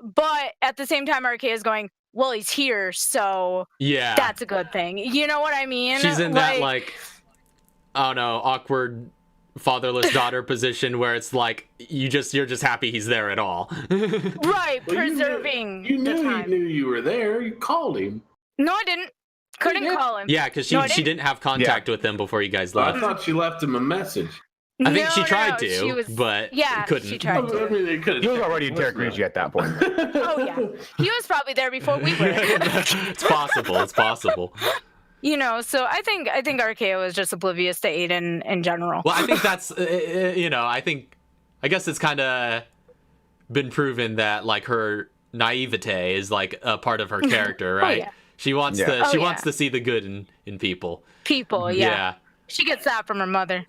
But at the same time, Archaea's going, well, he's here, so yeah, that's a good thing. You know what I mean? She's in that, like, I don't know, awkward fatherless daughter position where it's like you're just happy he's there at all. Right, well, preserving. You knew he knew you were there. You called him. No, I didn't. Couldn't call him. Yeah, because she didn't have contact with him before you guys left. I thought she left him a message. I think she tried to, but couldn't. She tried to. I mean, he was already in Terra Grigia at that point. Oh yeah, he was probably there before we were. It's possible. It's possible. So I think Archaea was just oblivious to Aiden in general. Well, I think that's, I guess it's kind of been proven that, like, her naivete is, like, a part of her character, right? Yeah. She wants wants to see the good in people. People, yeah. She gets that from her mother.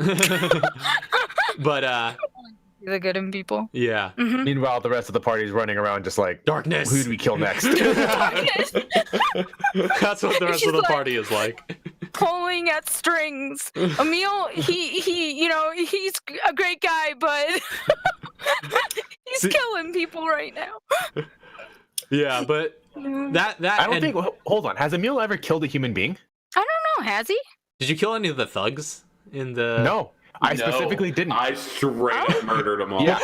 But the good in people. Yeah. Mm-hmm. Meanwhile, the rest of the party's running around just like, darkness. Who do we kill next? Darkness. That's what the rest of the party is like. Pulling at strings. Emil, he he's a great guy, but he's killing people right now. Yeah, but that I don't think. Hold on. Has Emil ever killed a human being? I don't know. Has he? Did you kill any of the thugs in the? No, I specifically didn't. I straight up murdered them all. Yeah.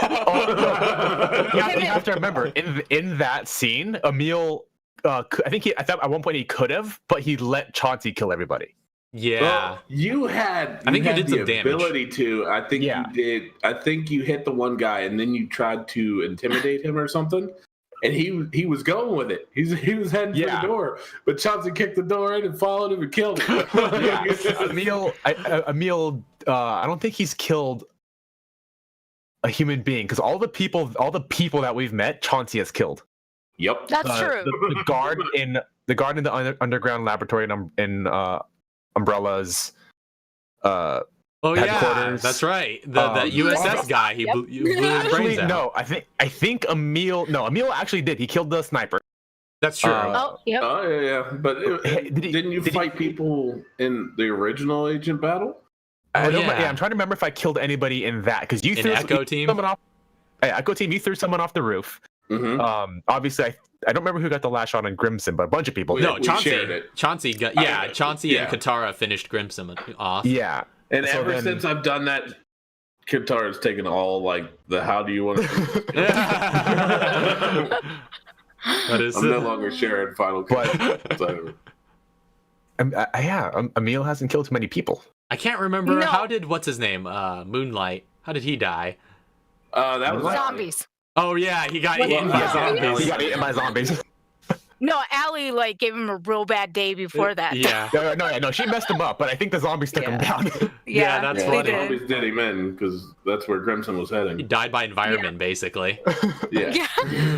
You have to remember in that scene, Emil. I think I thought at one point he could have, but he let Chauncey kill everybody. Yeah. Well, you had. I think you did the some damage. ability to. I think you did. I think you hit the one guy, and then you tried to intimidate him or something. And he was going with it. He was heading for the door, but Chauncey kicked the door in and followed him and killed him. Emil, I don't think he's killed a human being because all the people that we've met, Chauncey has killed. Yep, that's true. The guard in the underground laboratory in Umbrella's headquarters. That's right. The USS guy. He blew his brains out. No, I think Emil actually did. He killed the sniper. That's true. Oh yeah. But didn't you fight people in the original Agent battle? I'm trying to remember if I killed anybody in that because you threw Echo Team. Someone off. Echo Team, you threw someone off the roof. Mm-hmm. Obviously, I don't remember who got the last shot on Grimson, but a bunch of people. No, Chauncey. Shared it. Chauncey got. Chauncey and Katara finished Grimson off. Yeah. And ever since I've done that, Katara's taken all like the how do you want to. I'm no longer sharing final cut. Emil hasn't killed too many people. I can't remember. No. How did what's his name? Moonlight. How did he die? That was zombies. Oh yeah, he got eaten by zombies. He got eaten by zombies. No, Allie gave him a real bad day before that. Yeah. No, she messed him up, but I think the zombies took him down. Yeah, that's funny. The zombies did him in because that's where Grimson was heading. He died by environment, basically. Yeah.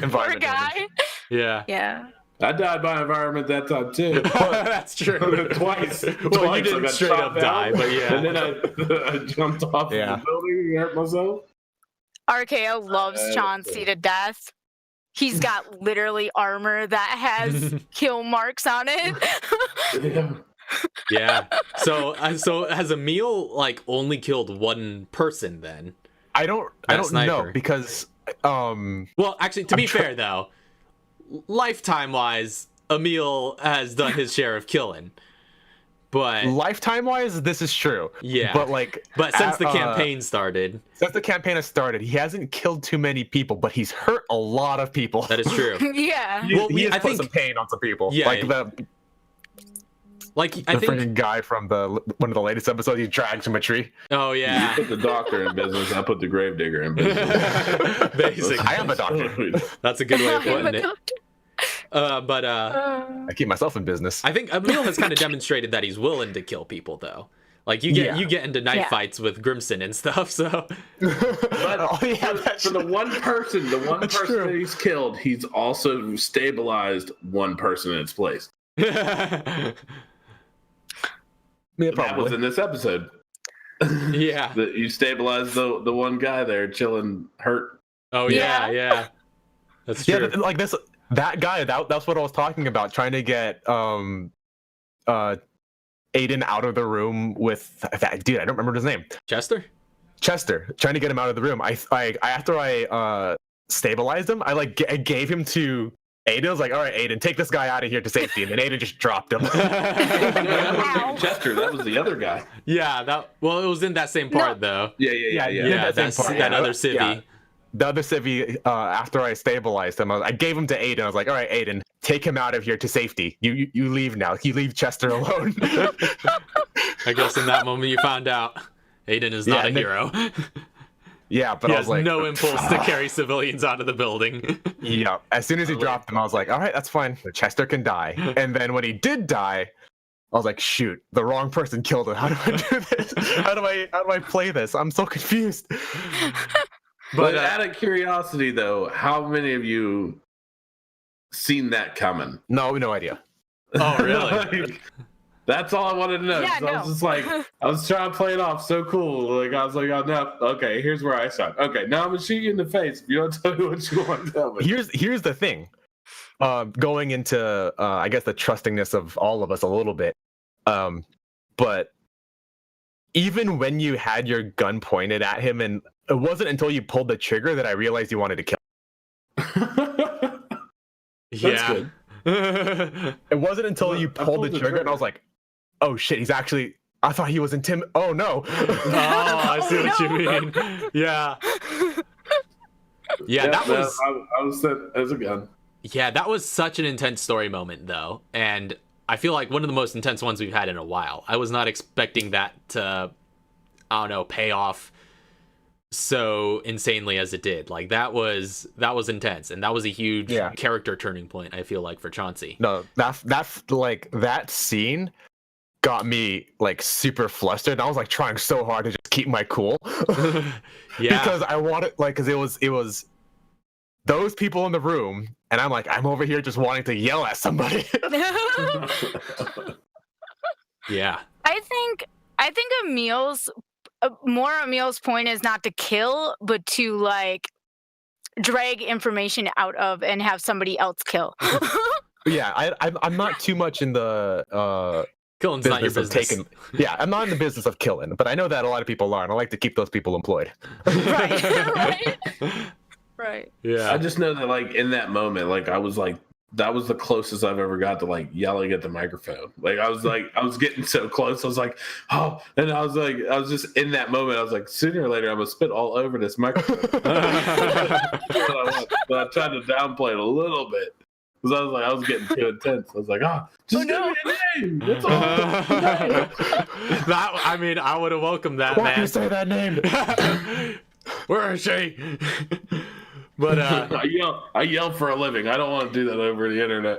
Poor guy. Yeah. I died by environment that time too. That's true. Twice. Well, you didn't straight up die, but yeah. And then I jumped off the building and hurt myself. RKO loves Chauncey to death. He's got literally armor that has kill marks on it. Yeah. So has Emil only killed one person then? I don't know because well, actually, to be fair though, lifetime wise, Emil has done his share of killing. But lifetime-wise, this is true. Yeah. But since the campaign started. Since the campaign has started, he hasn't killed too many people, but he's hurt a lot of people. That is true. Yeah. He has put some pain on some people. Yeah. The freaking guy from one of the latest episodes, he dragged from a tree. Oh yeah. You put the doctor in business, I put the gravedigger in business. Basically. I am a doctor. That's a good way of putting it. I keep myself in business. I think Emil has kind of demonstrated that he's willing to kill people, though. You get into knife fights with Grimson and stuff. So, for the one person that he's killed, he's also stabilized one person in its place. That was in this episode. Yeah, you stabilized the one guy there chilling, hurt. Oh yeah. That's true. Yeah, that guy, that's what I was talking about, trying to get Aiden out of the room with that dude. I don't remember his name. Chester, trying to get him out of the room. After I stabilized him, I gave him to Aiden. I was like, all right, Aiden, take this guy out of here to safety, and then Aiden just dropped him. Chester, that was the other guy. Yeah, it was in that same part though. Yeah. That other civvy. Yeah. The other civvy, after I stabilized him, I gave him to Aiden. I was like, all right, Aiden, take him out of here to safety. You leave now. You leave Chester alone. I guess in that moment you found out Aiden is not a hero. Yeah, but he I was has no impulse to carry civilians out of the building. Yeah, as soon as he dropped him, I was like, all right, that's fine. Chester can die. And then when he did die, I was like, shoot, the wrong person killed him. How do I do this? How do I play this? I'm so confused. But out of curiosity, though, how many of you seen that coming? No idea. Oh, really? That's all I wanted to know. Yeah, I was just I was trying to play it off so cool. I was like, oh, no, okay, here's where I start. Okay, now I'm going to shoot you in the face if you don't tell me what you want to tell me. Here's the thing. Going into, I guess, the trustingness of all of us a little bit. But even when you had your gun pointed at him, and it wasn't until you pulled the trigger that I realized you wanted to kill him. Yeah. It wasn't until you pulled the trigger and I was like, oh shit, he's actually. I thought he was Oh no. Oh, I see what you mean. Yeah. Yeah, that was. I was set as a gun. Yeah, that was such an intense story moment, though, and I feel like one of the most intense ones we've had in a while. I was not expecting that to, I don't know, pay off so insanely as it did. Like that was intense, and that was a huge character turning point. I feel like for Chauncey. No, that's like that scene got me like super flustered. I was like trying so hard to just keep my cool. Yeah, because I wanted like because it was those people in the room, and I'm like I'm over here just wanting to yell at somebody. Yeah. I think Emil's point is not to kill, but to like drag information out of and have somebody else kill. Yeah, I'm not too much in the Killing's not your business. I'm not in the business of killing, but I know that a lot of people are, and I like to keep those people employed. Right. Right. Yeah. I just know that like in that moment, like I was like that was the closest I've ever got to like yelling at the microphone. Like I was getting so close. I was like, oh, and I was just in that moment. I was like, sooner or later I'm gonna spit all over this microphone. But I tried to downplay it a little bit. Because I was getting too intense. I was like, just give me a name. That's all. That, I mean, I would have welcomed that, Why man. do you say that name? Where is she? But I yell for a living. I don't want to do that over the internet.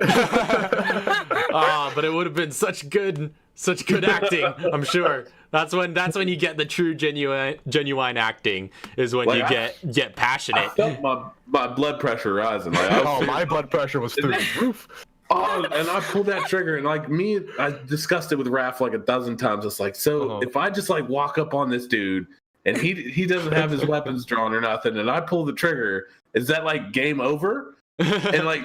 But it would have been such good acting, I'm sure. That's when you get the true genuine acting is when like, you get passionate. I felt my blood pressure rising. Like, my blood pressure was through the roof. Oh, and I pulled that trigger, and like I discussed it with Raph like 1,000 times. It's like, so if I just like walk up on this dude and he doesn't have his weapons drawn or nothing, and I pull the trigger, is that like game over? And like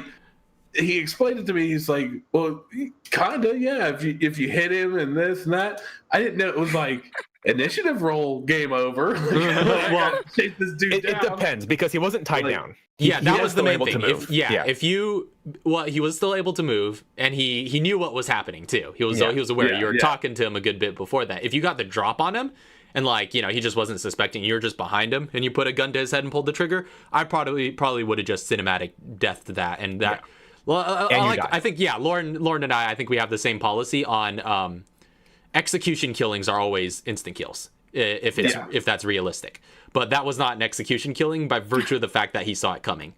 he explained it to me. He's like, well, kinda, yeah. If you hit him and this and that, I didn't know it was like initiative roll, game over. Well, chase this dude it depends because he wasn't tied down. That was the main thing. He was still able to move, and he knew what was happening too. He was aware. You were talking to him a good bit before that. If you got the drop on him, and like he just wasn't suspecting you were just behind him, and you put a gun to his head and pulled the trigger, I probably would have just cinematic deathed that and that. Yeah. Well, I think Lauren and I think we have the same policy on execution killings are always instant kills if that's realistic. But that was not an execution killing by virtue of the fact that he saw it coming.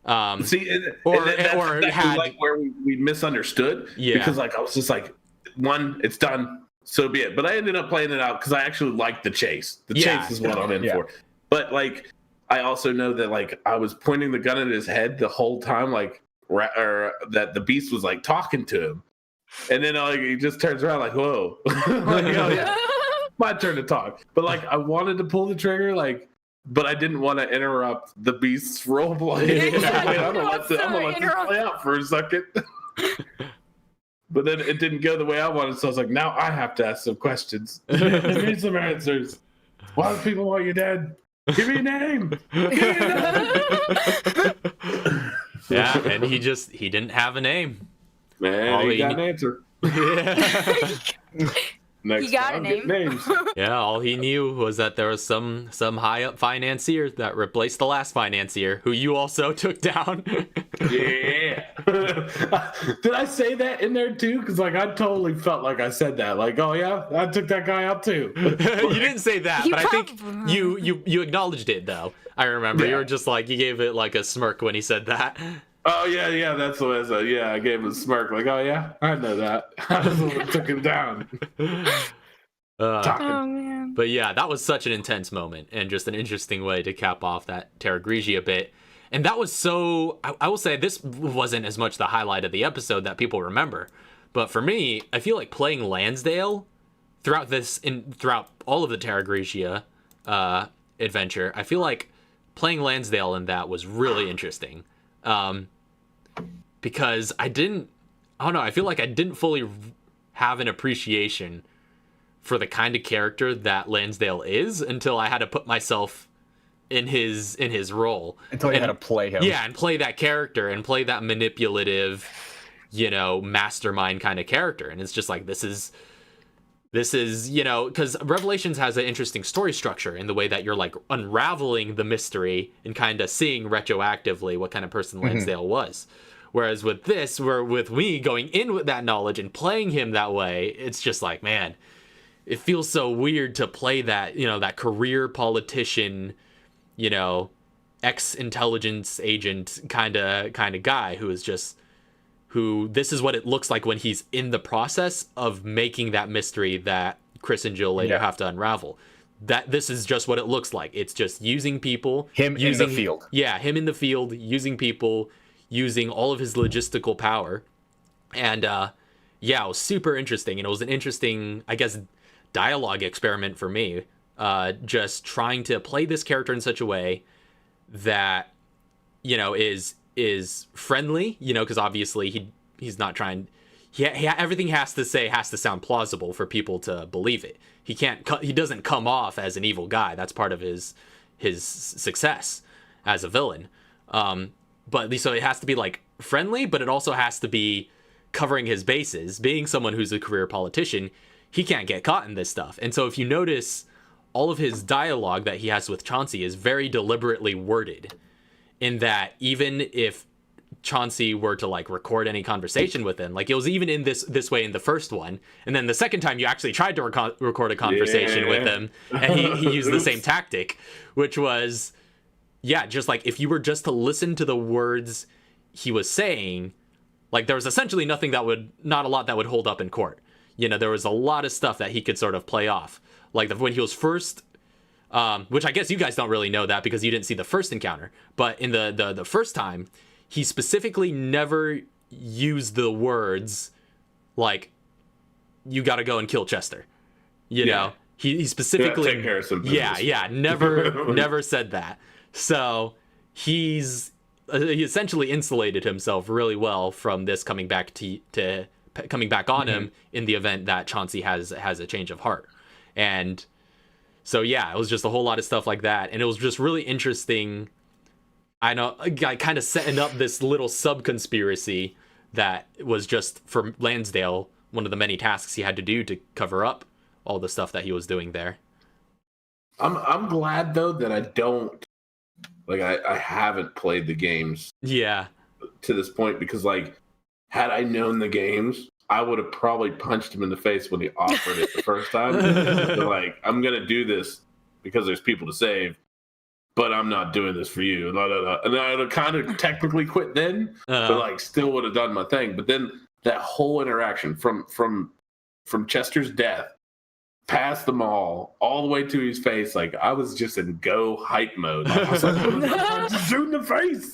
That's like where we misunderstood. Yeah, because like I was just like, it's done, so be it. But I ended up playing it out because I actually liked the chase. The chase is what I'm in for. But like, I also know that like I was pointing the gun at his head the whole time, like. Or that the beast was like talking to him, and then like he just turns around like, whoa. Like, oh yeah, my turn to talk. But like I wanted to pull the trigger, like, but I didn't want to interrupt the beast's role play. I'm gonna let this play out for a second. But then it didn't go the way I wanted, so I was like, now I have to ask some questions. Give me some answers. Why do people want you dead? Give me a name. Yeah, and he didn't have a name. Man, he got an answer. Next he got time, a name. Get names. Yeah, all he knew was that there was some high up financier that replaced the last financier, who you also took down. Yeah. Did I say that in there too? Because like I totally felt like I said that. Like, oh yeah, I took that guy out too. You didn't say that, but I think you acknowledged it though. I remember you were just like you gave it like a smirk when he said that. Oh yeah, that's what I said. Yeah, I gave him a smirk, like, oh yeah, I know that. I was the one who took him down. Oh man. But yeah, that was such an intense moment and just an interesting way to cap off that Terra Grigia bit. And that was so. I will say this wasn't as much the highlight of the episode that people remember, but for me, I feel like playing Lansdale throughout all of the Terra Grigia adventure. I feel like playing Lansdale in that was really interesting. Because I don't know, I feel like I didn't fully have an appreciation for the kind of character that Lansdale is until I had to put myself in his role until you had to play him. Yeah, and play that character and play that manipulative, mastermind kind of character. And it's just like, this is because Revelations has an interesting story structure in the way that you're like unraveling the mystery and kind of seeing retroactively what kind of person Lansdale was. Whereas with this, with me going in with that knowledge and playing him that way, it's just like, man, it feels so weird to play that, that career politician, ex-intelligence agent kind of guy who this is what it looks like when he's in the process of making that mystery that Chris and Jill later have to unravel. That this is just what it looks like. It's just using people. In the field. Yeah, him in the field, using people, using all of his logistical power. And it was super interesting. And it was an interesting, I guess, dialogue experiment for me. Just trying to play this character in such a way that, is friendly, because obviously he's not trying. Everything has to sound plausible for people to believe it. He doesn't come off as an evil guy. That's part of his success as a villain. But so it has to be like friendly, but it also has to be covering his bases. Being someone who's a career politician, he can't get caught in this stuff. And so if you notice, all of his dialogue that he has with Chauncey is very deliberately worded, in that even if Chauncey were to like record any conversation with him, like it was even in this way in the first one, and then the second time you actually tried to record a conversation with him, and he used the same tactic, which was just like if you were just to listen to the words he was saying, like there was essentially not a lot that would hold up in court. There was a lot of stuff that he could sort of play off, like when he was first which I guess you guys don't really know that because you didn't see the first encounter, but in the first time, he specifically never used the words like, you got to go and kill Chester. Know, he specifically, take care of some business. never said that. So he essentially insulated himself really well from this coming back on him in the event that Chauncey has a change of heart. And so it was just a whole lot of stuff like that, and it was just really interesting. I know, kind of setting up this little sub-conspiracy that was just for Lansdale, one of the many tasks he had to do to cover up all the stuff that he was doing there. I'm glad though that I don't I haven't played the games. Yeah. To this point, because had I known the games, I would have probably punched him in the face when he offered it the first time. So, I'm gonna do this because there's people to save, but I'm not doing this for you. And I would have kind of technically quit then, but still would have done my thing. But then that whole interaction from Chester's death, past the mall, all the way to his face, I was just in go hype mode. I was just shoot in the face.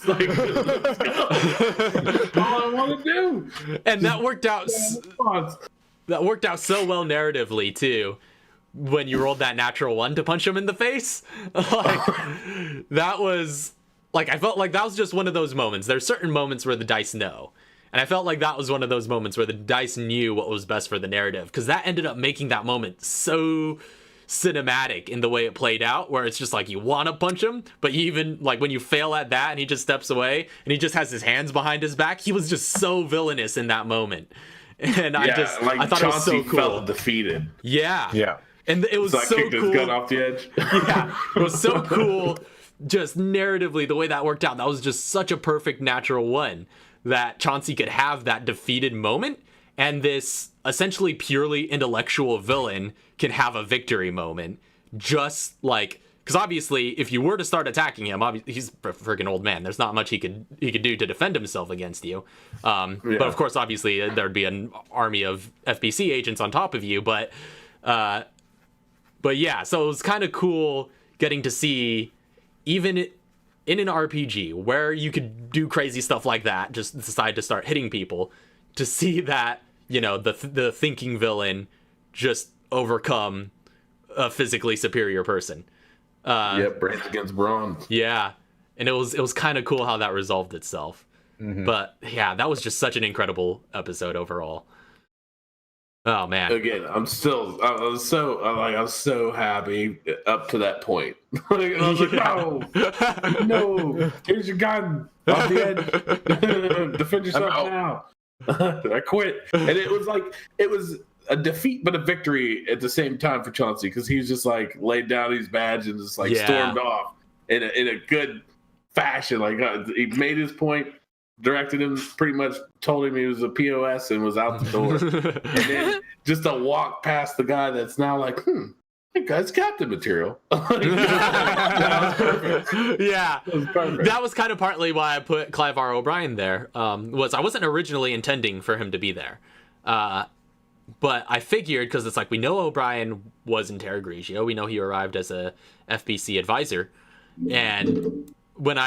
That's all I want to do. And that worked out. That worked out so well narratively too. When you rolled that natural one to punch him in the face, that was I felt like that was just one of those moments. There's certain moments where the dice know. And I felt like that was one of those moments where the dice knew what was best for the narrative, because that ended up making that moment so cinematic in the way it played out, where it's just you want to punch him, but you even when you fail at that and he just steps away and he just has his hands behind his back, he was just so villainous in that moment. And I thought Chauncey it was so cool. Felt defeated. Yeah. And it was so kicked cool. His gun off the edge. It was so cool. Just narratively, the way that worked out, that was just such a perfect natural one. That Chauncey could have that defeated moment, and this essentially purely intellectual villain can have a victory moment. Just because obviously, if you were to start attacking him, he's a freaking old man. There's not much he could do to defend himself against you. But of course, obviously, there'd be an army of FBC agents on top of you. But yeah, so it was kind of cool getting to see, even in an RPG where you could do crazy stuff like that, just decide to start hitting people, to see that, the thinking villain just overcome a physically superior person. Brains against bronze. Yeah. And it was kind of cool how that resolved itself. Mm-hmm. But yeah, that was just such an incredible episode overall. Oh man. Again, I was so happy up to that point. Like, I was like, no, here's your gun. Off the edge. Defend yourself now. I quit. And it was a defeat but a victory at the same time for Chauncey, because he was just like laid down his badge and just like stormed off in a good fashion. Like he made his point, directed him, pretty much told him he was a POS, and was out the door. And then just to walk past the guy that's now like, that guy's captain material. That was perfect. Yeah, that was perfect. That was kind of partly why I put Clive R. O'Brien there. Was I wasn't originally intending for him to be there, but I figured, because it's like, we know O'Brien was in Terra Grigio, we know he arrived as a FBC advisor, and when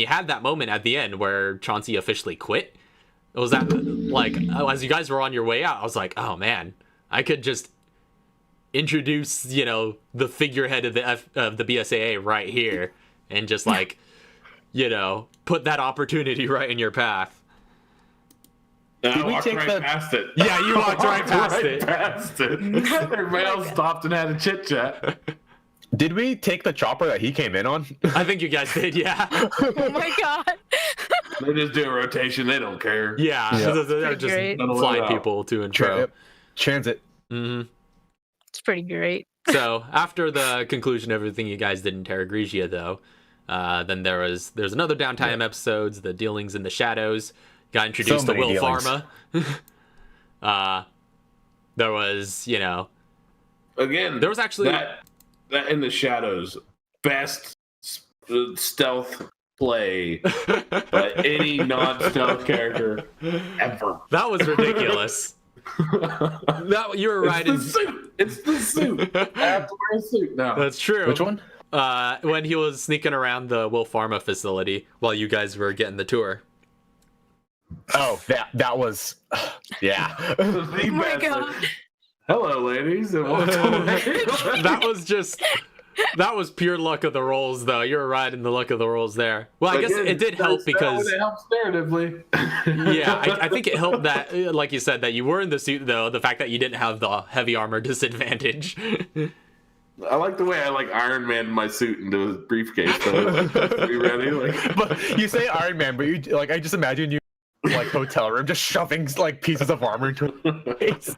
you had that moment at the end where Chauncey officially quit, it was that, like, as you guys were on your way out, I was like, oh man, I could just introduce, the figurehead of the BSAA right here, and just like, put that opportunity right in your path. And I walked right past it. Yeah, you walked right past it. Everybody else stopped and had a chit chat. Did we take the chopper that he came in on? I think you guys did, yeah. Oh my god. They just do a rotation. They don't care. Yeah. They're just great. flying people to and fro. Transit. Mm-hmm. It's pretty great. So after the conclusion of everything you guys did in Terra Grigia, though, then there's another downtime episodes, the dealings in the shadows. Got introduced to Will Pharma. There was, Again, there was actually that in the shadows, best stealth play by any non-stealth character ever. That was ridiculous. You were right. It's the suit. I have to wear a suit now. That's true. Which one? When he was sneaking around the Will Pharma facility while you guys were getting the tour. Oh, that was, yeah. Oh my god. Hello, ladies, and welcome. That was pure luck of the rolls, though. You were riding the luck of the rolls there. Well, I guess it did help because it helps narratively. Yeah, I think it helped that, like you said, that you were in the suit, though. The fact that you didn't have the heavy armor disadvantage. I like the way I Iron Man my suit into a briefcase. So are you ready? But you say Iron Man, but you I just imagine you hotel room just shoving pieces of armor into a face.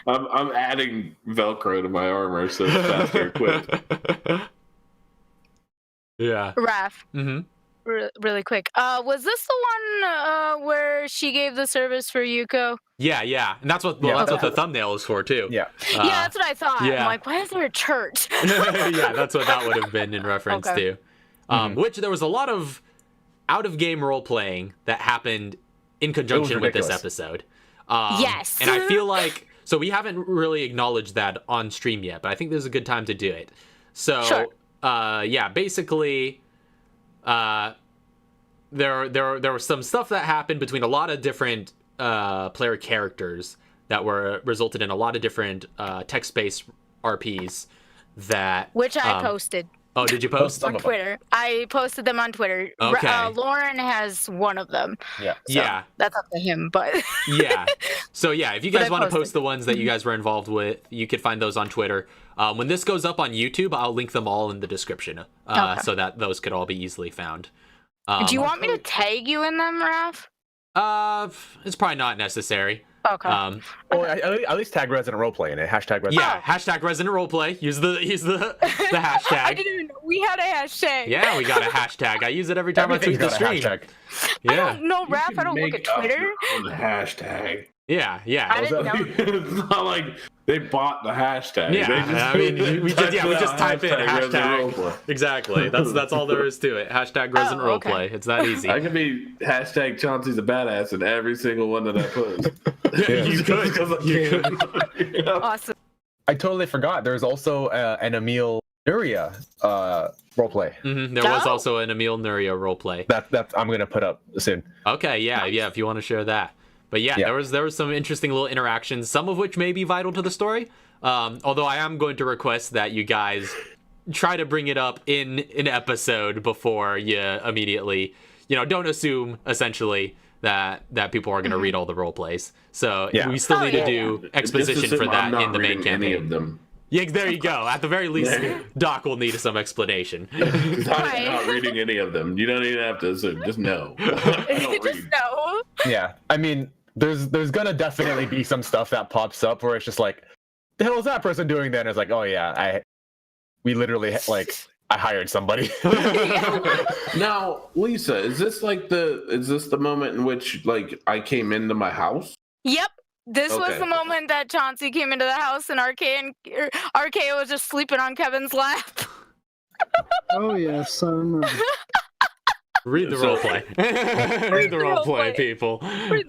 I'm adding Velcro to my armor so it's faster equipped. Yeah. Raph. Mm-hmm. Really quick. Was this the one where she gave the service for Yuko? Yeah. And that's what the thumbnail is for too. Yeah. Yeah, that's what I thought. Yeah. I'm like, why is there a church? Yeah, that's what that would have been in reference to. Which there was a lot of out-of-game role-playing that happened in conjunction with this episode. Yes. And I feel like, so we haven't really acknowledged that on stream yet, but I think there's a good time to do it. So, sure. Basically, there was some stuff that happened between a lot of different player characters that resulted in a lot of different text-based RPs that... Which I posted. Oh, did you post on Twitter? I posted them on Twitter. Okay. Lauren has one of them. Yeah. So that's up to him, but yeah. So yeah, if you guys want to post the ones that you guys were involved with, you could find those on Twitter. When this goes up on YouTube, I'll link them all in the description, so that those could all be easily found. Do you want me to tag you in them, Raph? It's probably not necessary. Okay. Or at least tag Resident Roleplay in it. Hashtag Resident. Yeah. Hashtag Resident Roleplay. Use the hashtag. I didn't even know we had a hashtag. Yeah, we got a hashtag. I use it every time I tweet the stream. Hashtag. Yeah. I don't know, Raph. I don't look at Twitter. The hashtag. Yeah. I didn't know. It's not like they bought the hashtag. Yeah, we just type in hashtag. Exactly. That's all there is to it. Hashtag Resident Roleplay. It's that easy. I could be hashtag Chauncey's a badass in every single one that I post. You could. Awesome. I totally forgot. There's also an Emil Nuria roleplay. There was also an Emil Nuria roleplay. That I'm gonna put up soon. Okay, yeah, if you want to share that. But yeah, there was some interesting little interactions, some of which may be vital to the story. Although I am going to request that you guys try to bring it up in an episode before you immediately, don't assume essentially that people are going to read all the role plays. So we still need to do exposition for that in the main campaign. Any of them. Yeah, there you go. At the very least, Doc will need some explanation. I'm not reading any of them. You don't even have to assume. Just know. Just know. Yeah, I mean, there's gonna definitely be some stuff that pops up where it's just like, the hell is that person doing there? And it's like, oh yeah, we literally I hired somebody. Now, Lisa, is this the moment in which I came into my house? Yep. This was Okay. the moment that Chauncey came into the house and RK was just sleeping on Kevin's lap. Oh yes, I remember. Read the roleplay. Read the roleplay, people.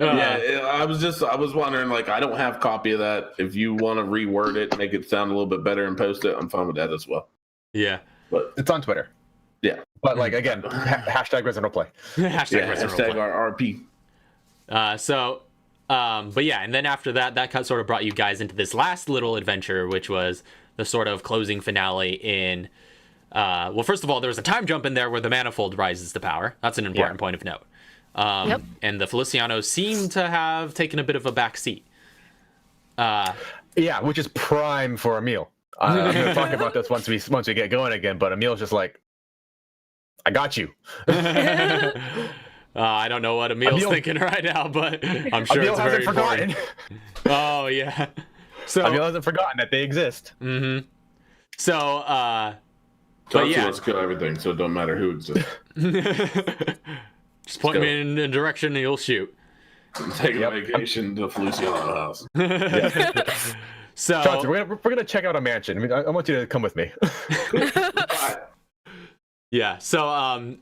Yeah, I was wondering, I don't have a copy of that. If you want to reword it, make it sound a little bit better and post it, I'm fine with that as well. Yeah. But It's on Twitter. yeah. But again, hashtag Resident Roleplay. Hashtag Resident Hashtag Roleplay. RP. But yeah, and then after that sort of brought you guys into this last little adventure, which was the sort of closing finale in. Well, first of all, there was a time jump in there where the manifold rises to power. That's an important point of note. Yep. And the Felicianos seem to have taken a bit of a back seat. Yeah, which is prime for Emil. I'm going to talk about this once we get going again, but Emil's just like, I got you. I don't know what Emil's thinking right now, but I'm sure Emil it's hasn't very forgotten. important. Oh, yeah. So Emil hasn't forgotten that they exist. Mm-hmm. So, But yeah. let's kill everything, so it don't matter who exists. Just point me in a direction and you'll shoot. Take a vacation to Feliciano house. So Johnson, we're gonna check out a mansion. I mean, I want you to come with me. yeah. So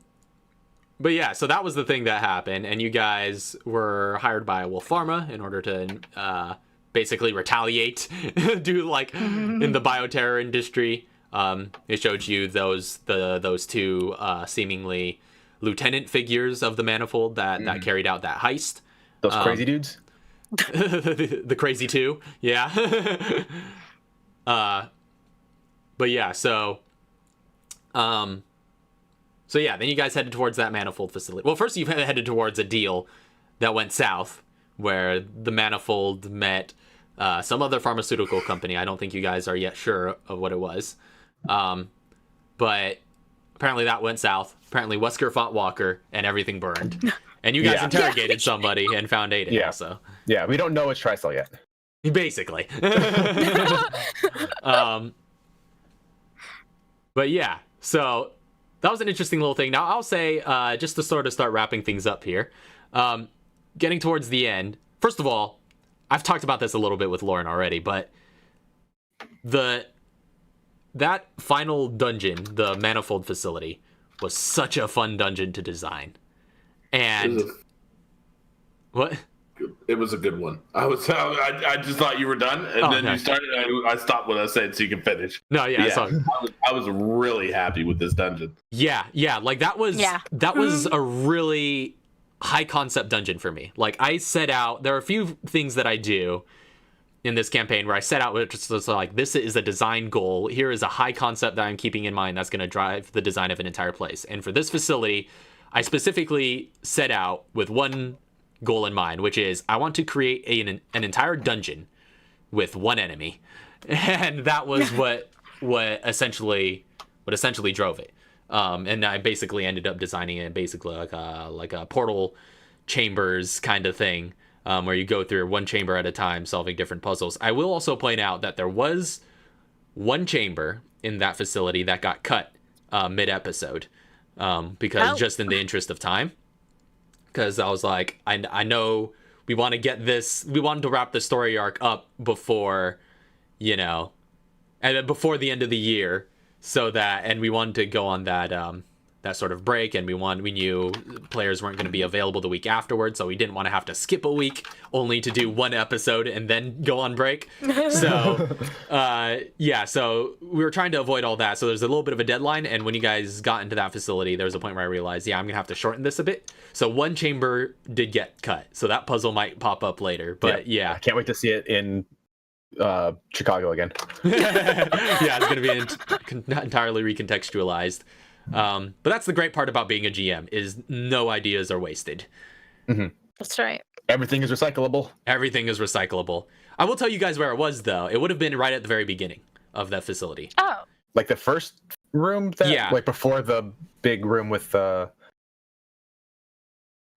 but yeah. So that was the thing that happened, and you guys were hired by Wolf Pharma in order to basically retaliate, do in the bioterror industry. It showed you those two seemingly lieutenant figures of the manifold that carried out that heist. Those crazy dudes. The crazy two, yeah. But yeah, so yeah, then you guys headed towards that manifold facility. Well, first you headed towards a deal that went south, where the manifold met some other pharmaceutical company. I don't think you guys are yet sure of what it was, but apparently that went south. Apparently Wesker fought Walker, and everying burned. And you guys interrogated somebody and found Aiden also. Yeah, we don't know it's Trisol yet. Basically. But yeah, so that was an interesting little thing. Now I'll say, just to sort of start wrapping things up here, getting towards the end, first of all, I've talked about this a little bit with Lauren already, but that final dungeon, the manifold facility, was such a fun dungeon to design. And what? It was a good one. I just thought you were done, and then you started. I stopped what I said so you can finish. No, yeah. I was really happy with this dungeon. Yeah. That was a really high concept dungeon for me. I set out. There are a few things that I do in this campaign where I set out with just this is a design goal. Here is a high concept that I'm keeping in mind that's going to drive the design of an entire place. And for this facility, I specifically set out with one goal in mind, which is I want to create an entire dungeon with one enemy, and that was what essentially drove it. And I basically ended up designing it basically like a portal chambers kind of thing, where you go through one chamber at a time, solving different puzzles. I will also point out that there was one chamber in that facility that got cut mid-episode, because just in the interest of time. Because I was like, I know we want to we wanted to wrap the story arc up before, and before the end of the year, and we wanted to go on that sort of break, and we knew players weren't going to be available the week afterwards, so we didn't want to have to skip a week only to do one episode and then go on break. So, so we were trying to avoid all that. So there's a little bit of a deadline, and when you guys got into that facility, there was a point where I realized, I'm going to have to shorten this a bit. So one chamber did get cut, so that puzzle might pop up later. But I can't wait to see it in Chicago again. It's going to be entirely recontextualized. But that's the great part about being a GM is no ideas are wasted. That's right. Everything is recyclable. Everything is recyclable. I will tell you guys where it was, though. It would have been right at the very beginning of that facility. Oh. Like the first room? Yeah. Like before the big room with the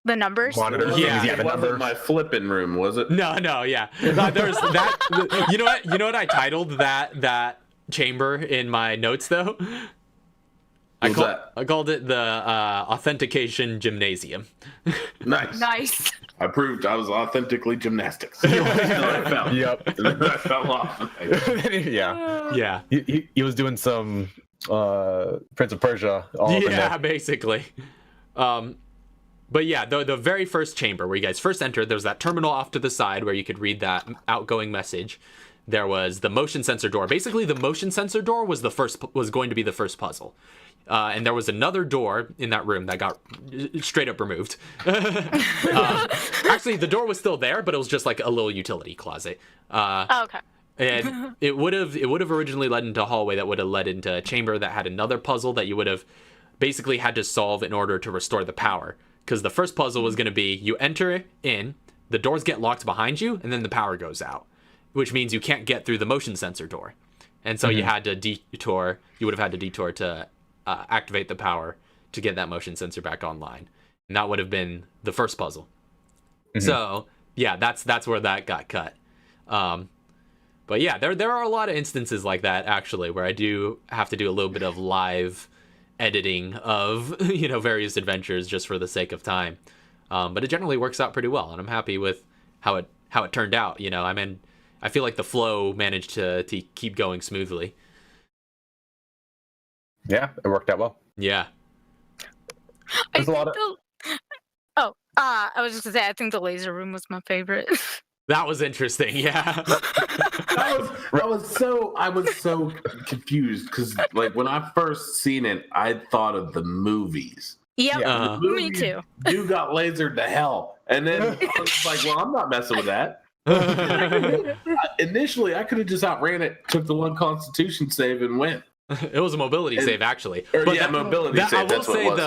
numbers? monitors? Yeah. the It wasn't numbers. my flipping room, was it? No, yeah. There's that. You know what I titled that chamber in my notes, though? I called it the authentication gymnasium. Nice. Nice. I proved I was authentically gymnastics. I fell. Yep. And then I fell off. Yeah. Yeah. He was doing some Prince of Persia all up in Yeah, there. basically. But yeah, the very first chamber where you guys first entered, there's that terminal off to the side where you could read that outgoing message. There was the motion sensor door. Basically, the motion sensor door was going to be the first puzzle. And there was another door in that room that got straight up removed. Actually, the door was still there, but it was just like a little utility closet. Okay. And it would have originally led into a hallway that would have led into a chamber that had another puzzle that you would have basically had to solve in order to restore the power. Because the first puzzle was going to be you enter in, the doors get locked behind you, and then the power goes out, which means you can't get through the motion sensor door. And so you had to detour. You would have had to detour to activate the power to get that motion sensor back online, and that would have been the first puzzle. So yeah, that's where that got cut. But yeah, there are a lot of instances like that actually, where I do have to do a little bit of live editing of various adventures just for the sake of time. But it generally works out pretty well, and I'm happy with how it turned out. I feel like the flow managed to keep going smoothly. Yeah, it worked out well. Yeah. There's a lot of I was just gonna say I think the laser room was my favorite. That was interesting. Yeah. I was so confused because like when I first seen it, I thought of the movies. Yep. Yeah. The Me movies, too. You got lasered to hell, and then I was like, well, I'm not messing with that. Initially, I could have just outran it, took the one Constitution save, and went. It was a mobility save actually. Mobility save.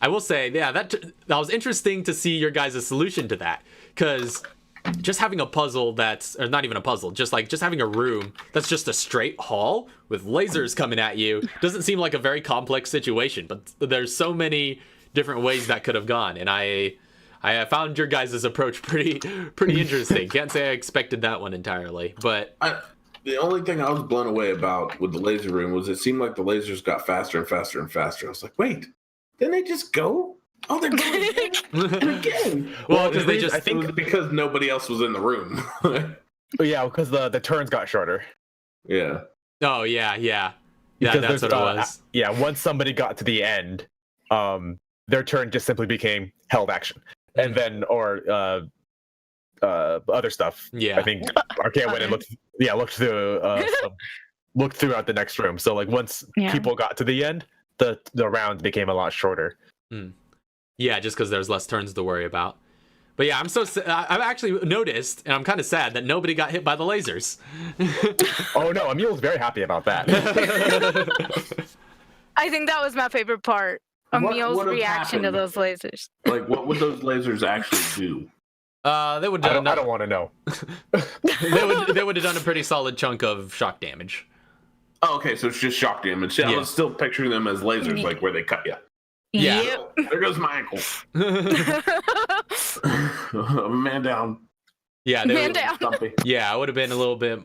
I will say, yeah, that was interesting to see your guys' solution to that, because just having a puzzle or not even a puzzle, just having a room that's just a straight hall with lasers coming at you doesn't seem like a very complex situation, but there's so many different ways that could have gone, and I found your guys' approach pretty interesting. Can't say I expected that one entirely, but the only thing I was blown away about with the laser room was it seemed like the lasers got faster and faster and faster. I was like, wait, didn't they just go? Oh, they're going again and again. Well, because I think it was because nobody else was in the room. yeah, because the turns got shorter. Yeah. Oh yeah. Because That's what it was. Yeah, once somebody got to the end, their turn just simply became held action, and then other stuff. Yeah. I think Arcade went and looked throughout the next room. So like once people got to the end, the round became a lot shorter. Yeah, just because there's less turns to worry about. But yeah, I've actually noticed, and I'm kind of sad that nobody got hit by the lasers. Oh no, Emil's very happy about that. I think that was my favorite part. Emil's reaction to those lasers. Like, what would those lasers actually do? They would. I don't want to know. they would have done a pretty solid chunk of shock damage. Oh, okay, so it's just shock damage. I was still picturing them as lasers, like where they cut you. Yeah. Yep. There goes my ankle. Man down. Yeah, Man down. Stumpy. Yeah, it would have been a little bit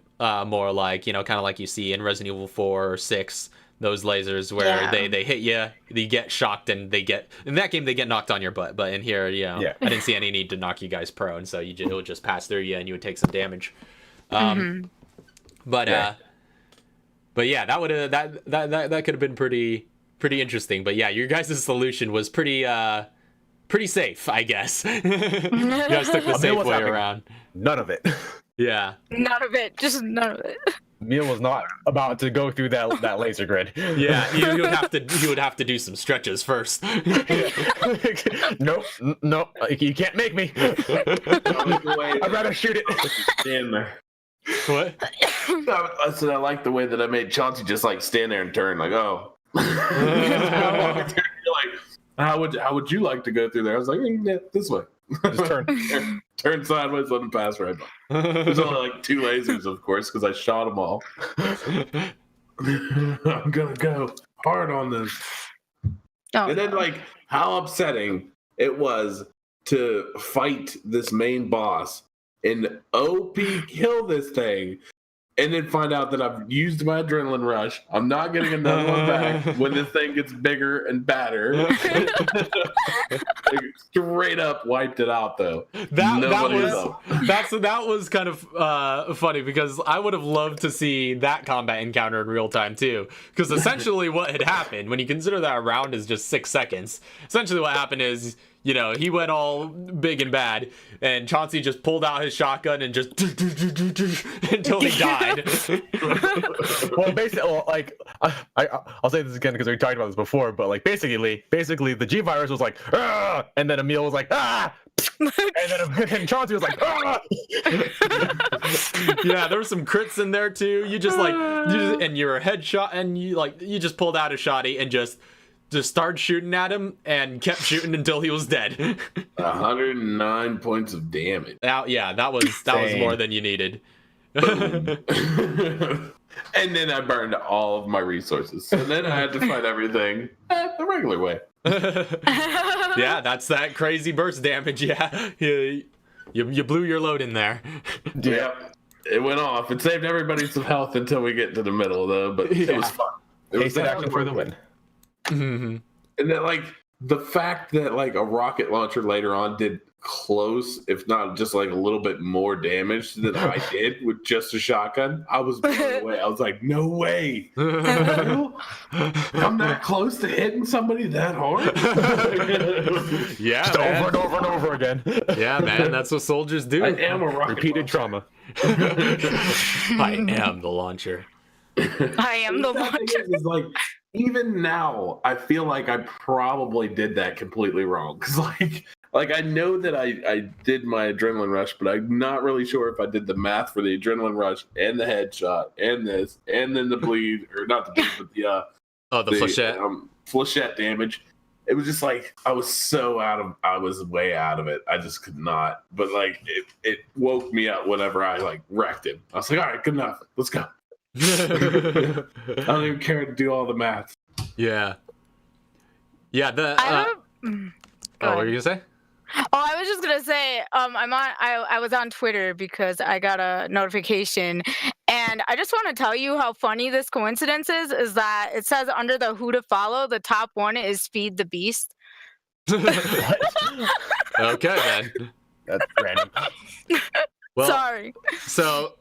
more like, kind of like you see in Resident Evil 4 or 6, those lasers where they hit you, you get shocked, and in that game they get knocked on your butt. But in here, I didn't see any need to knock you guys prone, so it would just pass through you and you would take some damage. But yeah, that would have that could have been pretty interesting. But yeah, your guys' solution was pretty safe, I guess. You guys took the safe way around. None of it. Yeah. None of it. Just none of it. Emil was not about to go through that laser grid. Yeah, he would have to do some stretches first. Nope, you can't make me. I'd rather shoot it. Stand there. What? I said I like the way that I made Chauncey just like stand there and turn, like, oh, I walked there, you're like, how would you like to go through there? I was like, yeah, this way. Just turn. Turn sideways, let him pass right by. There's only like 2 lasers, of course, because I shot them all. I'm gonna go hard on this. Oh, And then, like, how upsetting it was to fight this main boss and OP kill this thing, and then find out that I've used my adrenaline rush. I'm not getting another one back when this thing gets bigger and badder. Like, straight up wiped it out, though. That was kind of funny, because I would have loved to see that combat encounter in real time too. Because essentially what had happened, when you consider that a round is just 6 seconds, essentially what happened is, you know, he went all big and bad, and Chauncey just pulled out his shotgun and just until he died. Well, basically, like, I'll say this again because we talked about this before, but like basically, the G virus was like, ah! And then Emil was like, ah! and then Chauncey was like, ah! Yeah, there were some crits in there too. And you're a headshot, and you just pulled out a shotty and just started shooting at him and kept shooting until he was dead. 109 points of damage. That was more than you needed. And then I burned all of my resources. So then I had to fight everything the regular way. Yeah, that's that crazy burst damage. Yeah, you blew your load in there. Yeah, it went off. It saved everybody some health until we get to the middle, though. But it was fun. It was action for the win. Mm-hmm. And then, like, the fact that like a rocket launcher later on did close, if not just like a little bit more damage than I did with just a shotgun, I was blown away. I was like, no way. I'm that close to hitting somebody that hard. Yeah, just man. over and over and over again. Yeah, man, that's what soldiers do. I am a rocket Repeated launcher. trauma. I am the launcher. I am the thing one. is, like, even now, I feel like I probably did that completely wrong. Because, like I know that I did my adrenaline rush, but I'm not really sure if I did the math for the adrenaline rush and the headshot and this, and then the bleed, or not the bleed, but the flechette. Flechette damage. It was just like, I was way out of it. I just could not. But, like, it woke me up whenever I, like, wrecked him. I was like, all right, good enough. Let's go. I don't even care to do all the math. Yeah. Yeah, Go what ahead. were you gonna say? Oh, I was just gonna say, I was on Twitter because I got a notification, and I just want to tell you how funny this coincidence is that it says under the who to follow, the top one is Speed the Beast. Okay, then. That's random. Well, Sorry. So,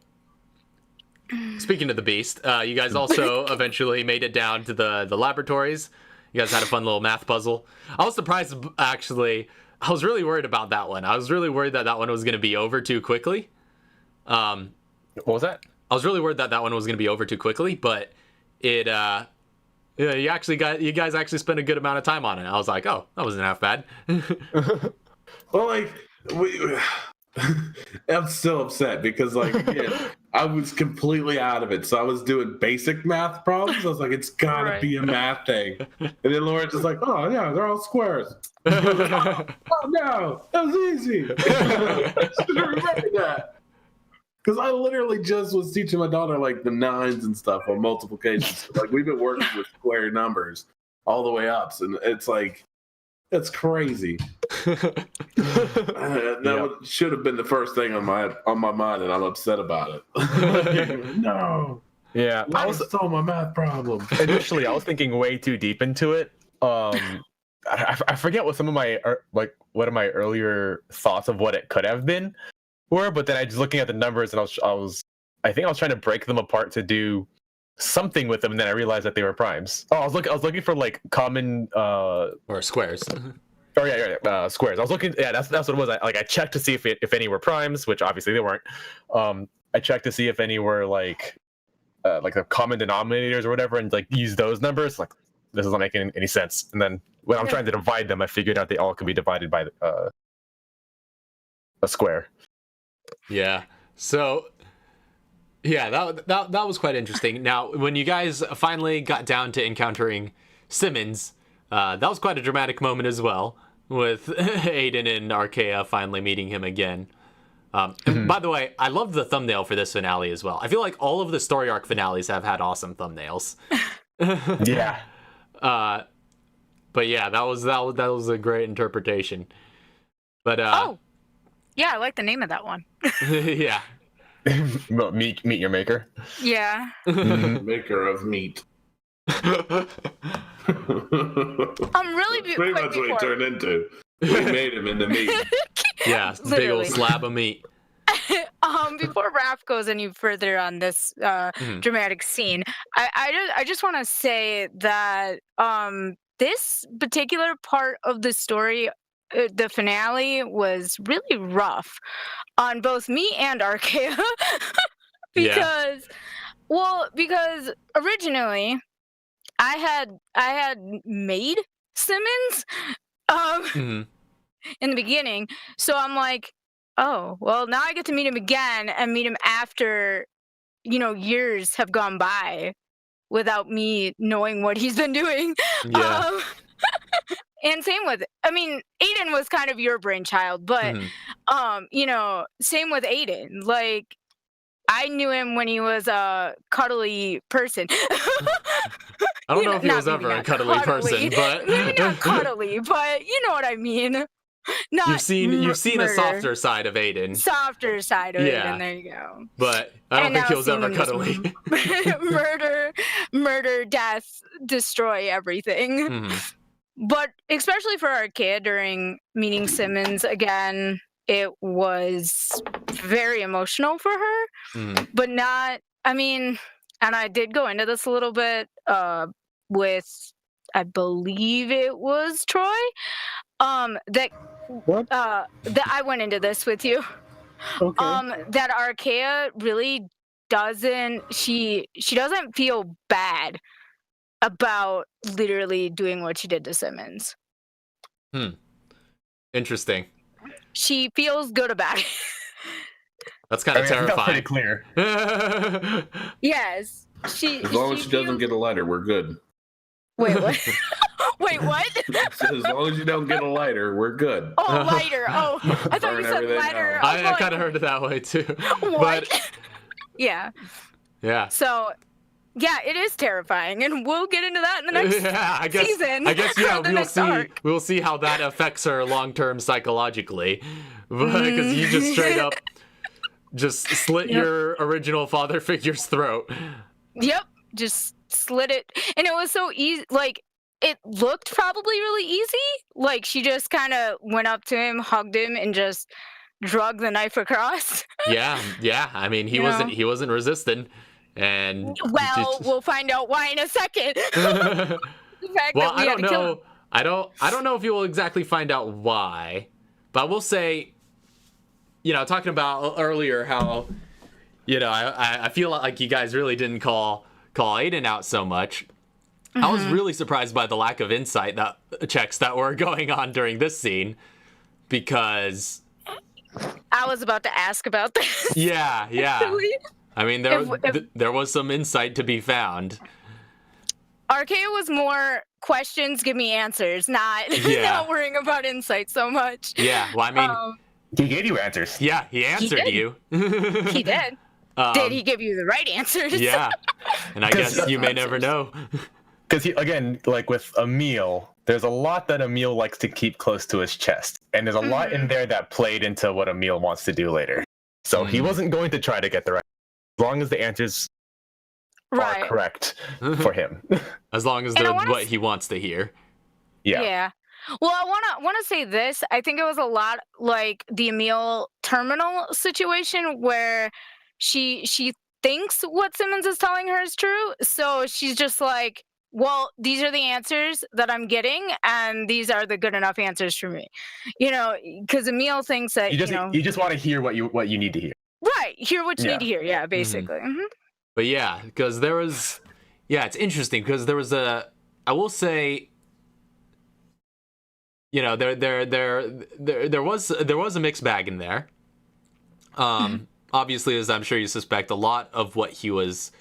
speaking of the beast, you guys also eventually made it down to the laboratories. You guys had a fun little math puzzle. I was surprised, actually. I was really worried about that one. I was really worried that one was going to be over too quickly. What was that? I was really worried that one was going to be over too quickly, but it, you guys actually spent a good amount of time on it. I was like, oh, that wasn't half bad. Well, like, I'm still upset because, like, again, I was completely out of it. So I was doing basic math problems. I was like, it's gotta be a math thing. And then Lauren's just like, oh yeah, they're all squares. Oh no, that was easy. I should have remembered that. Because I literally just was teaching my daughter like the nines and stuff on multiplications. Like, we've been working with square numbers all the way up, and it's like, that's crazy. That should have been the first thing on my mind, and I'm upset about it. No. Yeah, I stole my math problem. Initially, I was thinking way too deep into it. I forget what some of my what of my earlier thoughts of what it could have been were, but then I was looking at the numbers, and I think I was trying to break them apart to do something with them, and then I realized that they were primes. Oh, I was looking for like common or squares. Oh squares. I was looking. Yeah, that's what it was. I checked to see if any were primes, which obviously they weren't. I checked to see if any were like the common denominators or whatever, and like use those numbers. Like, this isn't making any sense. And then when I'm trying to divide them, I figured out they all can be divided by a square. Yeah. So Yeah, that was quite interesting. Now, when you guys finally got down to encountering Simmons, that was quite a dramatic moment as well, with Aiden and Arkea finally meeting him again. And by the way, I loved the thumbnail for this finale as well. I feel like all of the story arc finales have had awesome thumbnails. Yeah. But yeah, that was a great interpretation. But Oh, yeah, I like the name of that one. yeah. Well, meet your maker. Yeah. Maker of meat. I'm really Pretty much what he turned into. We made him into meat. Yeah, big old slab of meat. Before Raph goes any further on this dramatic scene, I just want to say that this particular part of the story, the finale, was really rough on both me and Arkea. because originally I had made Simmons in the beginning, so I'm like, oh, well, now I get to meet him again and meet him after, years have gone by without me knowing what he's been doing. Yeah. And same with, Aiden was kind of your brainchild, but, same with Aiden. Like, I knew him when he was a cuddly person. I don't know if he was ever a cuddly person, but maybe not cuddly, but you know what I mean. Not you've seen a softer side of Aiden. Softer side of Aiden, there you go. But I don't think he was ever cuddly. Murder, death, destroy everything. But especially for our kid, during meeting Simmons again, it was very emotional for her. But not, and I did go into this a little bit with, I believe it was Troy, that I went into this with you. Okay. That Arkea really doesn't, she doesn't feel bad about literally doing what she did to Simmons. Interesting. She feels good about it. That's kind of terrifying. Pretty clear. Yes. As long as she doesn't get a lighter, we're good. Wait, what? Wait, what? As long as you don't get a lighter, we're good. Oh, lighter. Oh, I thought you said lighter. I kind of heard it that way too. What? But yeah. Yeah. So, yeah, it is terrifying, and we'll get into that in the next season. I guess yeah, we'll see how that affects her long term psychologically, because you just straight up just slit your original father figure's throat. Yep, just slit it, and it was so easy. Like, it looked probably really easy. Like, she just kind of went up to him, hugged him, and just drug the knife across. yeah. I mean, he wasn't resistant. And we'll find out why in a second. I don't know. I don't know if you will exactly find out why, but I will say, talking about earlier how, I feel like you guys really didn't call Aiden out so much. I was really surprised by the lack of insight checks that were going on during this scene, because I was about to ask about this. Yeah. Actually. I mean, there was some insight to be found. Arkea was more questions, give me answers, not worrying about insight so much. Yeah, well, I mean... he gave you answers. Yeah, he answered you. He did. Did he give you the right answers? Yeah, and I guess you may never know. Because, again, like with Emil, there's a lot that Emil likes to keep close to his chest. And there's a lot in there that played into what Emil wants to do later. So he wasn't going to try to get the right, as long as the answers are correct for him. As long as they're what he wants to hear. Yeah. Well, I wanna say this. I think it was a lot like the Emil terminal situation where she thinks what Simmons is telling her is true. So she's just like, well, these are the answers that I'm getting, and these are the good enough answers for me. Because Emil thinks that you just want to hear what you need to hear. Right, hear what you need to hear. Yeah, basically. But yeah, because there was, it's interesting because there was I will say, there was a mixed bag in there. obviously, as I'm sure you suspect, a lot of what he was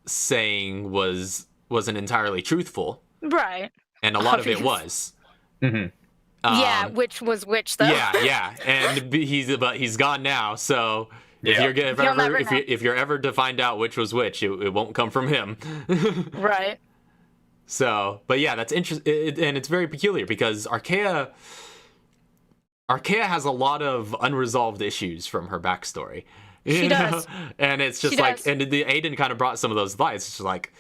saying wasn't entirely truthful, Right. and a lot of it was. Mm-hmm. Yeah, which was which though. Yeah, and he's gone now. So if Yeah. if you're ever to find out which was which, it won't come from him. Right. So, but yeah, that's interesting, and it's very peculiar because Archaea has a lot of unresolved issues from her backstory. She does. And it's just She like, does. and the Aiden kind of brought some of those lights. It's just like,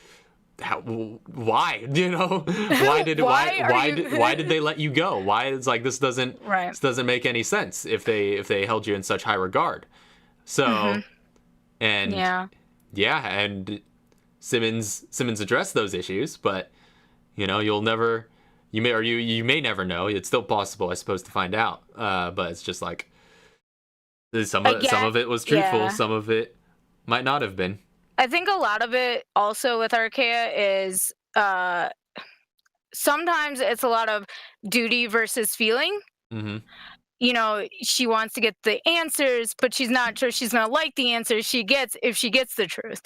why? You know, why did they let you go? Why? It's like this doesn't make any sense if they held you in such high regard. So, and and Simmons addressed those issues, but you know, you may never know. It's still possible, I suppose, to find out. But it's just like some of it was truthful, some of it might not have been. I think a lot of it also with Archaea is sometimes it's a lot of duty versus feeling. Mm-hmm. You know, she wants to get the answers, but she's not sure she's gonna like the answers she gets if she gets the truth.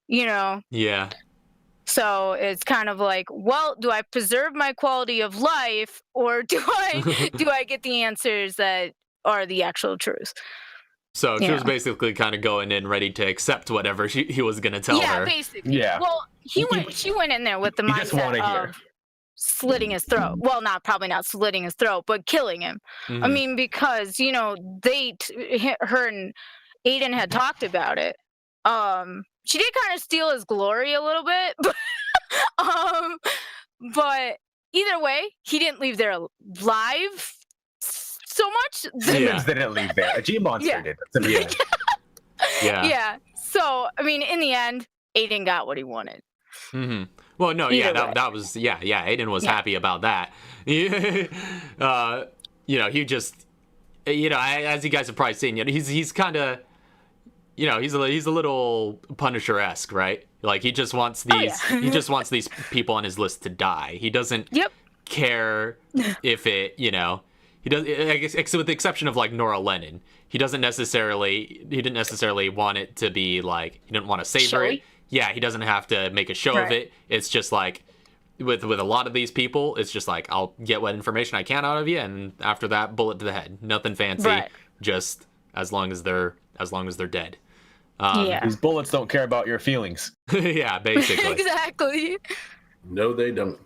You know. Yeah. So it's kind of like, well, do I preserve my quality of life, or do I get the answers that are the actual truth? So she was basically kind of going in ready to accept whatever he was going to tell her. Yeah, basically. Yeah. Well, she went in there with the mindset of slitting his throat. Well, probably not slitting his throat, but killing him. Mm-hmm. I mean, because, you know, her and Aiden had talked about it. She did kind of steal his glory a little bit, but either way, he didn't leave there alive so much. Simmons didn't leave there. A G monster did. Yeah. So I mean, in the end, Aiden got what he wanted. Mm-hmm. Well, no, that was Aiden was happy about that. You know, he just, you know, as you guys have probably seen, you know, he's kind of, you know, he's a little Punisher-esque, right? Like he just wants these people on his list to die. He doesn't care if it, you know, he does. I guess with the exception of like Nora Lennon, he didn't necessarily want it to be like, he didn't want to savor it. Yeah, he doesn't have to make a show of it. It's just like with a lot of these people, it's just like, I'll get what information I can out of you, and after that, bullet to the head. Nothing fancy, just as long as they're dead. These bullets don't care about your feelings. Yeah, basically. Exactly. No, they don't.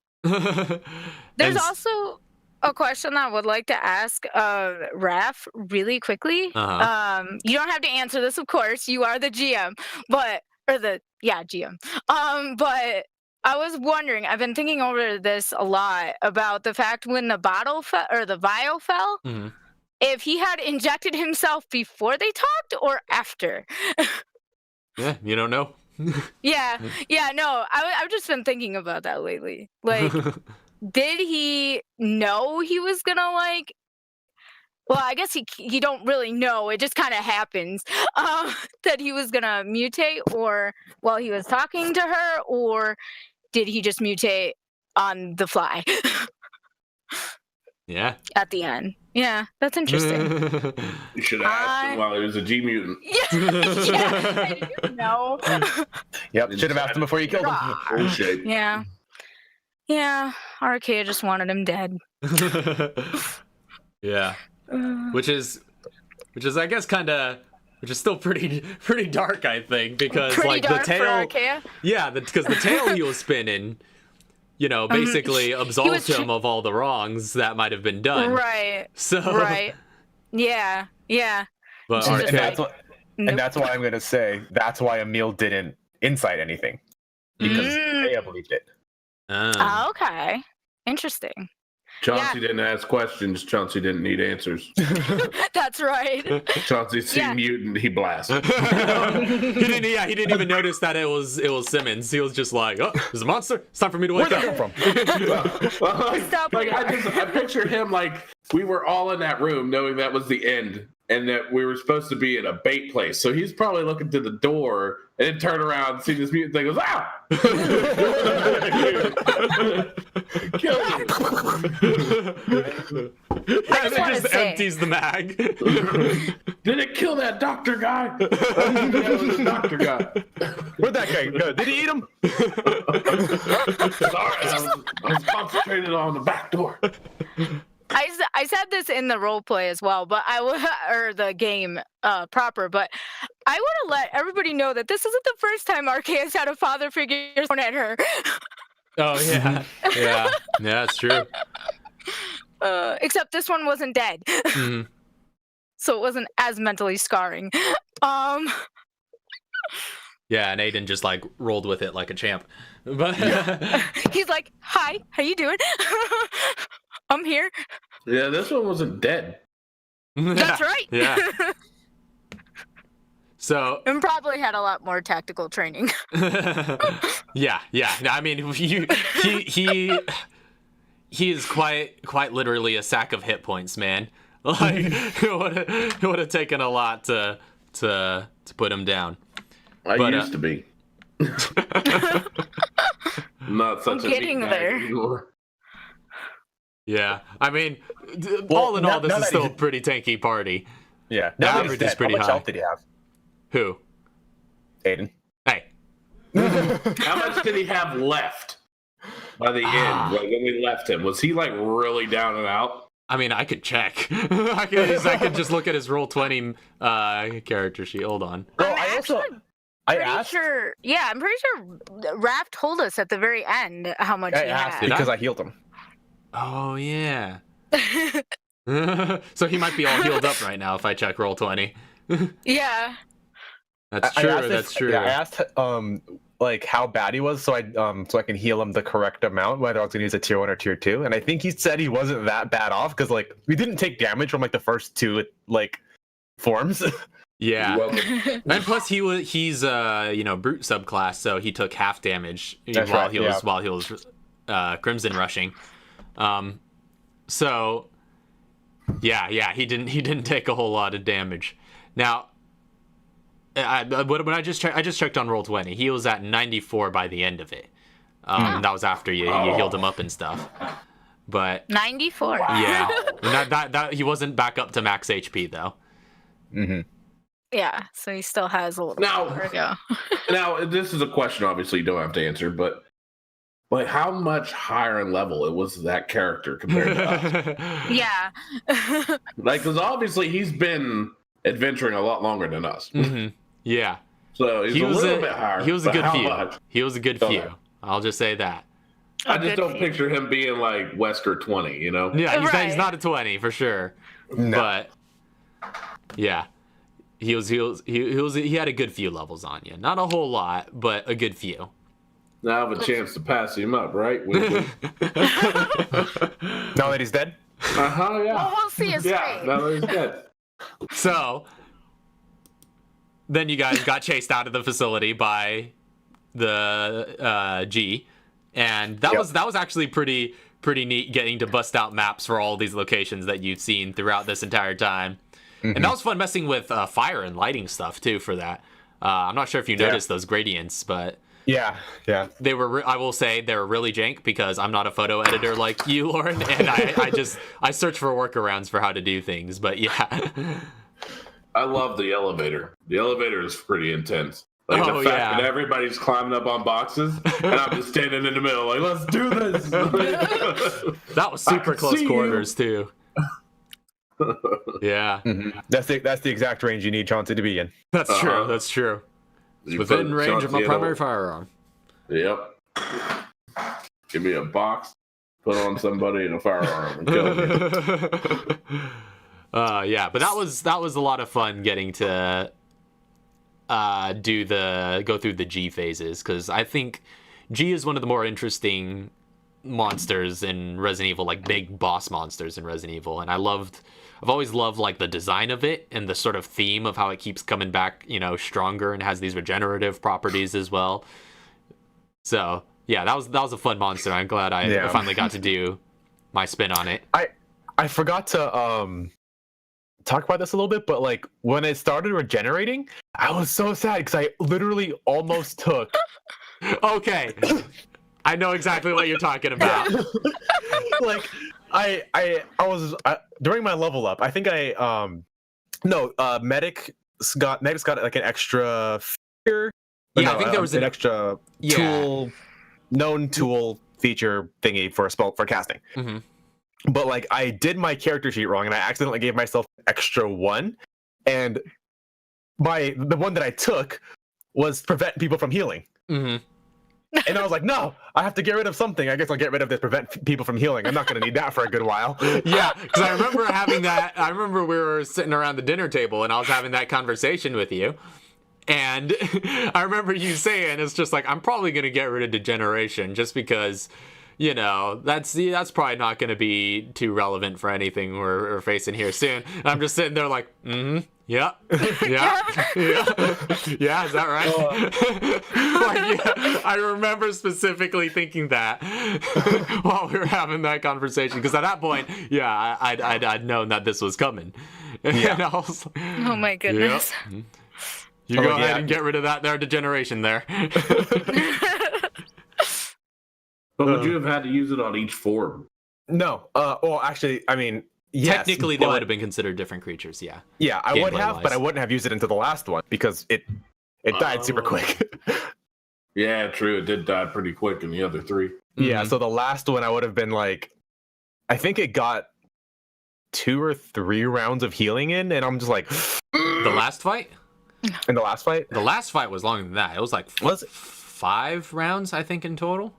There's also a question that I would like to ask Raph really quickly. You don't have to answer this, of course. You are the GM, GM. But I was wondering, I've been thinking over this a lot about the fact when the bottle the vial fell, if he had injected himself before they talked or after. Yeah, you don't know. No, I've just been thinking about that lately. Like, did he know he was gonna like? Well, I guess he don't really know. It just kind of happens that he was gonna mutate, or while he was talking to her, or did he just mutate on the fly? Yeah. At the end. Yeah, that's interesting. You should have asked him while he was a G mutant. No. Yep, should have asked him before you killed him. Bullshit. Yeah. Yeah, Archaea just wanted him dead. Yeah. Which is I guess which is still pretty dark, I think, because like the tail, because the tail he was spinning, you know, basically absolved him of all the wrongs that might have been done. Right. So. Right. Yeah. Yeah. But that's why I'm gonna say that's why Emil didn't incite anything, because Archaea believed it. Okay. Interesting. Chauncey didn't ask questions. Chauncey didn't need answers. That's right. Chauncey see mutant, he blasted. He didn't even notice that it was Simmons. He was just like, "Oh, there's a monster. It's time for me to wake up." Where'd that come from? I picture him like we were all in that room knowing that was the end and that we were supposed to be in a bait place. So he's probably looking to the door and then turn around and see this mutant thing goes, ah! Kill me. And it just empties the mag. Did it kill that doctor guy? That was the doctor guy. Where'd that guy go? Did he eat him? Sorry, I was concentrated on the back door. I said this in the role play as well, but or the game proper, but I want to let everybody know that this isn't the first time RK has had a father figure thrown at her. Oh yeah, yeah, that's true. Except this one wasn't dead, so it wasn't as mentally scarring. Yeah, and Aiden just like rolled with it like a champ. But he's like, "Hi, how you doing? I'm here." Yeah, this one wasn't dead. That's right. Yeah. So and probably had a lot more tactical training. yeah. No, I mean, he is quite literally a sack of hit points, man. Like it would have taken a lot to put him down. I used to be. Not such a getting there. anymore. Yeah, I mean, all in all, this is still a pretty tanky party. Yeah. The Now average is pretty How much high. health did he have? Who? Aiden. Hey. How much did he have left by the end? Like when we left him, was he like really down and out? I mean, I could check. I could just look at his Roll20 character sheet. Hold on. Well, I'm pretty sure. Yeah, I'm pretty sure Raph told us at the very end how much he had. Did because I healed him. Oh yeah. So he might be all healed up right now if I check Roll20. Yeah. That's true. That's true. Yeah, I asked like how bad he was, so I can heal him the correct amount, whether I was gonna use a tier 1 or tier 2, and I think he said he wasn't that bad off because like we didn't take damage from like the first two like forms. Yeah. Welcome. And plus he's brute subclass, so he took half damage That's while right, he was Crimson rushing. So yeah, he didn't take a whole lot of damage. Now when I just checked on Roll20, he was at 94 by the end of it. That was after you healed him up and stuff. But 94. yeah, that he wasn't back up to max HP though. Mm-hmm. Yeah, so he still has a little Now- more to go. Now, this is a question obviously you don't have to answer, but like how much higher in level it was that character compared to us? Yeah. Like, because obviously he's been adventuring a lot longer than us. Mm-hmm. Yeah. So he's He a was little bit higher. He was a but good how few. much? He was a good Okay. few. I'll just say that. I just good don't few. picture him being like Wesker 20, you know? Yeah, he's Right. not a 20 for sure. No. But yeah, he had a good few levels on you. Not a whole lot, but a good few. Now I have a chance to pass him up, right? Wink, wink. Now that he's dead. Uh-huh, yeah. Well, we'll see his Yeah, face. now that he's dead. So then you guys got chased out of the facility by the G, and that was actually pretty neat getting to bust out maps for all these locations that you've seen throughout this entire time. And that was fun messing with fire and lighting stuff too for that. I'm not sure if you noticed those gradients, but Yeah. they were I will say they were really jank because I'm not a photo editor like you, Lauren, and I search for workarounds for how to do things. But yeah. I love the elevator. The elevator is pretty intense. Like the fact that everybody's climbing up on boxes and I'm just standing in the middle like, let's do this. That was super close quarters too. Yeah. Mm-hmm. That's the exact range you need Chauncey to be in. That's true. That's true. You Within put range of my Chauncey in primary a- firearm. Yep. Give me a box, put on somebody in a firearm and kill me. Yeah, but that was a lot of fun getting to go through the G phases, because I think G is one of the more interesting monsters in Resident Evil, like big boss monsters in Resident Evil, and I've always loved like the design of it and the sort of theme of how it keeps coming back, stronger and has these regenerative properties as well. So yeah, that was a fun monster. I'm glad I finally got to do my spin on it. I I forgot to talk about this a little bit, but like when it started regenerating, I was so sad because I literally almost took. Okay, I know exactly what you're talking about. Like I was during my level up. I think medics got like an extra feature. Yeah, I think there was an extra tool, known tool feature thingy for casting. Mm-hmm. But like I did my character sheet wrong, and I accidentally gave myself an extra one, and the one that I took was prevent people from healing. Mm-hmm. And I was like, no, I have to get rid of something. I guess I'll get rid of this prevent people from healing. I'm not going to need that for a good while. Yeah, because I remember having that. I remember we were sitting around the dinner table and I was having that conversation with you. And I remember you saying, it's just like, I'm probably going to get rid of degeneration just because, you know, that's probably not going to be too relevant for anything we're facing here soon. And I'm just sitting there like, yeah, yeah, yeah, is that right? Like, yeah, I remember specifically thinking that while we were having that conversation, because at that point, yeah, I'd known that this was coming. Yeah. And I was like, Oh my goodness. Yep. You go ahead and get rid of that there degeneration there. But would you have had to use it on each form? No. Well, actually, I mean, yes, technically, they would have been considered different creatures. Yeah. Yeah, I would have, Gameplay-wise. but I wouldn't have used it into the last one because it died super quick. Yeah, true. It did die pretty quick in the other three. Yeah, so the last one I would have been like, I think it got 2 or 3 rounds of healing in, and I'm just like, The last fight? in the last fight. The last fight was longer than that. It was like Was it? 5 rounds, I think, in total.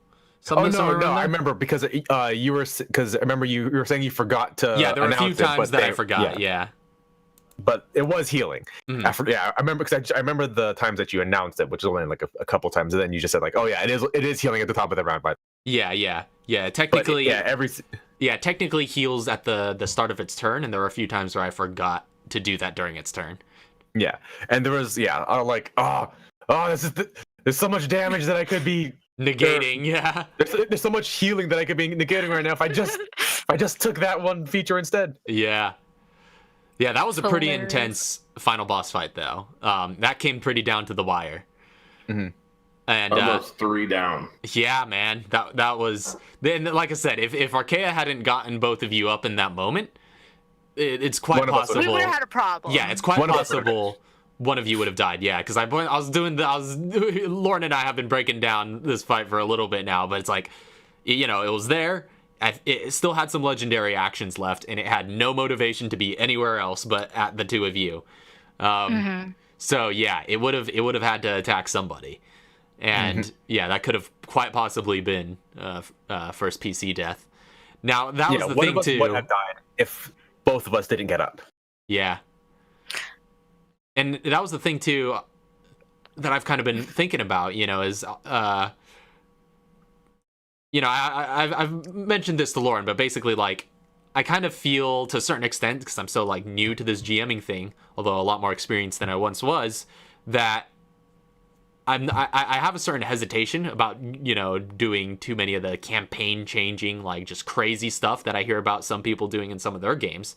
Oh no, somewhere no, around I there. remember because you were I remember you were saying you forgot to. Yeah, there were a few announce it, times but that I forgot. Yeah. But it was healing. Mhm. I remember because I remember the times that you announced it, which was only like a couple times, and then you just said like, "Oh yeah, it is healing at the top of the round." But Yeah. but Technically, technically heals at the start of its turn, and there were a few times where I forgot to do that during its turn. yeah, and there was I was like, there's so much damage that I could be Negating, yeah. There's so much healing that I could be negating right now if I just took that one feature instead. Yeah. Yeah, that was a pretty Hilarious. intense final boss fight, though. That came pretty down to the wire. Mm-hmm. And Almost 3 down. yeah, man, that was. Then, like I said, if Archaea hadn't gotten both of you up in that moment, it's quite One of us would- possible. We would have had a problem. Yeah, it's quite One of us possible one of you would have died. Yeah, because Lauren and I have been breaking down this fight for a little bit now, but it's like, you know, it was there. It still had some legendary actions left, and it had no motivation to be anywhere else but at the two of you. So yeah, it would have had to attack somebody, and yeah, that could have quite possibly been first PC death. Now that was the one thing of us too. would have died if both of us didn't get up. Yeah. And that was the thing too that I've kind of been thinking about, you know, is you know, I've mentioned this to Lauren, but basically like I kind of feel to a certain extent, because I'm so like new to this GMing thing, although a lot more experienced than I once was, that I have a certain hesitation about, you know, doing too many of the campaign changing, like just crazy stuff that I hear about some people doing in some of their games.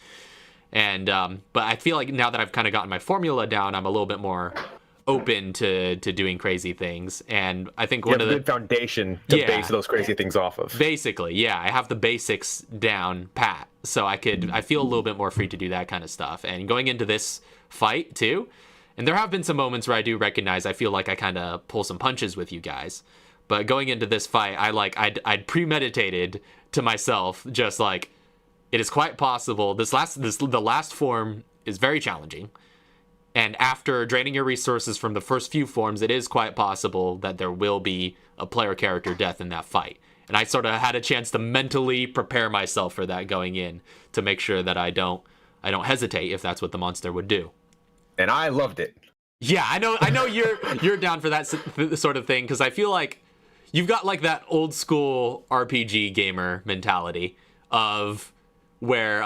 And but I feel like now that I've kind of gotten my formula down, I'm a little bit more open to doing crazy things. And I think one of the good foundation to Yeah. base those crazy things off of. basically, yeah, I have the basics down pat, so I feel a little bit more free to do that kind of stuff. And going into this fight too, and there have been some moments where I do recognize I feel like I kind of pull some punches with you guys. But going into this fight, I'd premeditated to myself, just like, it is quite possible the last form is very challenging, and after draining your resources from the first few forms, it is quite possible that there will be a player character death in that fight. And I sort of had a chance to mentally prepare myself for that going in, to make sure that I don't hesitate if that's what the monster would do. And I loved it. Yeah, I know you're down for that sort of thing, because I feel like you've got like that old school RPG gamer mentality of where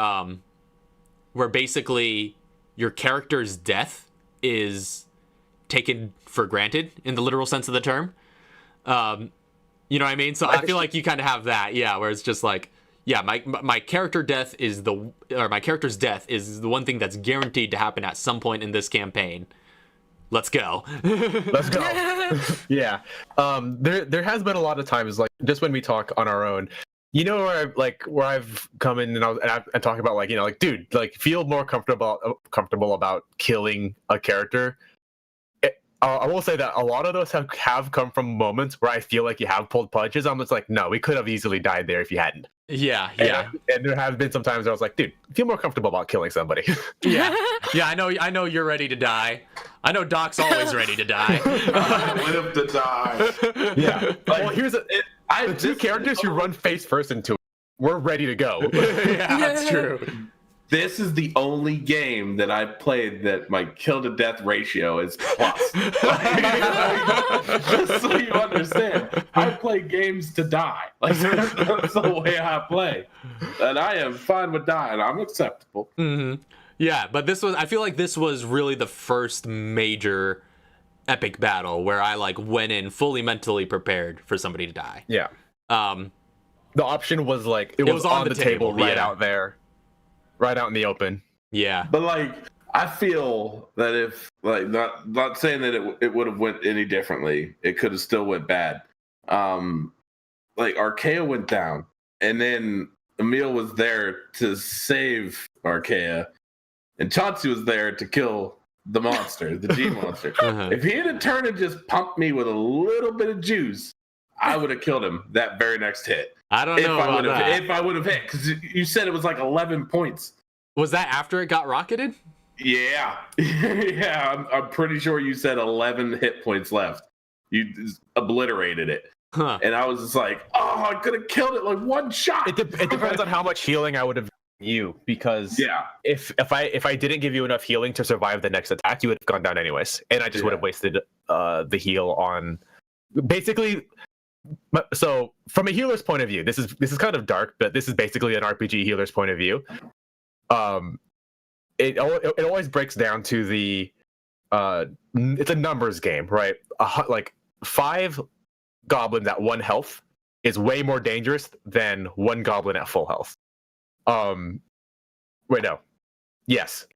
basically your character's death is taken for granted in the literal sense of the term. You know what I mean? So I feel like you kind of have that, yeah, where it's just like yeah, my character death is my character's death is the one thing that's guaranteed to happen at some point in this campaign. Let's go. Let's go. Yeah. There has been a lot of times, like, just when we talk on our own, you know, where I've come in and I talk about, like, you know, like, dude, like, feel more comfortable about killing a character. I will say that a lot of those have come from moments where I feel like you have pulled punches. I'm just like, no, we could have easily died there if you hadn't. Yeah. And there have been some times where I was like, dude, feel more comfortable about killing somebody. Yeah. I know you're ready to die. I know Doc's always ready to die. I live to die. Yeah. Well, the two characters who run face first into it, we're ready to go. Yeah, that's true. This is the only game that I've played that my kill to death ratio is plus. Just so you understand, I play games to die. Like, that's the way I play, and I am fine with dying. I'm acceptable. Mm-hmm. Yeah, but I feel like this was really the first major epic battle where I like went in fully mentally prepared for somebody to die. Yeah. The option was like it was on the table right out there. Right out in the open. Yeah. But like, I feel that if, like, not saying that it would have went any differently, it could have still went bad. Like, Archaea went down, and then Emil was there to save Archaea, and Chauncey was there to kill the monster, the G monster. Uh-huh. If he had turned and just pumped me with a little bit of juice, I would have killed him that very next hit. I don't know about that. If I would have hit, because you said it was like 11 points. Was that after it got rocketed? Yeah. Yeah, I'm pretty sure you said 11 hit points left. You obliterated it. Huh. And I was just like, oh, I could have killed it like one shot. It depends on how much healing I would have given you, because if I didn't give you enough healing to survive the next attack, you would have gone down anyways, and I just would have wasted the heal on basically. So from a healer's point of view, this is kind of dark, but this is basically an RPG healer's point of view. It always breaks down to the it's a numbers game, right? Like 5 goblins at 1 health is way more dangerous than 1 goblin at full health. Wait, no. Yes.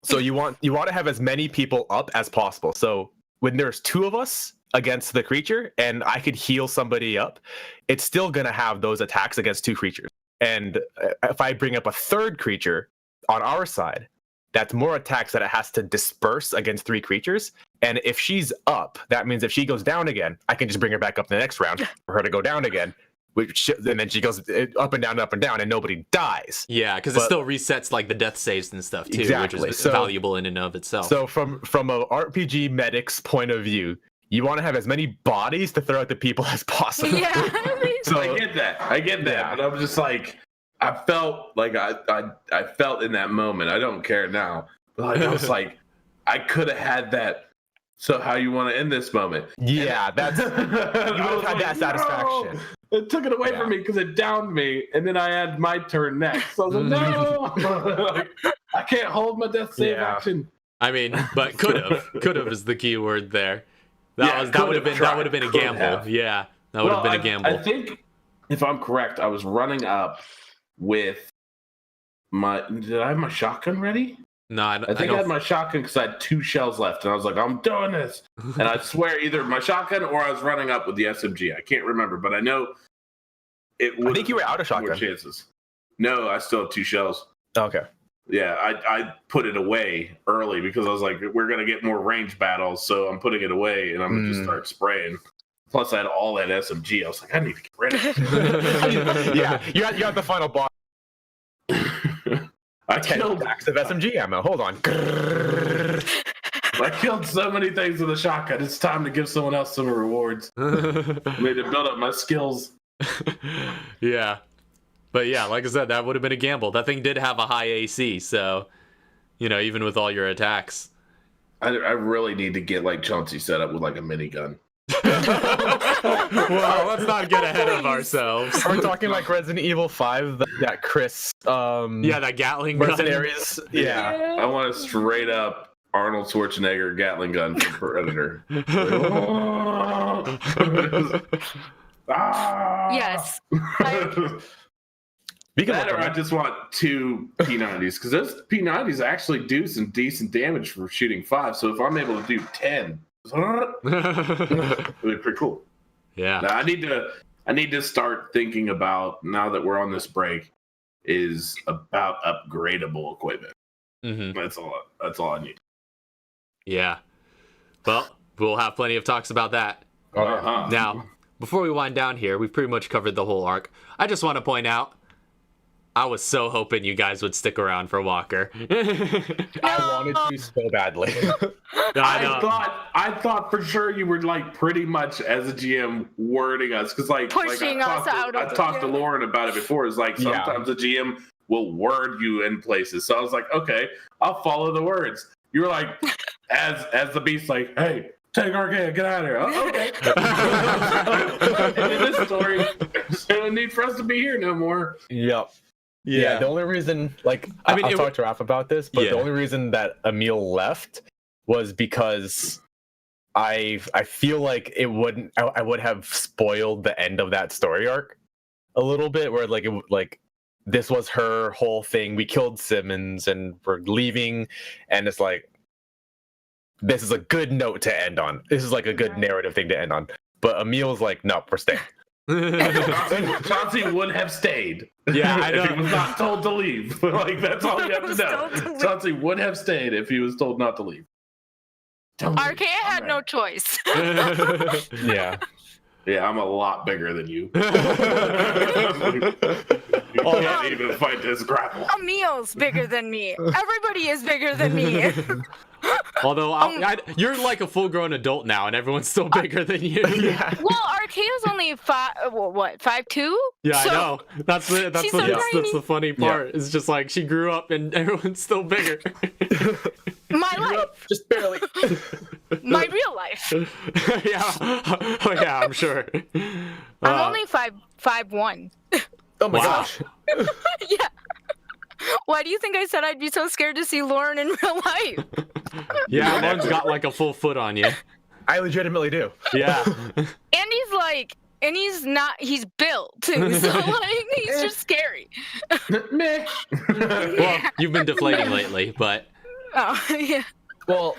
So you want to have as many people up as possible. So when there's 2 of us against the creature and I could heal somebody up, it's still gonna have those attacks against 2 creatures. And if I bring up a 3rd creature on our side, that's more attacks that it has to disperse against 3 creatures. And if she's up, that means if she goes down again, I can just bring her back up the next round for her to go down again. And then she goes up and down, and nobody dies. Yeah, because it still resets like the death saves and stuff too, exactly. Which is valuable in and of itself. So from a RPG medic's point of view, you want to have as many bodies to throw at the people as possible. Yeah. So I get that. Yeah. But I'm just like, I felt like I felt in that moment. I don't care now. But like, I was like, I could have had that. So how you want to end this moment? Yeah, that's you would have had that satisfaction. No! It took it away from me because it downed me, and then I had my turn next. So I was like, no, like, I can't hold my death save action. I mean, but could have is the key word there. That would have been a gamble. Yeah, that would have been a gamble. I think, if I'm correct, I was running up with did I have my shotgun ready? No, I think I had my shotgun because I had 2 shells left, and I was like, I'm doing this. And I swear either my shotgun or I was running up with the SMG. I can't remember, but I know it would. I think you were out of shotgun. More chances. No, I still have 2 shells. Okay. Yeah, I put it away early because I was like, we're going to get more range battles, so I'm putting it away, and I'm going to just start spraying. Plus, I had all that SMG. I was like, I need to get rid of it. Yeah, you got the final boss. I killed packs of SMG ammo. Hold on. I killed so many things with a shotgun. It's time to give someone else some rewards. I need to build up my skills. Yeah. But yeah, like I said, that would have been a gamble. That thing did have a high AC, so, you know, even with all your attacks. I really need to get, like, Chauncey set up with, like, a minigun. Well, let's not get ahead of ourselves. Are we talking like Resident Evil 5? That Chris, yeah, that Gatling gun. Mercenaries. Yeah. I want a straight up Arnold Schwarzenegger Gatling gun from Predator. Yes. That or I just want 2 P90s, because those P90s actually do some decent damage for shooting 5. So if I'm able to do 10, it'd be pretty cool. Yeah. Now, I need to start thinking about, now that we're on this break, is about upgradable equipment. Mm-hmm. That's all I need. Yeah. Well, we'll have plenty of talks about that. Uh-huh. Now, before we wind down here, we've pretty much covered the whole arc. I just want to point out, I was so hoping you guys would stick around for Walker. I wanted to so badly. I thought for sure you were like pretty much as a GM wording us, because Pushing us out of I talked to Lauren about it before. It's like sometimes a GM will word you in places. So I was like, okay, I'll follow the words. You were like, as the beast, like, hey, take Archaea, get out of here. Oh, okay. And in this story, there's no need for us to be here no more. Yep. Yeah, the only reason, like, I mean, I'll talk to Raph about this, but the only reason that Emil left was because I feel like I would have spoiled the end of that story arc a little bit, where this was her whole thing. We killed Simmons and we're leaving, and it's like, this is a good note to end on. This is like a good narrative thing to end on. But Emil's like, no, we're staying. Chauncey would have stayed. Yeah, I know. If he was not told to leave. Like, that's all you have to know. Chauncey would have stayed if he was told not to leave. Archaea had no choice. Yeah. Yeah, I'm a lot bigger than you. You can't even fight this grapple. Emil's bigger than me. Everybody is bigger than me. Although you're like a full-grown adult now, and everyone's still bigger than you. Yeah. Well, Archaea's only 5'2"? Yeah, So, I know. That's the funny part. It's just like she grew up, and everyone's still bigger. My life. Just barely. My real life. Yeah. Oh, yeah, I'm sure. I'm only 5'1". Oh my Wow. gosh. Yeah. Why do you think I said I'd be so scared to see Lauren in real life? Yeah, Lauren's got like a full foot on you. I legitimately do. Yeah. And he's built too, so like he's just scary. Meh. Well, you've been deflating lately, but Oh yeah. Well,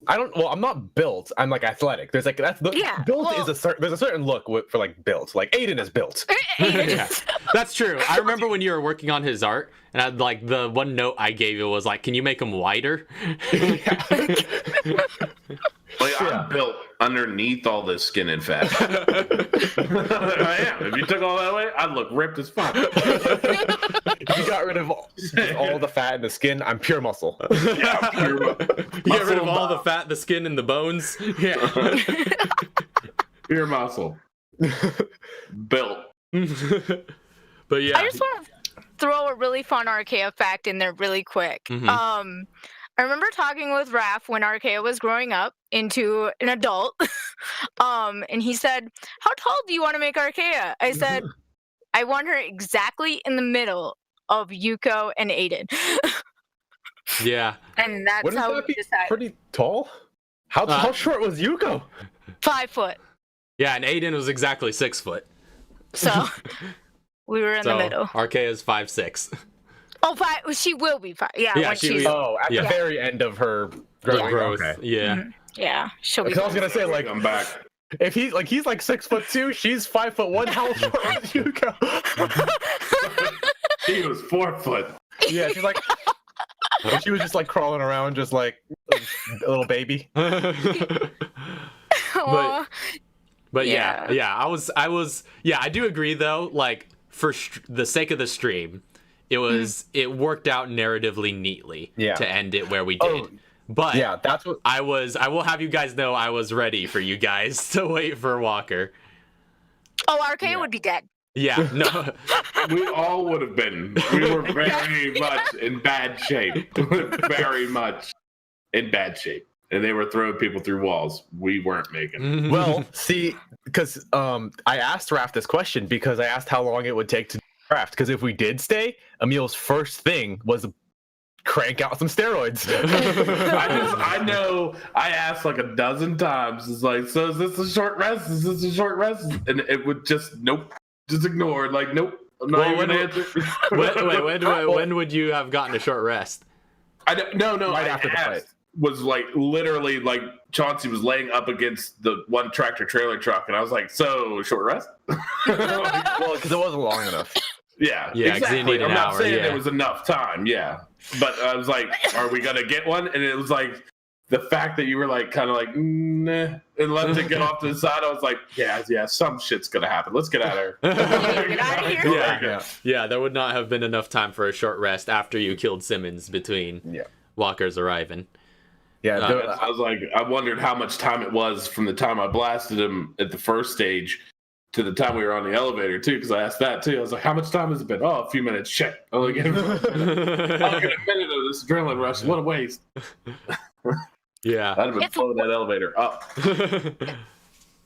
I'm not built. I'm like athletic. There's like built is there's a certain look for like built. Like Aiden is built. yeah, that's true. I remember when you were working on his art, and I'd like the one note I gave you was like, "Can you make him wider?" Like, I'm built underneath all this skin and fat. I am. If you took all that away, I'd look ripped as fuck. If you got rid of all the fat and the skin, I'm pure muscle. Yeah, pure You get rid of all the fat, the skin, and the bones. Yeah. pure muscle. Built. But yeah. I just want to throw a really fun Archaea fact in there really quick. Mhm. I remember talking with Raph when Archaea was growing up into an adult. And he said, "How tall do you want to make Archaea?" I said, "I want her exactly in the middle of Yuko and Aiden." Yeah. And that's Wouldn't how that we be decided. pretty tall? How short was Yuko? 5 foot. Yeah, and Aiden was exactly 6 foot. So we were in the middle. Archaea's 5'6". Oh, 5. She will be 5. Yeah. Yeah, when she's, At the very end of her growth. Growth. Yeah. yeah. She'll be. I was gonna say, like, I'm back. if he's like 6'2", she's 5'1". How short was Yuko? He was 4 foot. Yeah, she's like, she was just like crawling around, just like a little baby. Aw. But yeah, I do agree though. Like for the sake of the stream, it worked out narratively neatly to end it where we did. But yeah, that's what I will have you guys know I was ready for you guys to wait for Walker. Oh, Archaea would be dead. Yeah, no. We all would have been. We were very much in bad shape. Very much in bad shape. And they were throwing people through walls. We weren't making. Well, see, because I asked Raph this question because I asked how long it would take to craft. Because if we did stay, Emil's first thing was to crank out some steroids. I know. I asked like a dozen times. It's like, so is this a short rest? Is this a short rest? And it would just nope, just ignore. Like nope, I'm not even gonna answer. When would you have gotten a short rest? No. Right after the fight. Was like literally like Chauncey was laying up against the one tractor trailer truck, and I was like, "So short rest?" Well, because it wasn't long enough. Yeah, 'cause you exactly. need an I'm not hour, saying yeah. there was enough time, yeah, but I was like, "Are we gonna get one?" And it was like the fact that you were like kind of like, nah, and left it get off to the side. I was like, "Yeah, some shit's gonna happen. Let's get out of here." Get out of here. Yeah, there would not have been enough time for a short rest after you killed Simmons between walkers arriving. Yeah, I was like, I wondered how much time it was from the time I blasted him at the first stage to the time we were on the elevator too, because I asked that too. I was like, how much time has it been? Oh, a few minutes. Shit. I'll get a minute of this adrenaline rush. What a waste. Yeah. I'd have been blowing that elevator up.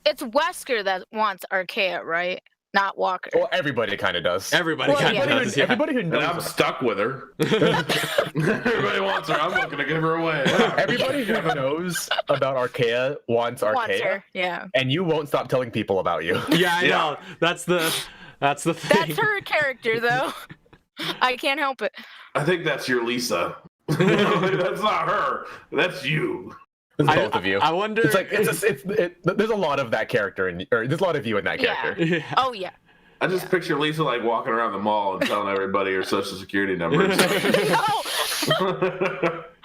It's Wesker that wants Archaea, right? Not Walker. well, everybody kind of does. Everybody kind of does. Yeah. Everybody who And knows I'm stuck with her. Everybody wants her. I'm not going to give her away. everybody who knows about Archaea wants Archaea, Wants her. Yeah. and you won't stop telling people about you. Yeah, I know. That's the thing. That's her character, though. I can't help it. I think that's your Lisa. That's not her. That's you. It's both of you. I wonder. It's like there's a lot of that character, or there's a lot of you in that character. Yeah. Oh, yeah. I just picture Lisa like walking around the mall and telling everybody her social security number. No.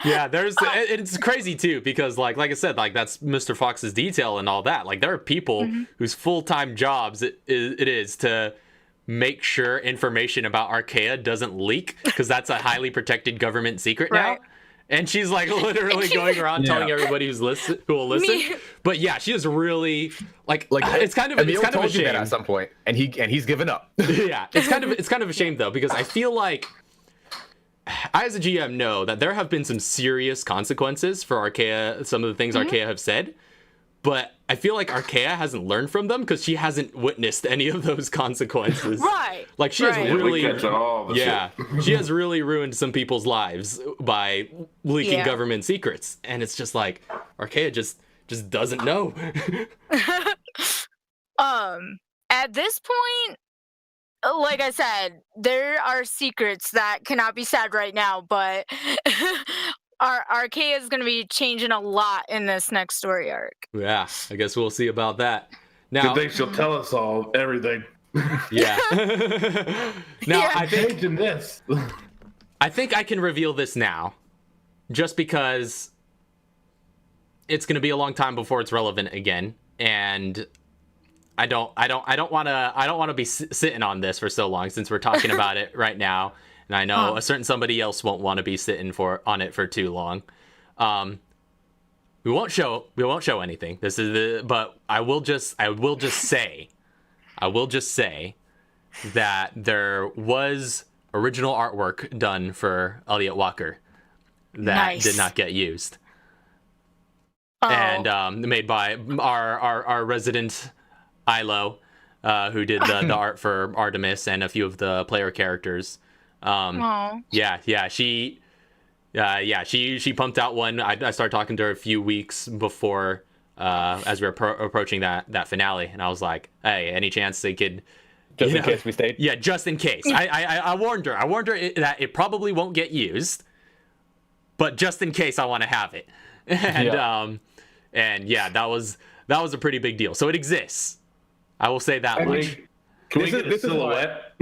Yeah, it's crazy too because like I said, like that's Mr. Fox's detail and all that. Like there are people whose full-time jobs it is to make sure information about Archaea doesn't leak because that's a highly protected government secret now. Right. And she's like literally going around telling everybody who will listen. But yeah, she is really like it's kind of Emil a told you shame that at some point, and he's given up. Yeah, it's kind of a shame though because I feel like I as a GM know that there have been some serious consequences for Archaea, some of the things Archaea have said, but I feel like Archaea hasn't learned from them because she hasn't witnessed any of those consequences. Right. Like she has really, we catch all the shit. she has really ruined some people's lives by leaking government secrets, and it's just like Archaea just doesn't know. At this point, like I said, there are secrets that cannot be said right now, but Archaea is going to be changing a lot in this next story arc. Yeah, I guess we'll see about that. Now, Good thing she'll tell us all everything. Yeah. Now Yeah. I think Changing this. I think I can reveal this now, just because it's going to be a long time before it's relevant again, and I don't want to be sitting on this for so long since we're talking about it right now, and I know a certain somebody else won't want to be sitting on it for too long. We won't show anything. But I will just say that there was original artwork done for Elliot Walker that did not get used. And made by our resident Ilo, who did the art for Artemis and a few of the player characters. She pumped out one. I started talking to her a few weeks before, as we were approaching that finale, and I was like, "Hey, any chance they could?" Just in case we stayed. Yeah, just in case. I warned her. I warned her that it probably won't get used, but just in case, I want to have it. And that was a pretty big deal. So it exists. I will say that much. Can we get a silhouette?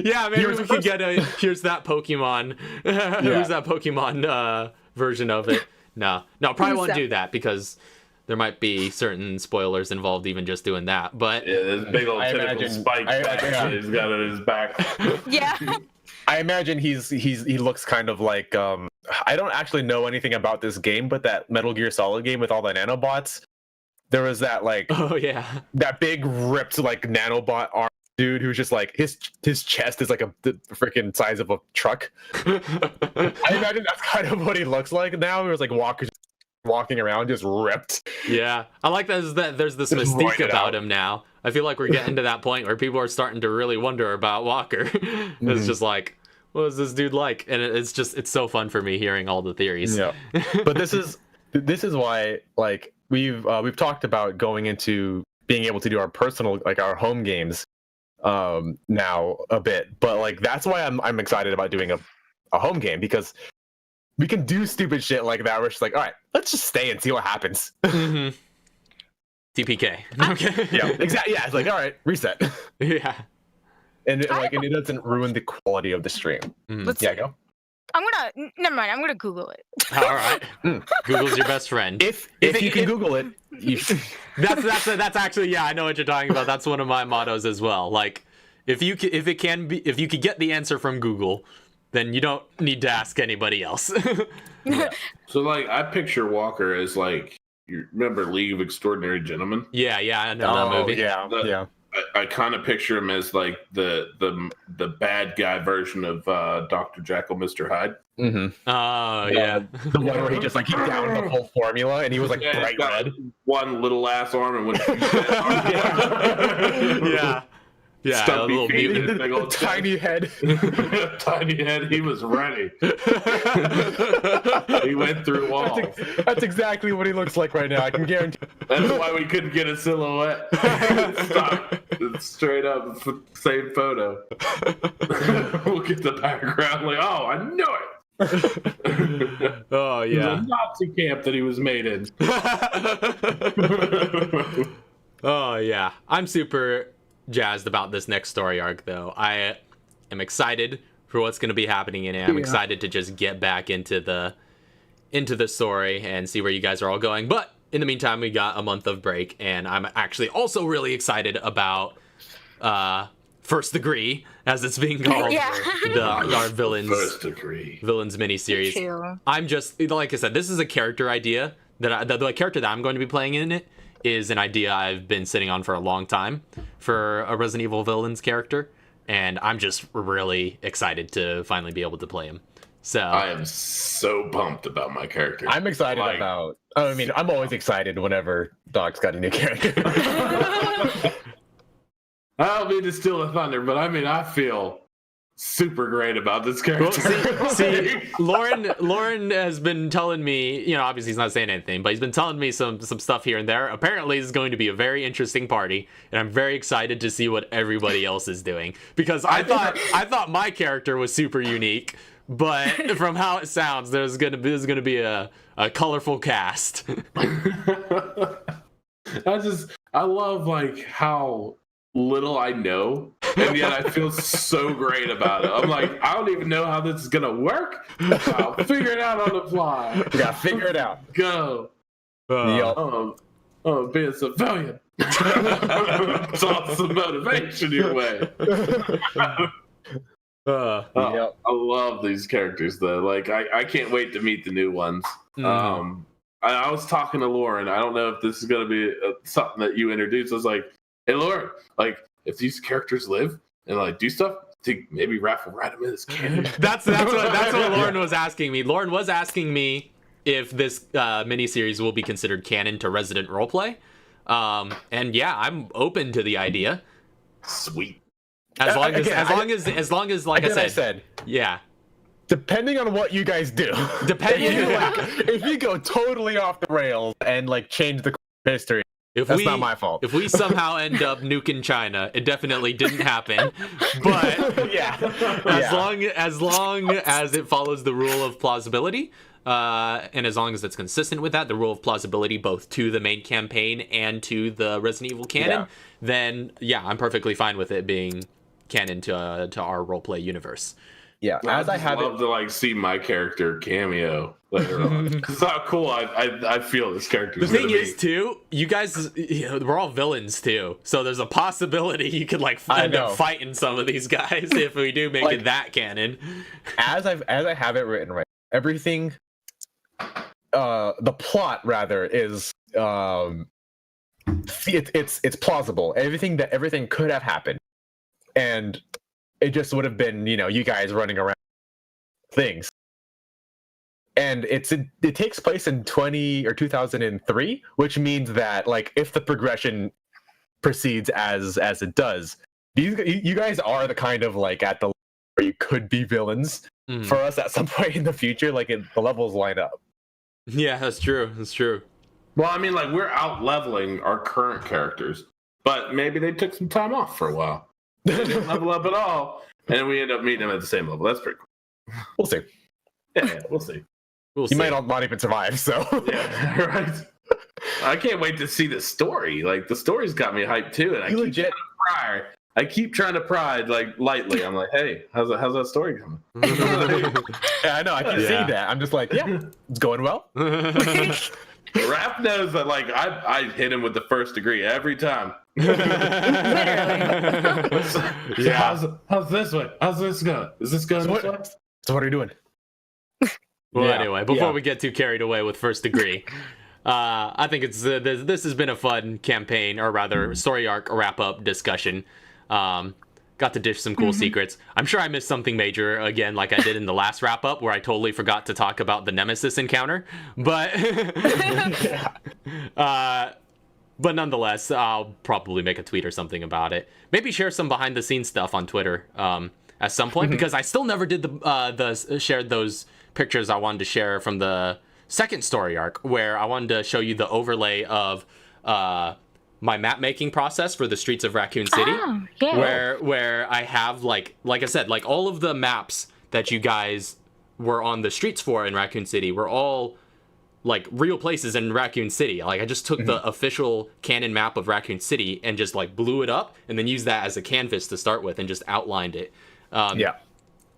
Yeah, maybe we could get a here's that Pokemon. Here's that Pokemon version of it. No, probably won't do that because there might be certain spoilers involved even just doing that. But Yeah, this big old tentacle spike back he's got on his back. Yeah. I imagine he looks kind of like I don't actually know anything about this game, but that Metal Gear Solid game with all the nanobots. There was that that big ripped like nanobot arm dude who's just like his chest is like the freaking size of a truck. I imagine that's kind of what he looks like now. He was like walking around just ripped. Yeah, I like that there's this Just mystique write it about out. him now. I feel like we're getting to that point where people are starting to really wonder about Walker. It's just like, what is this dude like? And it's so fun for me hearing all the theories. Yeah, but this is why like we've talked about going into being able to do our personal, like our home games now a bit, but like that's why I'm excited about doing a home game, because we can do stupid shit like that. We're just like, all right, let's just stay and see what happens. Mm-hmm. TPK. Okay. Yeah, exactly. Yeah, it's like, all right, reset. Yeah. And it doesn't ruin the quality of the stream. Yeah, go. Never mind. I'm gonna Google it. All right. Google's your best friend. If you can Google it, you should. That's actually, yeah, I know what you're talking about. That's one of my mottos as well. Like, if you could get the answer from Google, then you don't need to ask anybody else. Yeah. So like, I picture Walker as like, you remember League of Extraordinary Gentlemen? Yeah, I know that movie. Yeah. I kind of picture him as like the bad guy version of Dr. Jekyll, Mr. Hyde. Mm-hmm. Oh yeah, the one where he just like he downed the whole formula and he was like bright red. One little ass arm and one. Yeah, a little mutant. The tiny head. Tiny head. He was ready. He went through walls. That's exactly what he looks like right now. I can guarantee. That's why we couldn't get a silhouette. Stop. It's straight up same photo. We'll get the background. Like, oh, I knew it. Oh yeah. It was a Nazi camp that he was made in. Oh yeah. I'm super jazzed about this next story arc, though. I am excited for what's going to be happening in it. I'm excited to just get back into the story and see where you guys are all going. But in the meantime, we got a month of break, and I'm actually also really excited about First Degree, as it's being called. Our villains miniseries. I'm just, like I said, this is a character idea that the character that I'm going to be playing in it is an idea I've been sitting on for a long time for a Resident Evil villains character, and I'm just really excited to finally be able to play him. So I am so pumped about my character. I'm excited about. I mean, I'm always excited whenever Doc's got a new character. I don't mean to steal the thunder, but I mean, I feel super great about this character. Well, see, Lauren has been telling me, obviously he's not saying anything, but he's been telling me some stuff here and there. Apparently, this is going to be a very interesting party, and I'm very excited to see what everybody else is doing, because I thought my character was super unique, but from how it sounds, there's gonna be a colorful cast. I love like how little I know, and yet I feel so great about it. I'm like, I don't even know how this is gonna work. I'll figure it out on the fly. Yeah, figure it out. Go. Be a civilian. Toss some motivation your way. I love these characters though. Like I can't wait to meet the new ones. I was talking to Lauren. I don't know if this is gonna be something that you introduced. I was like, hey Lauren, like if these characters live and like do stuff, I think maybe Raph will write them in this canon. That's what Lauren was asking me. Lauren was asking me if this miniseries will be considered canon to Resident Roleplay. And yeah, I'm open to the idea. Sweet. As long as like I said, yeah. Depending on what you guys do. If you go totally off the rails and like change the history, that's not my fault. If we somehow end up nuking China, it definitely didn't happen. But as long as it follows the rule of plausibility, and as long as it's consistent with that, the rule of plausibility both to the main campaign and to the Resident Evil canon, then I'm perfectly fine with it being canon to our roleplay universe. Yeah, as I have love to like see my character cameo later on. It's how cool I feel this character. The thing is, too, you guys, we're all villains too, so there's a possibility you could like end up fighting some of these guys if we do make it that canon. As I have it written, right, everything, the plot rather is it's plausible. Everything could have happened, and it just would have been, you guys running around things. And it takes place in 2003, which means that like if the progression proceeds as it does, you guys are the kind of like at the where you could be villains for us at some point in the future. Like the levels line up. Yeah, that's true. That's true. Well, I mean, like we're out leveling our current characters, but maybe they took some time off for a while. Didn't level up at all, and we end up meeting him at the same level. That's pretty cool. We'll see. Yeah, we'll see. He might not even survive. So Yeah, right. I can't wait to see the story. Like the story's got me hyped too, and I keep trying to pry like lightly. I'm like, hey, how's that story coming? Yeah, I know. I can see that. I'm just like, yeah, it's going well. Raph knows that like I hit him with the first degree every time. So how's this one? How's this going? Is this going this way? So what are you doing? Well, anyway, before we get too carried away with first degree, I think it's this has been a fun campaign, or rather story arc wrap up discussion. Got to dish some cool secrets. I'm sure I missed something major again, like I did in the last wrap up, where I totally forgot to talk about the Nemesis encounter. But but nonetheless, I'll probably make a tweet or something about it. Maybe share some behind the scenes stuff on Twitter at some point, because I still never did the shared those pictures I wanted to share from the second story arc, where I wanted to show you the overlay of my map making process for the streets of Raccoon City, where I have like I said, like all of the maps that you guys were on the streets for in Raccoon City were all like real places in Raccoon City. Like I just took the official canon map of Raccoon City and just like blew it up and then used that as a canvas to start with and just outlined it.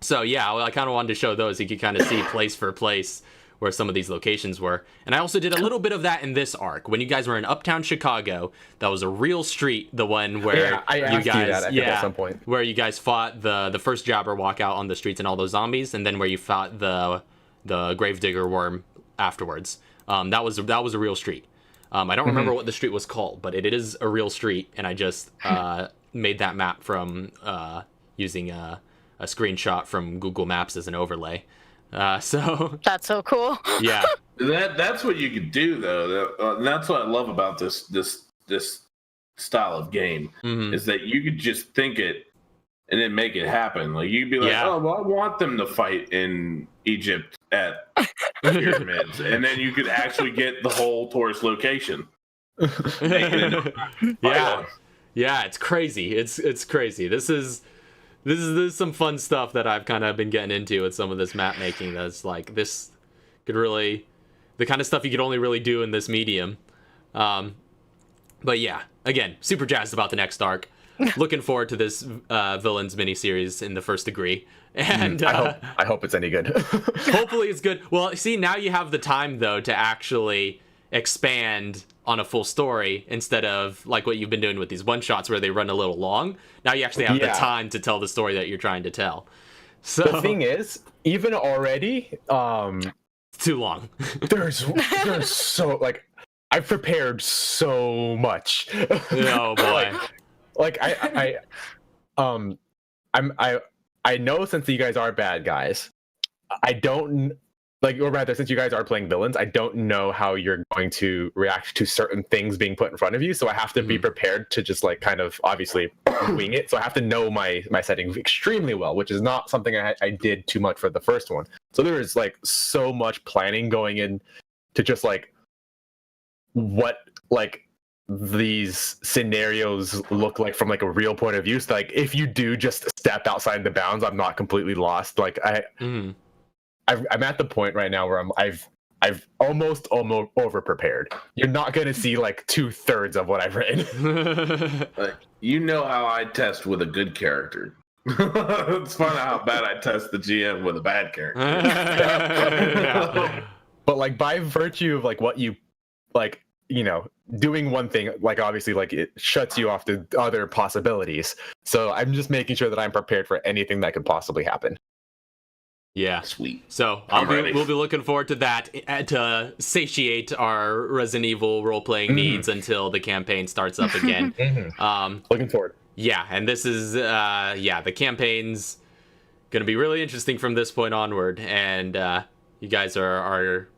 So yeah, I kind of wanted to show those. You could kind of see place for place where some of these locations were. And I also did a little bit of that in this arc. When you guys were in Uptown Chicago, that was a real street, the one where you guys at some point. Where you guys fought the first jabber walkout on the streets and all those zombies, and then where you fought the Gravedigger worm afterwards. That was a real street. I don't remember what the street was called, but it is a real street, and I just made that map from using a screenshot from Google Maps as an overlay. So that's so cool. Yeah, that's what you could do though. That's what I love about this style of game is that you could just think it and then make it happen. Like you'd be like, oh, well, I want them to fight in Egypt at the pyramids, and then you could actually get the whole tourist location. Yeah, it's crazy. It's crazy. This is some fun stuff that I've kind of been getting into with some of this map making. That's like, this could really, the kind of stuff you could only really do in this medium. But yeah, again, super jazzed about the next arc. Looking forward to this villains miniseries in the first degree. And I hope it's any good. Hopefully it's good. Well, see, now you have the time though to actually expand on a full story instead of like what you've been doing with these one shots where they run a little long. Now you actually have the time to tell the story that you're trying to tell. So the thing is, even already, it's too long. there's so like I've prepared so much. Oh boy. like I know, since you guys are bad guys, I don't like, or rather, since you guys are playing villains, I don't know how you're going to react to certain things being put in front of you. So I have to be prepared to just like kind of obviously wing it. So I have to know my settings extremely well, which is not something I did too much for the first one. So there is like so much planning going in to just like what like these scenarios look like from like a real point of view. So like if you do just step outside the bounds, I'm not completely lost. Like I'm at the point right now where I've almost over prepared. You're not gonna see like 2/3 of what I've written. You know how I test with a good character. It's fun how bad I test the GM with a bad character. But like by virtue of like what you like, you know, doing one thing, like obviously like it shuts you off to other possibilities. So I'm just making sure that I'm prepared for anything that could possibly happen. Yeah, sweet. So we'll be looking forward to that to satiate our Resident Evil role-playing needs until the campaign starts up again. Looking forward. Yeah, and this is the campaign's gonna be really interesting from this point onward, and you guys are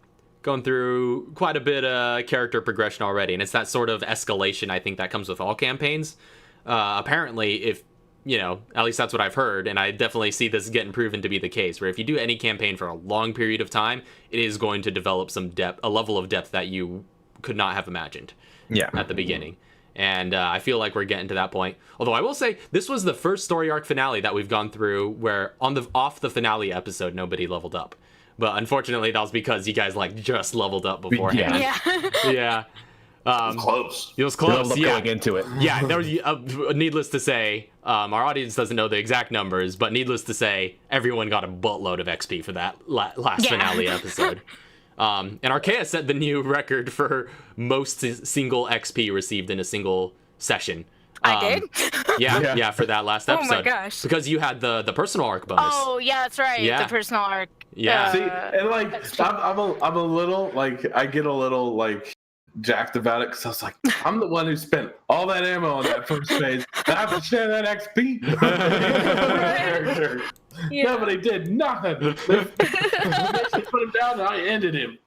going through quite a bit of character progression already, and it's that sort of escalation I think that comes with all campaigns. Apparently, if you know, at least that's what I've heard, and I definitely see this getting proven to be the case, where if you do any campaign for a long period of time, it is going to develop some depth, a level of depth that you could not have imagined at the beginning. And I feel like we're getting to that point. Although I will say, this was the first story arc finale that we've gone through where off the finale episode, nobody leveled up. But unfortunately, that was because you guys like just leveled up beforehand. Yeah. Close. It was close. Going into it. Yeah. There was, needless to say, our audience doesn't know the exact numbers, but needless to say, everyone got a buttload of XP for that last finale episode. And Archaea set the new record for most single XP received in a single session. I did? Yeah, for that last episode. Oh my gosh. Because you had the personal arc bonus. Oh, yeah, that's right. Yeah. The personal arc. Yeah. See, and like I'm a little like I get a little like jacked about it because I was like, I'm the one who spent all that ammo on that first phase. I have to share that XP. Yeah. Nobody did nothing. They put him down and I ended him.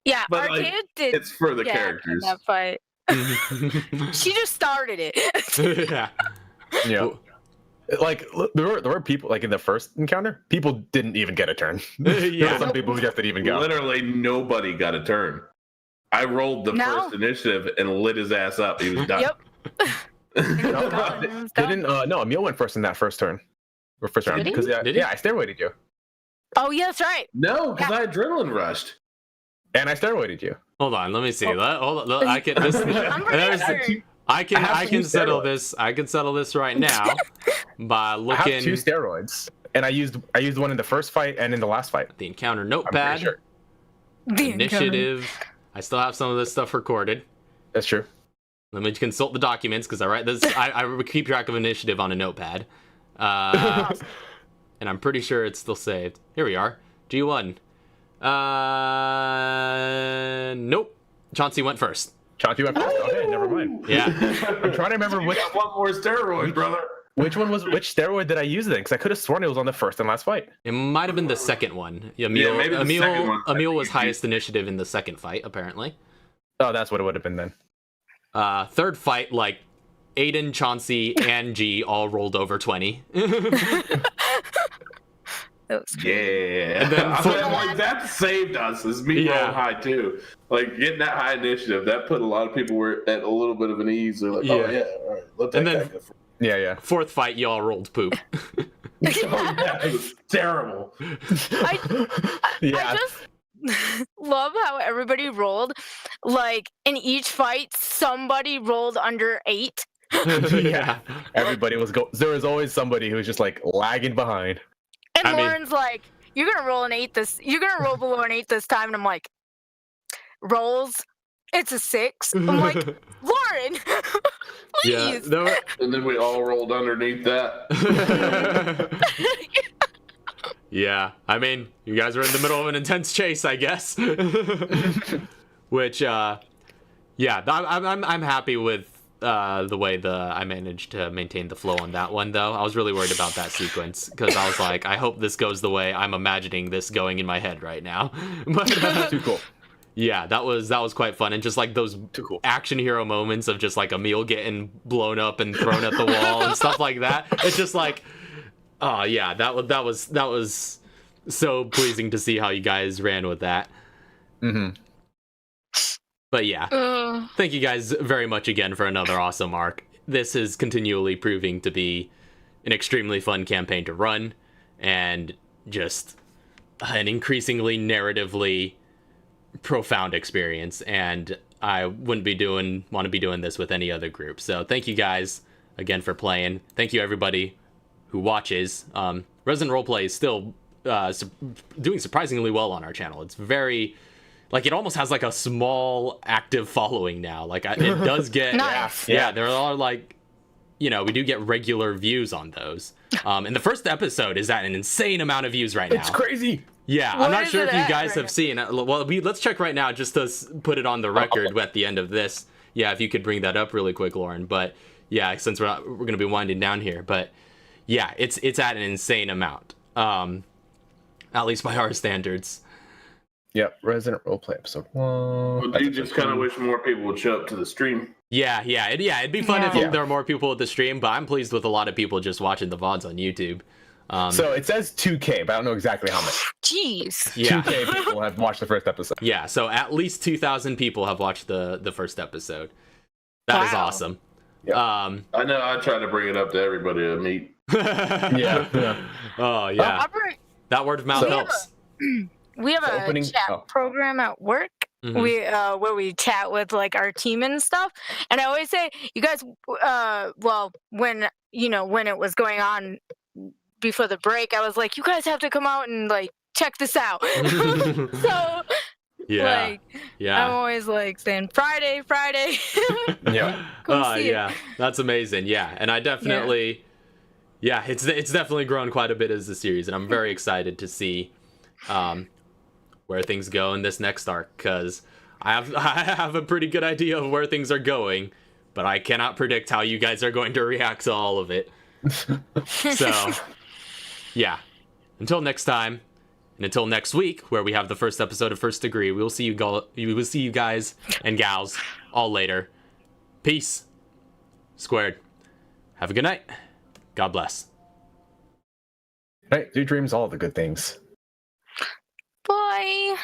Yeah, But, Archaea like, did. It's for the in characters. that fight. She just started it. Yeah. Yeah. Like there were people like in the first encounter, people didn't even get a turn. There Yeah. were some people who just didn't even go. Literally nobody got a turn. I rolled the No. first initiative and lit his ass up. He was done. Yep. It was gone. It was done. Didn't no, Emil went first in that first turn. Or first round. Did he? Because Did he? I steroided you. Oh, yeah, that's right. No, because I adrenaline rushed. And I steroided you. Hold on, let me see. Hold on, I can. This, I'm pretty there's- sure. I can. I have I can two settle steroids. this. I can settle this right now by I have looking 2 steroids. And I used one in the first fight and in the last fight. at the encounter I'm notepad, pretty sure. initiative. I still have some of this stuff recorded. That's true. Let me consult the documents because I write this. I keep track of initiative on a notepad, and I'm pretty sure it's still saved. Here we are. G1. Nope. Chauncey went first. Chauncey went first. Okay, never mind. Yeah. I'm trying to remember You which got one more steroid, brother. which steroid did I use then? Because I could have sworn it was on the first and last fight. It might have been the second one. Emil, maybe the Emil, second one. Emil was highest initiative in the second fight, apparently. Oh, that's what it would have been then. Third fight, like Aiden, Chauncey, and G all rolled over 20. That was crazy. Yeah. And then I feel like that saved us as me Yeah. rolling high too. Like getting that high initiative, that put a lot of people were at a little bit of an ease. They're like, oh Yeah. yeah, all right, let that And then- guy go first. Yeah. Fourth fight, y'all rolled poop. Oh yeah, it was terrible. I Yeah. just love how everybody rolled. Like, in each fight, somebody rolled under 8. Yeah. Everybody was there was always somebody who was just like lagging behind. And I mean- Lauren's like, you're gonna roll you're gonna roll below an 8 this time. And I'm like, rolls? It's a 6. I'm like, Lauren, Yeah. please. And then we all rolled underneath that. Yeah. I mean, you guys were in the middle of an intense chase, I guess. Which, yeah, I'm happy with the way I managed to maintain the flow on that one, though. I was really worried about that sequence because I was like, I hope this goes the way I'm imagining this going in my head right now. But Too cool. yeah, that was quite fun, and just like those Too cool. action hero moments of just like Emil getting blown up and thrown at the wall and stuff like that. It's just like, oh yeah, that was so pleasing to see how you guys ran with that. Mm-hmm. But yeah. Thank you guys very much again for another awesome arc. This is continually proving to be an extremely fun campaign to run and just an increasingly narratively profound experience, and I wouldn't want to be doing this with any other group. So thank you guys again for playing. Thank you everybody who watches. Resident Roleplay is still doing surprisingly well on our channel. It's very like it almost has like a small active following now. Like it does get Nice. yeah, there are like, we do get regular views on those. And the first episode is at an insane amount of views right now. It's crazy. Yeah, What I'm not is sure it if you at guys right have now? seen. Well, let's check right now just to put it on the record at the end of this. Yeah, if you could bring that up really quick, Lauren. But yeah, since we're going to be winding down here, but yeah, it's at an insane amount. At least by our standards. Yep, Resident Roleplay episode 1. But you just kind of wish more people would show up to the stream. Yeah, it'd be fun if Yeah. there were more people at the stream, but I'm pleased with a lot of people just watching the VODs on YouTube. So it says 2K, but I don't know exactly how much. Jeez. Yeah. 2K people have watched the first episode. Yeah, so at least 2,000 people have watched the first episode. That is Wow. awesome. Yeah. I know. I try to bring it up to everybody to meet. Yeah. Oh yeah. Robert, That word of mouth So- helps. we have The a opening- chat oh. program at work. Mhm. We where we chat with like our team and stuff. And I always say, you guys, well, when when it was going on before the break, I was like, you guys have to come out and like check this out. So Yeah. like, I'm Yeah. always like saying Friday. Yeah. Come Oh see it. yeah. That's amazing. Yeah. And I definitely yeah, it's definitely grown quite a bit as a series, and I'm very excited to see where things go in this next arc, because I have a pretty good idea of where things are going, but I cannot predict how you guys are going to react to all of it. So, yeah. Until next time, and until next week, where we have the first episode of First Degree, we will see you guys and gals all later. Peace. Squared. Have a good night. God bless. Right, do dreams all the good things. Bye.